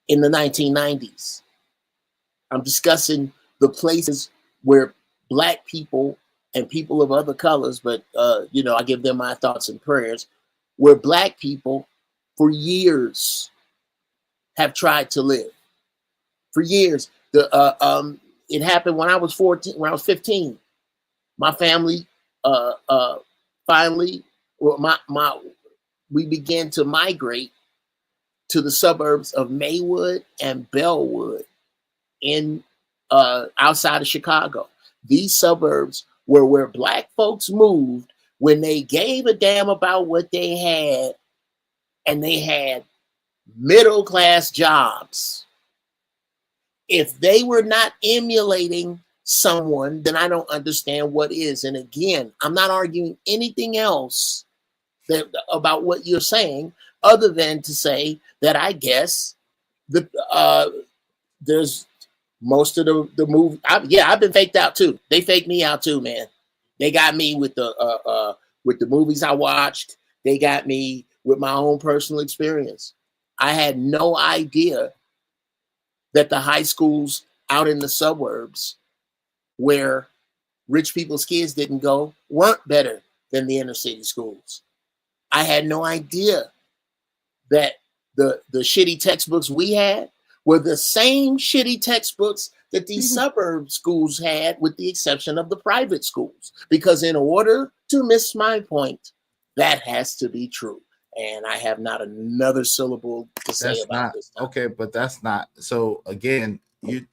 in the 1990s. I'm discussing the places where Black people and people of other colors, but you know, I give them my thoughts and prayers, where Black people for years have tried to live. For years. It happened when I was 14, when I was 15. My family finally, we began to migrate to the suburbs of Maywood and Bellwood in outside of Chicago. These suburbs were where Black folks moved when they gave a damn about what they had, and they had middle-class jobs. If they were not emulating someone, then I don't understand what is. And again, I'm not arguing anything else about what you're saying, other than to say that I guess there's most of the movie. I've been faked out too. They faked me out too, man. They got me with the movies I watched. They got me with my own personal experience. I had no idea that the high schools out in the suburbs where rich people's kids didn't go weren't better than the inner city schools. I had no idea that the shitty textbooks we had were the same shitty textbooks that these suburb schools had, with the exception of the private schools. Because in order to miss my point, that has to be true. And I have not another syllable to say about this. Okay, but that's not. So again, the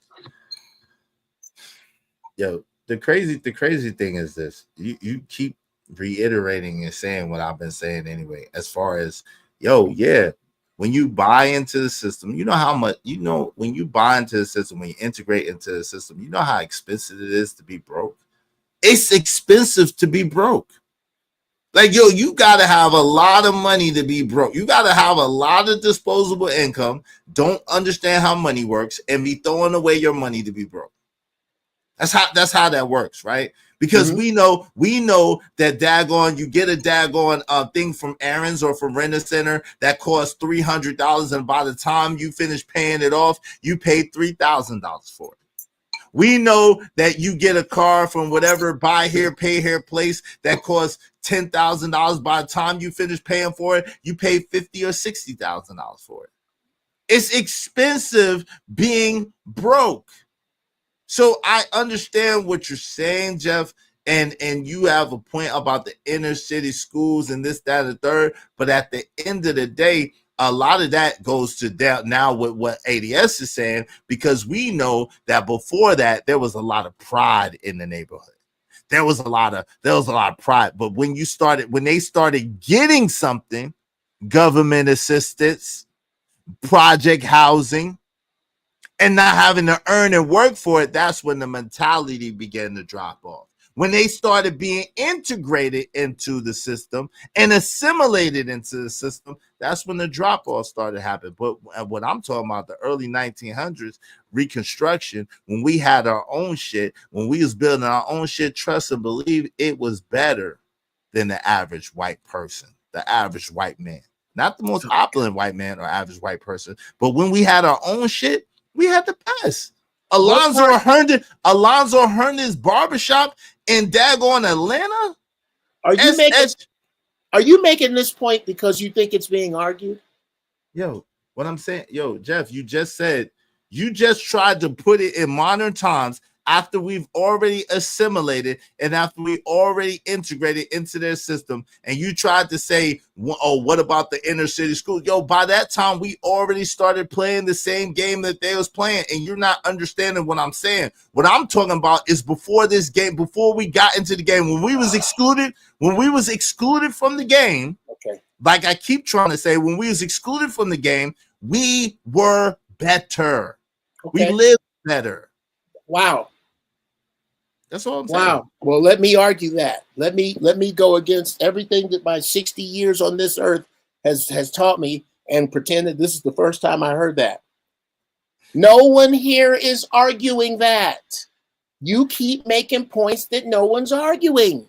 crazy thing is this. You keep reiterating and saying what I've been saying anyway, as far as when you buy into the system, you know how much, when you buy into the system, when you integrate into the system, you know how expensive it is to be broke. It's expensive to be broke. Like, you got to have a lot of money to be broke. You got to have a lot of disposable income, don't understand how money works, and be throwing away your money to be broke. That's how that works, right? Because we know that daggone, you get a daggone thing from Aaron's or from Rent-A-Center that costs $300, and by the time you finish paying it off, you paid $3,000 for it. We know that you get a car from whatever buy here, pay here place that costs $10,000. By the time you finish paying for it, you pay $50,000 or $60,000 for it. It's expensive being broke. So I understand what you're saying, Jeff, and you have a point about the inner city schools and this, that, and the third. But at the end of the day, a lot of that goes to that now with what ADS is saying, because we know that before that there was a lot of pride in the neighborhood. There was a lot of pride. But when they started getting something, government assistance, project housing, and not having to earn and work for it, that's when the mentality began to drop off. When they started being integrated into the system and assimilated into the system, that's when the drop-off started happening. But what I'm talking about, the early 1900s, Reconstruction, when we had our own shit, when we was building our own shit, trust and believe it was better than the average white person, the average white man. Not the most opulent white man or average white person, but when we had our own shit, we had the best. Alonzo Herndon's barbershop in daggone Atlanta. Are you making this point because you think it's being argued? What I'm saying, Jeff, you just tried to put it in modern times after we've already assimilated and after we already integrated into their system, and you tried to say, oh, what about the inner city school? By that time, we already started playing the same game that they was playing, and you're not understanding what I'm saying. What I'm talking about is before this game, before we got into the game, when we was excluded from the game, okay. Like I keep trying to say, when we was excluded from the game, we were better. Okay. We lived better. Wow. That's all I'm saying. Wow. Well, let me argue that. Let me go against everything that my 60 years on this earth has taught me and pretend that this is the first time I heard that. No one here is arguing that. You keep making points that no one's arguing.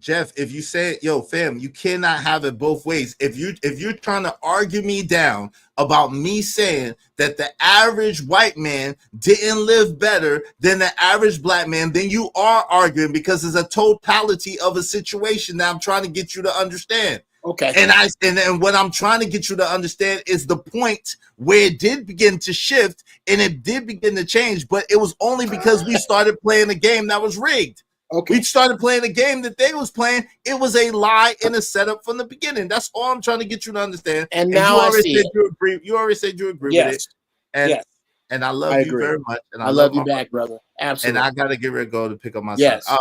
Jeff, if you say, yo, fam, you cannot have it both ways. If you're trying to argue me down about me saying that the average white man didn't live better than the average black man, then you are arguing because it's a totality of a situation that I'm trying to get you to understand. Okay. And what I'm trying to get you to understand is the point where it did begin to shift and it did begin to change, but it was only because we started playing a game that was rigged. Okay. We started playing a game that they was playing. It was a lie and a setup from the beginning. That's all I'm trying to get you to understand. And now you already I see said it. you agree. You already said you agree with it. And I love you very much. And I love you back, brother. Absolutely. And I gotta get ready to go to pick up my yes. son.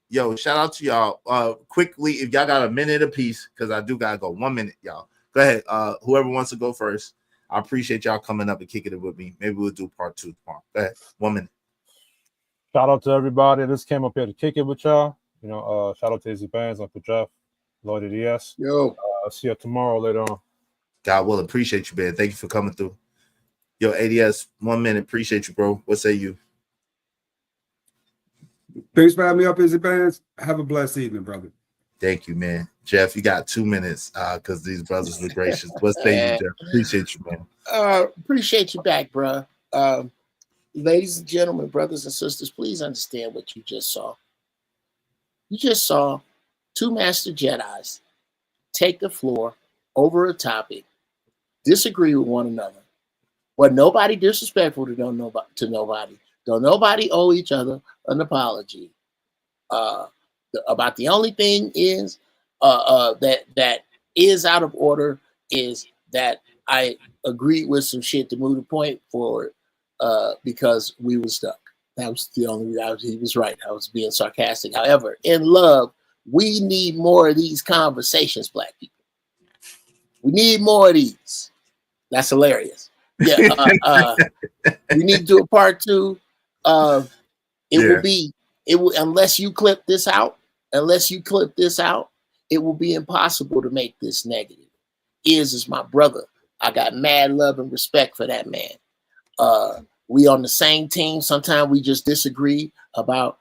Yo, shout out to y'all. Quickly, if y'all got a minute apiece, because I do gotta go. 1 minute, y'all. Go ahead. Whoever wants to go first. I appreciate y'all coming up and kicking it with me. Maybe we'll do part 2 tomorrow. Go ahead. 1 minute. Shout out to everybody. Just came up here to kick it with y'all. You know, shout out to Izzy Bands, Uncle Jeff, Lloyd ES. Yo. See you tomorrow later on. God will appreciate you, man. Thank you for coming through. Yo, ADS, 1 minute. Appreciate you, bro. What say you? Thanks for having me up, Izzy Bands. Have a blessed evening, brother. Thank you, man. Jeff, you got 2 minutes because these brothers were gracious. What say you, Jeff? Appreciate you, man. Appreciate you back, bro. Ladies and gentlemen, brothers and sisters, please understand what you just saw. You just saw 2 master Jedis take the floor over a topic, disagree with one another. Well, nobody disrespectful to nobody. Don't nobody owe each other an apology. About the only thing is that is out of order is that I agreed with some shit to move the point forward because we were stuck. That was the only he was right. I was being sarcastic. However, in love, we need more of these conversations, black people. We need more of these. That's hilarious. Yeah, we need to do a part 2. It will unless you clip this out, it will be impossible to make this negative. Is my brother. I got mad love and respect for that man. We on the same team. Sometimes we just disagree about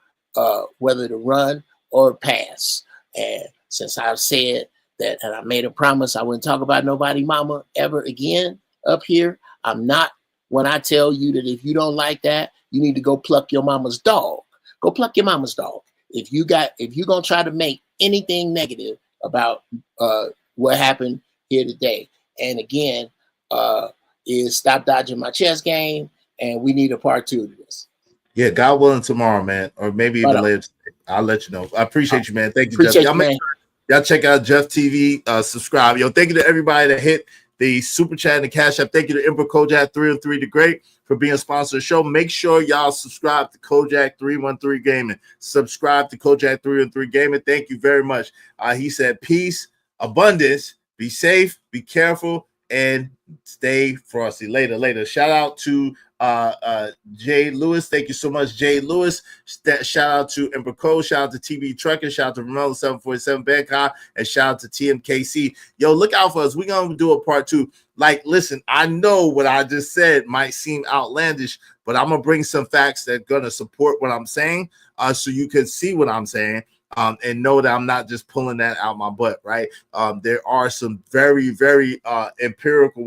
whether to run or pass. And since I've said that, and I made a promise I wouldn't talk about nobody mama ever again up here, I'm not. When I tell you that if you don't like that, you need to go pluck your mama's dog. Go pluck your mama's dog. If you're gonna try to make anything negative about what happened here today, and again, is stop dodging my chess game, and we need a part 2 of this. Yeah, God willing, tomorrow, man, or maybe even later. I'll let you know. I appreciate you, man. Thank you, Jeff. Y'all check out Jeff TV. Subscribe. Yo, thank you to everybody that hit the super chat and the cash app. Thank you to Emperor Kojak 303 the Great for being a sponsor of the show. Make sure y'all subscribe to Kojak 313 Gaming. Subscribe to Kojak 313 Gaming. Thank you very much. He said, peace, abundance, be safe, be careful, and stay frosty. Later. Shout out to Jay Lewis. Thank you so much, Jay Lewis. Shout out to Emperor Cole. Shout out to TV Trucker. Shout out to Romelo 747 Bangkok. And shout out to TMKC. Yo, look out for us. We're going to do a part 2. Like, listen, I know what I just said might seem outlandish, but I'm going to bring some facts that are going to support what I'm saying so you can see what I'm saying. And know that I'm not just pulling that out my butt, right? There are some very, very empirical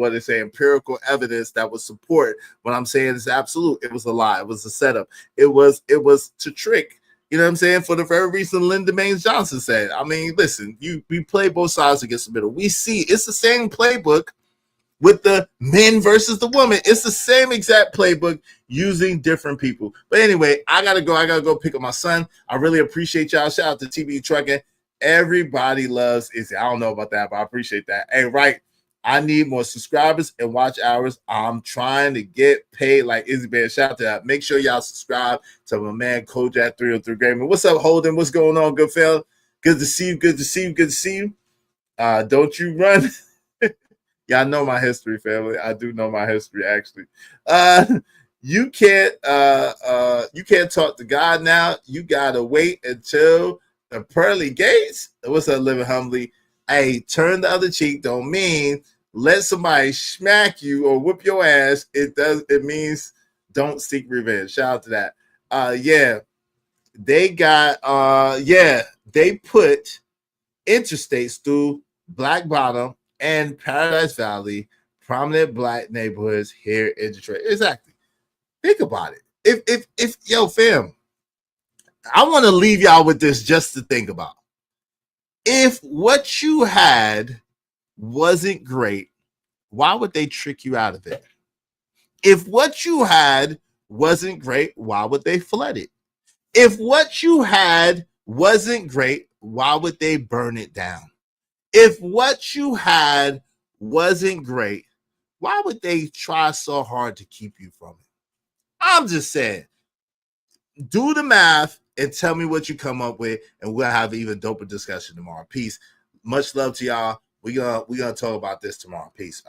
evidence that would support what I'm saying is absolute. It was a lie. It was a setup. It was to trick. You know what I'm saying? For the very reason Lyndon Baines Johnson said. I mean, listen, we play both sides against the middle. We see it's the same playbook with the men versus the woman. It's the same exact playbook using different people. But anyway, I gotta go pick up my son. I really appreciate y'all. Shout out to TV Trucking. Everybody loves Izzy. I don't know about that, but I appreciate that. Hey, right. I need more subscribers and watch hours. I'm trying to get paid like Izzy Bear. Shout out to that. Make sure y'all subscribe to my man Kojak 303 Gaming. What's up, Holden? What's going on, good fella? Good to see you. Don't you run. Y'all know my history, family. I do know my history, actually. You can't talk to God now. You gotta wait until the pearly gates. What's up, Living Humbly? Hey, turn the other cheek don't mean let somebody smack you or whoop your ass. It means don't seek revenge. Shout out to that. They got they put interstates through Black Bottom and Paradise Valley, prominent Black neighborhoods here in Detroit. Exactly. Think about it. If yo, fam, I want to leave y'all with this just to think about. If what you had wasn't great, why would they trick you out of it? If what you had wasn't great, why would they flood it? If what you had wasn't great, why would they burn it down? If what you had wasn't great, why would they try so hard to keep you from it? I'm just saying, do the math and tell me what you come up with, and we'll have an even doper discussion tomorrow. Peace. Much love to y'all. We're gonna talk about this tomorrow. Peace.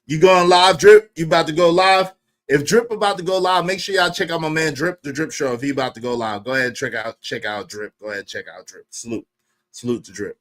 You going live, Drip? You about to go live? If Drip about to go live, make sure y'all check out my man Drip, the Drip Show. If he about to go live, go ahead and check out Drip. Go ahead and check out Drip. Salute to Drip.